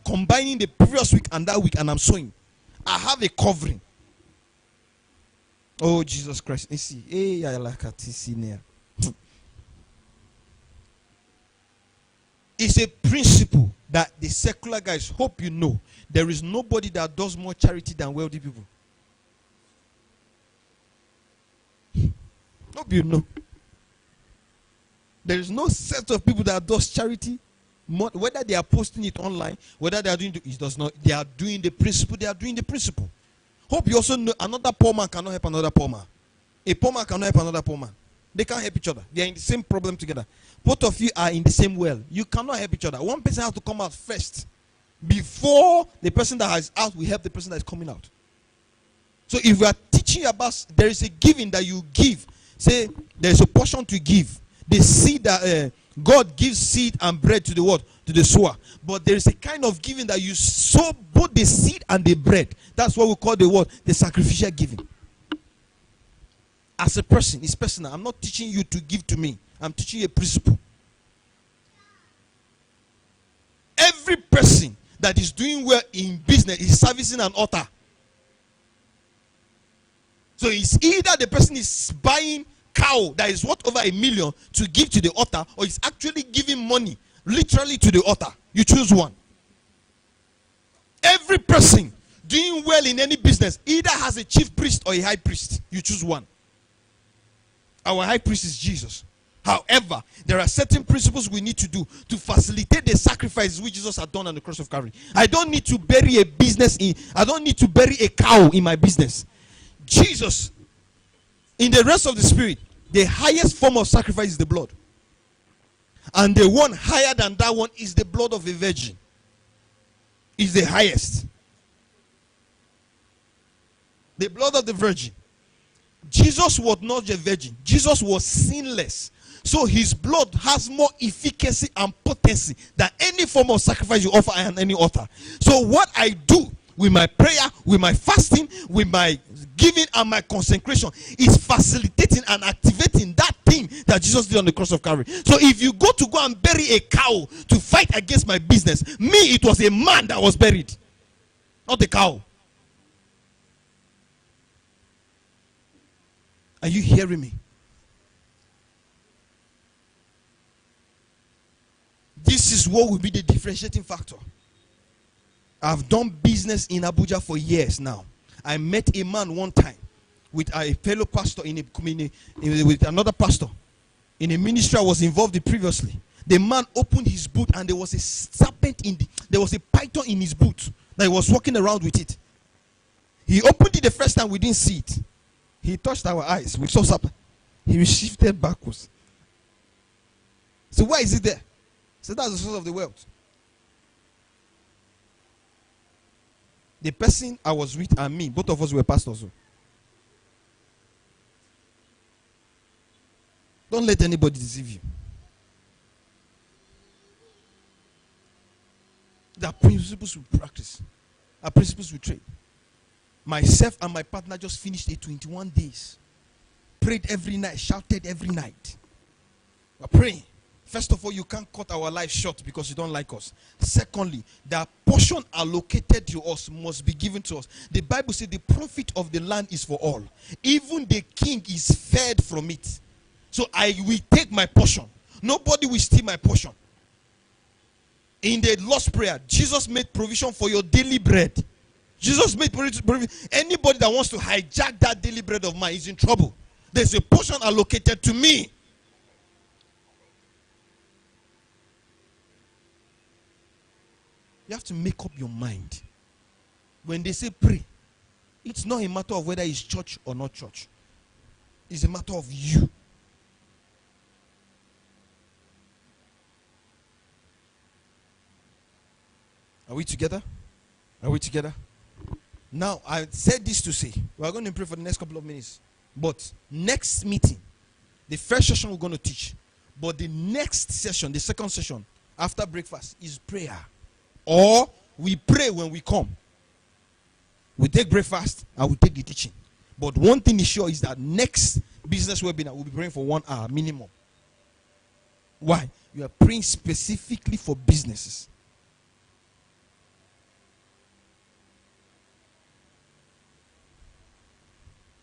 combining the previous week and that week, and I'm sowing. I have a covering. Oh, Jesus Christ. It's a principle that the secular guys hope you know. There is nobody that does more charity than wealthy people. Hope you know. There is no set of people that does charity more, whether they are posting it online, whether they are doing it does not. They are doing the principle. They are doing the principle. Hope you also know another poor man cannot help another poor man. A poor man cannot help another poor man. They can't help each other. They are in the same problem together. Both of you are in the same well. You cannot help each other. One person has to come out first before the person that is out will help the person that is coming out. So if we are teaching about, there is a giving that you give. Say there is a portion to give. The seed that God gives seed and bread to the what? To the sower. But there is a kind of giving that you sow both the seed and the bread. That's what we call the what? The sacrificial giving. As a person, it's personal. I'm not teaching you to give to me. I'm teaching you a principle. Every person that is doing well in business is servicing an altar. So it's either the person is buying cow that is worth over $1 million to give to the altar, or is actually giving money literally to the altar. You choose one. Every person doing well in any business either has a chief priest or a high priest. You choose one. Our high priest is Jesus. However, there are certain principles we need to do to facilitate the sacrifices which Jesus had done on the cross of Calvary. I don't need to bury a business I don't need to bury a cow in my business. Jesus, in the rest of the spirit, the highest form of sacrifice is the blood. And the one higher than that one is the blood of a virgin. Is the highest. The blood of the virgin. Jesus was not a virgin. Jesus was sinless. So his blood has more efficacy and potency than any form of sacrifice you offer on any altar. So what I do with my prayer, with my fasting, with my giving and my consecration is facilitating and activating that thing that Jesus did on the cross of Calvary. So if you go and bury a cow to fight against my business, me, it was a man that was buried, not a cow. Are you hearing me? This is what will be the differentiating factor. I've done business in Abuja for years now. I met a man one time with a fellow pastor with another pastor in a ministry I was involved in previously. The man opened his boot and there was a serpent there was a python in his boot that he was walking around with it. He opened it the first time, we didn't see it. He touched our eyes. We saw something. He shifted backwards. So why is it there? So that's the source of the wealth. The person I was with and me, both of us were pastors. Don't let anybody deceive you. There are principles we practice. There are principles we trade. Myself and my partner just finished a 21 days. Prayed every night, shouted every night. We're praying, First of all, you can't cut our life short because you don't like us. Secondly, the portion allocated to us must be given to us. The Bible says the profit of the land is for all. Even the king is fed from it. So I will take my portion. Nobody will steal my portion. In the Lord's Prayer, Jesus made provision for your daily bread. Jesus made provision. Anybody that wants to hijack that daily bread of mine is in trouble. There's a portion allocated to me. You have to make up your mind. When they say pray, it's not a matter of whether it's church or not church. It's a matter of you. Are we together? Are we together? Now, I said this to say, we are going to pray for the next couple of minutes. But next meeting, the first session we're going to teach. But the next session, the second session, after breakfast, is prayer. Or we pray when we come. We take breakfast and we take the teaching. But one thing is sure is that next business webinar, we'll be praying for 1 hour minimum. Why? You are praying specifically for businesses.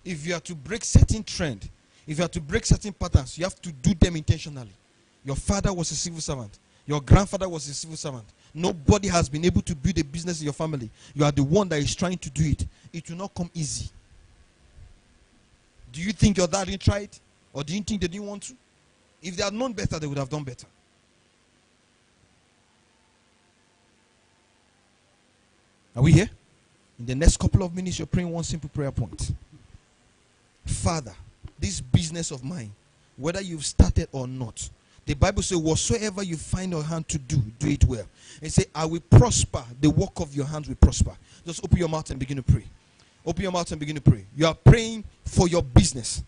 If you are to break certain trend, if you are to break certain patterns, you have to do them intentionally. Your father was a civil servant. Your grandfather was a civil servant. Nobody has been able to build a business in your family. You are the one that is trying to do it. It will not come easy. Do you think your dad didn't try it? Or do you think they didn't want to? If they had known better, they would have done better. Are we here? In the next couple of minutes, you're praying one simple prayer point. Father, this business of mine, whether you've started or not, the Bible says, whatsoever you find your hand to do, do it well. And say, I will prosper. The work of your hands will prosper. Just open your mouth and begin to pray. Open your mouth and begin to pray. You are praying for your business.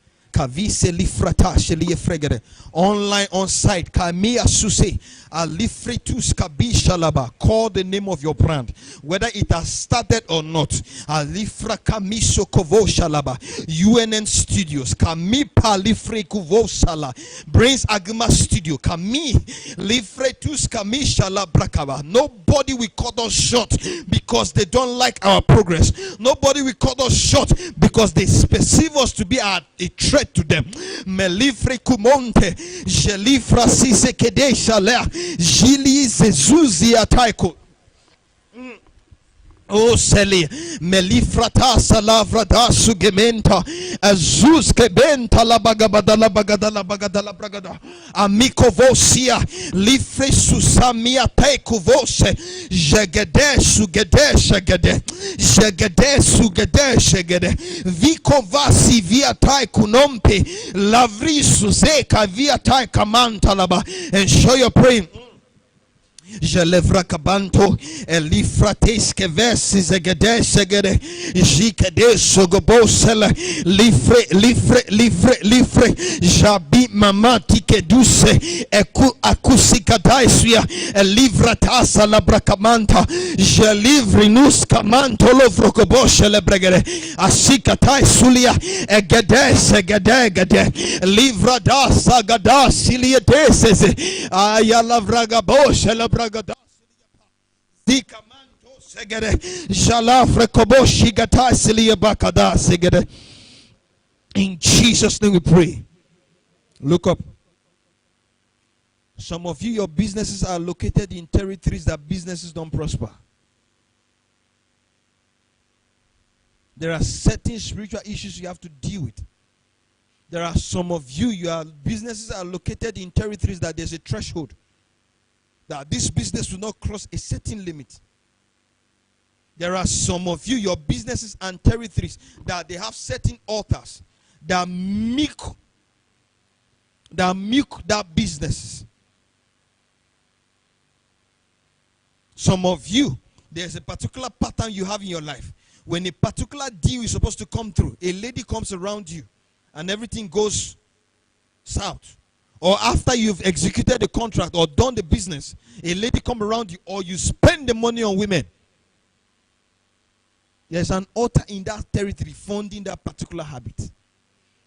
Online, on site, Kamia Suse, Alifritus Kabishalaba. Call the name of your brand, whether it has started or not. Alifra Kamiso Kovo Shalaba, UNN Studios, Kamipa Lifre Kuvo Sala, Brains Agma Studio, Kami Lifretus Kamishala Brakaba. Nobody will cut us short because they don't like our progress. Nobody will cut us short because they perceive us to be a threat to them. Melifre kumonte, jelifra sisekede shalea, jili zezuzi ataiko. Oh Seli, melifrata salavrada sugementa, azuz kebenta la bagabada la bragada, amico vosia, lifre susamia teku vose, jegede sugede, vico vasi via tai kunompe, lavri suzeka via tai kamanta laba, and show your praying. Jelevra kabanto elifrates que verses egede segede jikede sogobosela livre jabi mamati que douce akusika daisuya livra tasa la brakamanta je livre nus kamanto lovrokobosh le bregere asika taisulia egede segede livra dasa gada silia deses ayala vragabosh le in Jesus' name we pray. Look up. Some of you, your businesses are located in territories that businesses don't prosper. There are certain spiritual issues you have to deal with. There are some of you, your businesses are located in territories that there's a threshold. That this business will not cross a certain limit. There are some of you, your businesses and territories, that they have certain altars that milk that business. Some of you, there's a particular pattern you have in your life. When a particular deal is supposed to come through, a lady comes around you and everything goes south. Or after you've executed the contract or done the business, a lady come around you, or you spend the money on women. There's an altar in that territory funding that particular habit.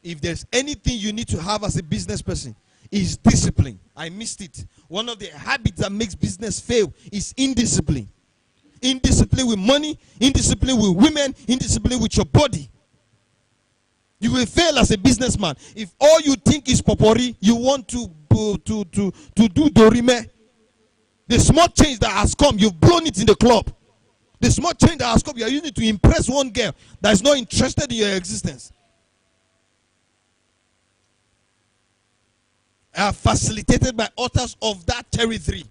If there's anything you need to have as a business person, is discipline. I missed it. One of the habits that makes business fail is indiscipline. Indiscipline with money, indiscipline with women, indiscipline with your body. You will fail as a businessman if all you think is popori. You want to do dorime. The small change that has come, you've blown it in the club. The small change that has come, you are using it to impress one girl that is not interested in your existence. Are facilitated by authors of that territory.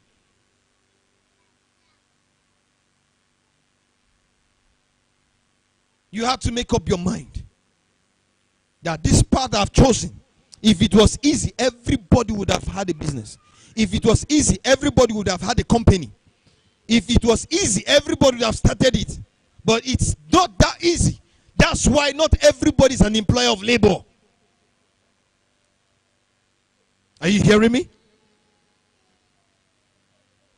You have to make up your mind that this path I've chosen, if it was easy, everybody would have had a business. If it was easy, everybody would have had a company. If it was easy, everybody would have started it. But it's not that easy. That's why not everybody is an employer of labor. Are you hearing me?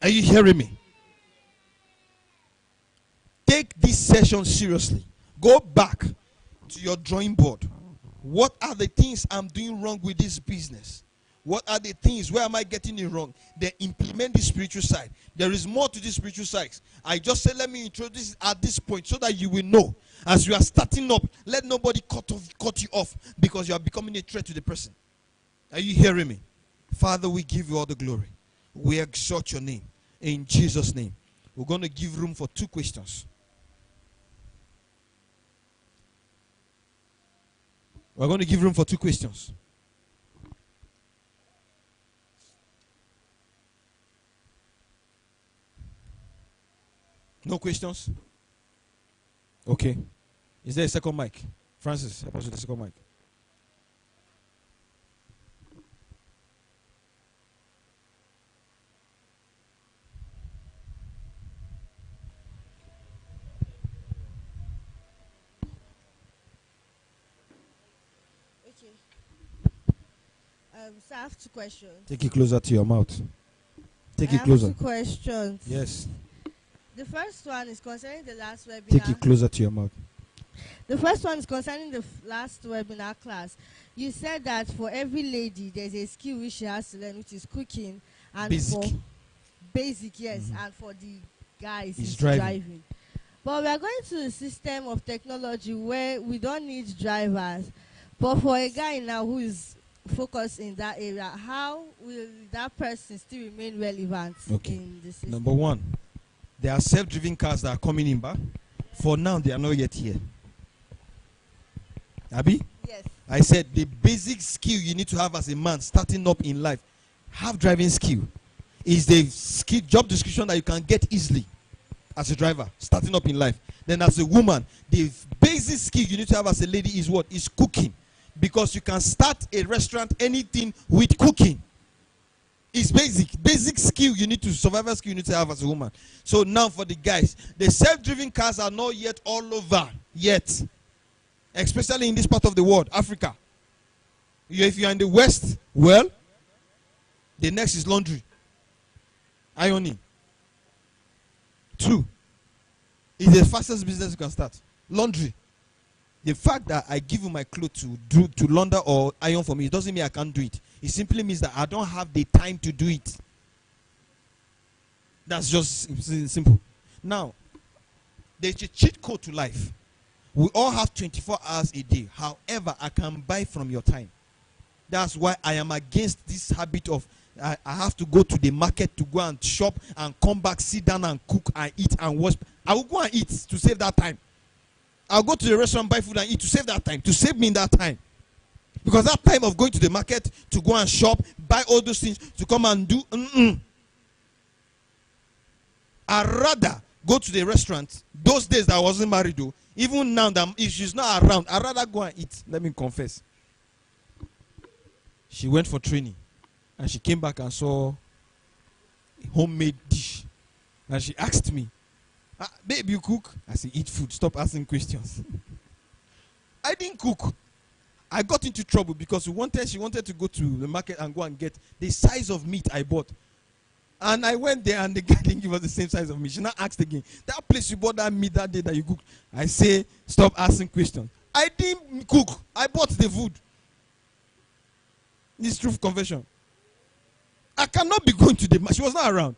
Are you hearing me? Take this session seriously. Go back to your drawing board. What are the things I'm doing wrong with this business? What are the things? Where am I getting it wrong? Then implement the spiritual side. There is more to this spiritual side. I just said let me introduce it at this point so that you will know. As you are starting up, let nobody cut you off because you are becoming a threat to the person. Are you hearing me? Father, we give you all the glory. We exalt your name. In Jesus' name. We're going to give room for 2 questions. We're going to give room for 2 questions. No questions? Okay. Is there a second mic? Francis, help us with the second mic. So I have 2 questions. Take it closer to your mouth. Take I it closer. have 2 questions. Yes. The first one is concerning the last webinar. Take it closer to your mouth. The first one is concerning the last webinar class. You said that for every lady, there's a skill which she has to learn, which is cooking. And Basic. for basic, yes. Mm-hmm. And for the guys, it's it's driving. But we are going to a system of technology where we don't need drivers. But for a guy now who is focused in that area, how will that person still remain relevant in the system? Number 1, there are self-driven cars that are coming in back. For now, they are not yet here. Abi? Yes. I said the basic skill you need to have as a man starting up in life, have driving skill. Is the skill job description that you can get easily as a driver starting up in life. Then as a woman, the basic skill you need to have as a lady is what? Is cooking. Because you can start a restaurant, anything with cooking. It's basic skill you need to, survival skill you need to have as a woman. So now for the guys, the self-driven cars are not yet all over yet. Especially in this part of the world, Africa. If you are in the West, well, the next is laundry. Ironing. 2, is the fastest business you can start. Laundry. The fact that I give you my clothes to launder or iron for me, it doesn't mean I can't do it. It simply means that I don't have the time to do it. That's just simple. Now, there's a cheat code to life. We all have 24 hours a day. However, I can buy from your time. That's why I am against this habit of I have to go to the market to go and shop and come back, sit down and cook and eat and wash. I will go and eat to save that time. I'll go to the restaurant, buy food and eat to save that time, to save me in that time. Because that time of going to the market to go and shop, buy all those things, to come and do, I'd rather go to the restaurant. Those days that I wasn't married though, even now that if she's not around, I'd rather go and eat. Let me confess. She went for training and she came back and saw a homemade dish. And she asked me, babe, you cook? I said, eat food. Stop asking questions. I didn't cook. I got into trouble because she wanted to go to the market and go and get the size of meat I bought. And I went there and the guy didn't give us the same size of meat. She now asked again, that place you bought that meat that day that you cooked. I say, stop asking questions. I didn't cook. I bought the food. This truth confession. I cannot be going to the market. She was not around.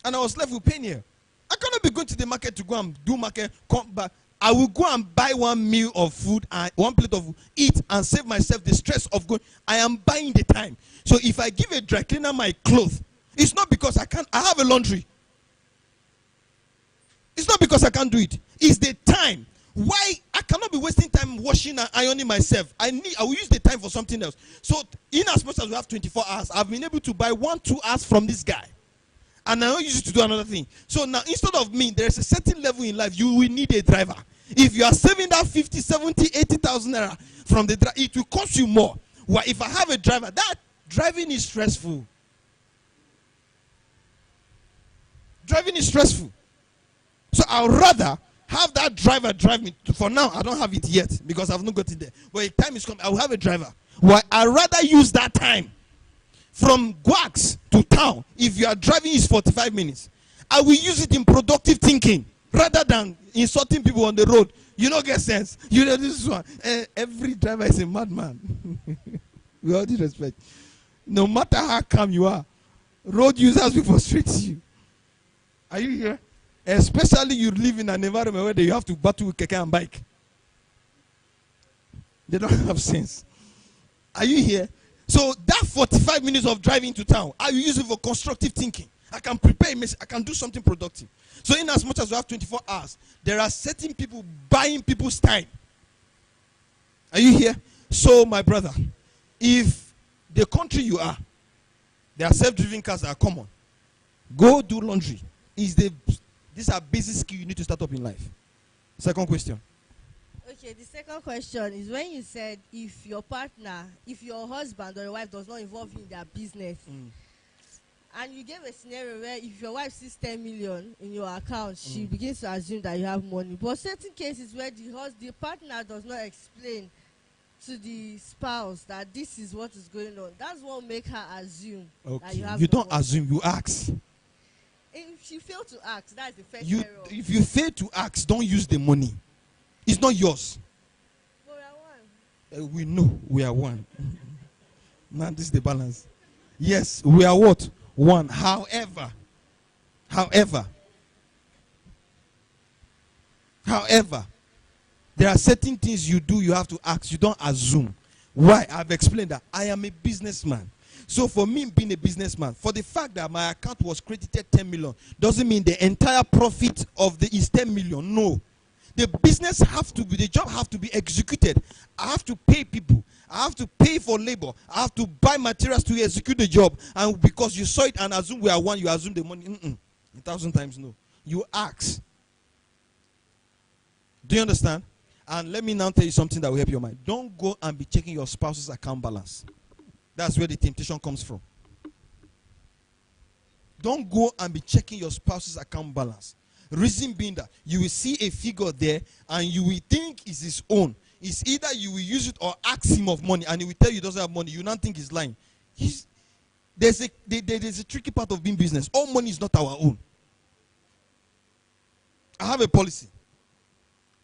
And I was left with pain here. I cannot be going to the market to go and do market, come back. I will go and buy one meal of food and one plate of food, eat and save myself the stress of going. I am buying the time. So if I give a dry cleaner my clothes, it's not because I can't. I have a laundry. It's not because I can't do it. It's the time. Why I cannot be wasting time washing and ironing myself. I will use the time for something else. So in as much as we have 24 hours, I've been able to buy 1-2 hours from this guy. And I don't use it to do another thing. So now instead of me, there's a certain level in life you will need a driver. If you are saving that 50, 70, 80,000 naira from the driver, it will cost you more. Why? If I have a driver, that driving is stressful. Driving is stressful. So I'd rather have that driver drive me. For now, I don't have it yet because I've not got it there. But if time is coming, I will have a driver. Why? I'd rather use that time from Guax to town. If you are driving, is 45 minutes. I will use it in productive thinking rather than insulting people on the road. You don't get sense. You know this is one. Every driver is a madman. With all due respect. No matter how calm you are, road users will frustrate you. Are you here? Especially you live in an environment where you have to battle with keke and bike. They don't have sense. Are you here? So that 45 minutes of driving to town, I will use it for constructive thinking. I can prepare a message. I can do something productive. So in as much as we have 24 hours, there are certain people buying people's time. Are you here? So my brother, if the country you are, there are self-driven cars that are common, go do laundry. These are basic skills you need to start up in life. Second question. Okay, the second question is when you said if your partner, if your husband or your wife does not involve you in their business, and you gave a scenario where if your wife sees 10 million in your account, she begins to assume that you have money. But certain cases where the partner does not explain to the spouse that this is what is going on, that's what will make her assume that you have You no don't money. assume, you ask. If she failed to ask, that's the first error. If you fail to ask, don't use the money. It's not yours. But we are one. We know we are one. Now this is the balance. Yes, we are what? One. However, there are certain things you do, you have to ask. You don't assume. Why? I've explained that. I am a businessman. So for me being a businessman, for the fact that my account was credited 10 million, doesn't mean the entire profit of the is 10 million. No. The business the job have to be executed. I have to pay people. I have to pay for labor. I have to buy materials to execute the job. And because you saw it and assume we are one, you assume the money. 1,000 times no. You ask. Do you understand? And let me now tell you something that will help your mind. Don't go and be checking your spouse's account balance. That's where the temptation comes from. Don't go and be checking your spouse's account balance. Reason being that you will see a figure there and you will think it's his own. It's either you will use it or ask him of money and he will tell you he doesn't have money. You don't think he's lying. There's a tricky part of being business. All money is not our own. I have a policy.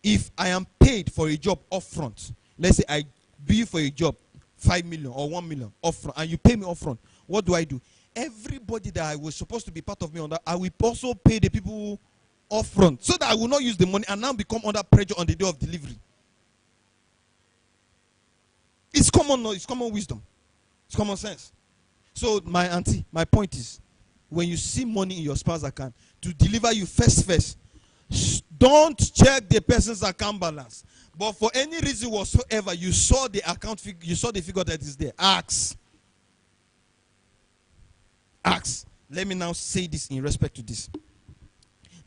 If I am paid for a job upfront, let's say I bill for a job 5 million or 1 million upfront, and you pay me upfront, what do? Everybody that I was supposed to be part of me on that, I will also pay the people upfront so that I will not use the money and now become under pressure on the day of delivery. It's common wisdom. It's common sense. So my auntie, my point is, when you see money in your spouse's account, to deliver you first, don't check the person's account balance. But for any reason whatsoever, you saw the you saw the figure that is there. Ask. Let me now say this in respect to this.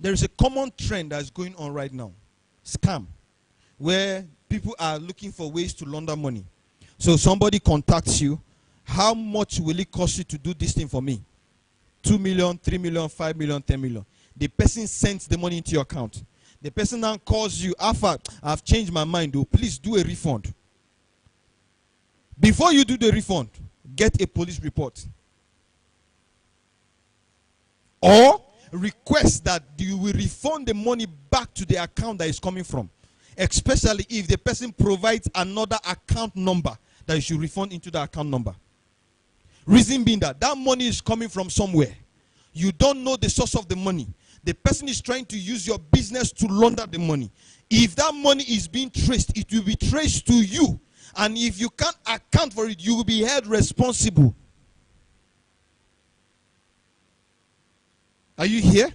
There is a common trend that is going on right now. Scam. Where people are looking for ways to launder money. So somebody contacts you. How much will it cost you to do this thing for me? 2 million, 3 million, 5 million, 10 million. The person sends the money into your account. The person now calls you, Alpha, I've changed my mind, though. Please do a refund. Before you do the refund, get a police report. Or request that you will refund the money back to the account that is coming from. Especially if the person provides another account number that you should refund into the account number. Reason being that that money is coming from somewhere. You don't know the source of the money. The person is trying to use your business to launder the money. If that money is being traced, it will be traced to you. And if you can't account for it, you will be held responsible. Are you here?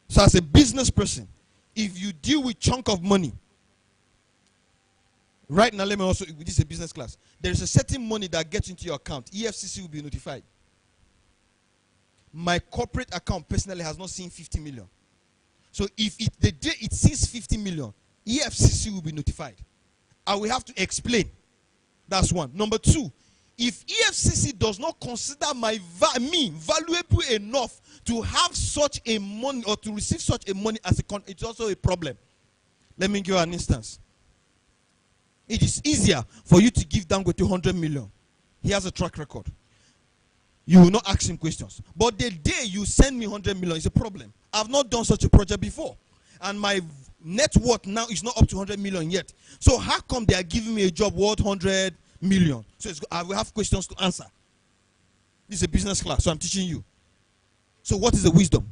So as a business person, if you deal with chunk of money, right now, let me also, this is a business class. There is a certain money that gets into your account. EFCC will be notified. My corporate account personally has not seen 50 million. So if the day it sees 50 million, EFCC will be notified. I will have to explain. That's one. Number two, if EFCC does not consider me valuable enough to have such a money or to receive such a money as it's also a problem. Let me give you an instance. It is easier for you to give Dangote 100 million. He has a track record. You will not ask him questions. But the day you send me 100 million is a problem. I've not done such a project before. And my net worth now is not up to 100 million yet. So how come they are giving me a job worth 100 million? So I will have questions to answer. This is a business class, so I'm teaching you. So what is the wisdom?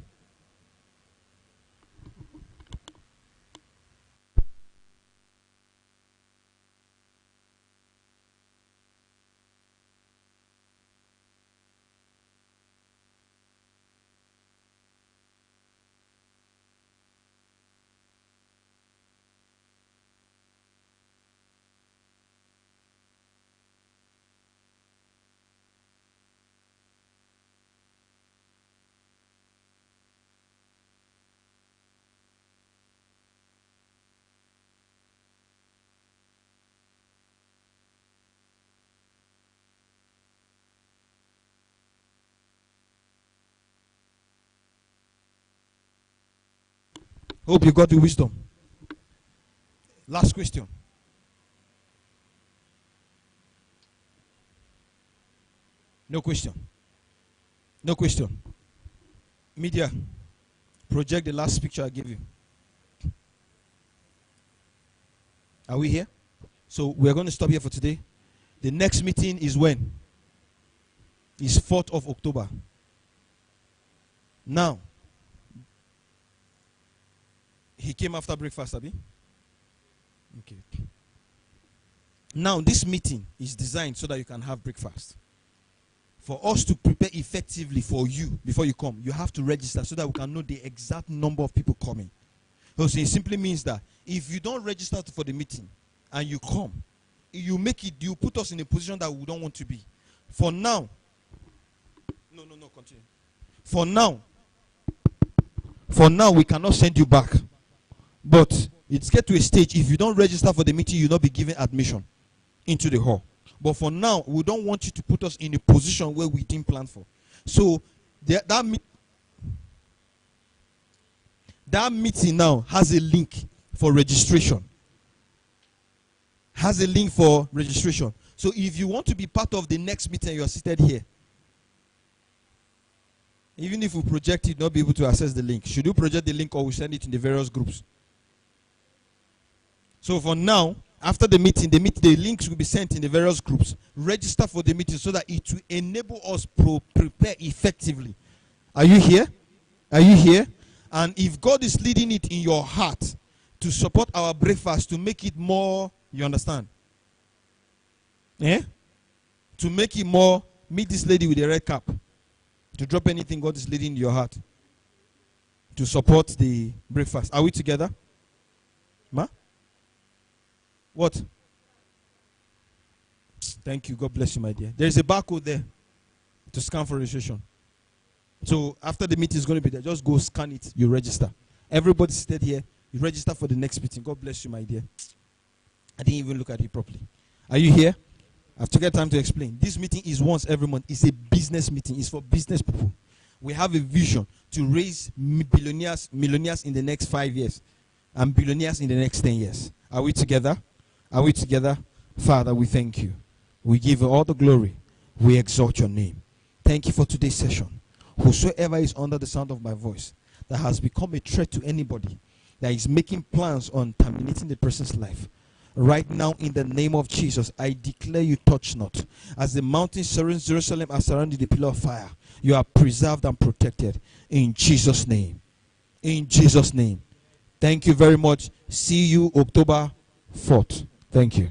Hope you got the wisdom. Last question. No question. No question. Media, project the last picture I gave you. Are we here? So we're going to stop here for today. The next meeting is when? It's 4th of October. Now, he came after breakfast, Abi? Okay. Now, this meeting is designed so that you can have breakfast. For us to prepare effectively for you before you come, you have to register so that we can know the exact number of people coming. So it simply means that if you don't register for the meeting and you come, you put us in a position that we don't want to be. For now, continue. For now, we cannot send you back. But it's get to a stage, if you don't register for the meeting, you'll not be given admission into the hall. But for now, we don't want you to put us in a position where we didn't plan for. So that meeting now has a link for registration. So if you want to be part of the next meeting, you are seated here. Even if we project it, not be able to access the link. Should you project the link or we send it in the various groups? So for now, after the meeting, the links will be sent in the various groups. Register for the meeting so that it will enable us prepare effectively. Are you here? Are you here? And if God is leading it in your heart to support our breakfast, to make it more, you understand? To make it more, meet this lady with the red cap. To drop anything God is leading in your heart. To support the breakfast. Are we together? Ma? What? Thank you. God bless you, my dear. There is a barcode there to scan for registration. So after the meeting is going to be there, just go scan it. You register. Everybody seated here. You register for the next meeting. God bless you, my dear. I didn't even look at it properly. Are you here? I've taken time to explain. This meeting is once every month. It's a business meeting. It's for business people. We have a vision to raise millionaires in the next 5 years and billionaires in the next 10 years. Are we together? Are we together? Father, we thank you. We give you all the glory. We exalt your name. Thank you for today's session. Whosoever is under the sound of my voice that has become a threat to anybody, that is making plans on terminating the person's life, Right now, in the name of Jesus, I declare you touch not. As the mountains surround Jerusalem are surrounded the pillar of fire, you are preserved and protected. In Jesus' name. In Jesus' name. Thank you very much. See you October 4th. Thank you.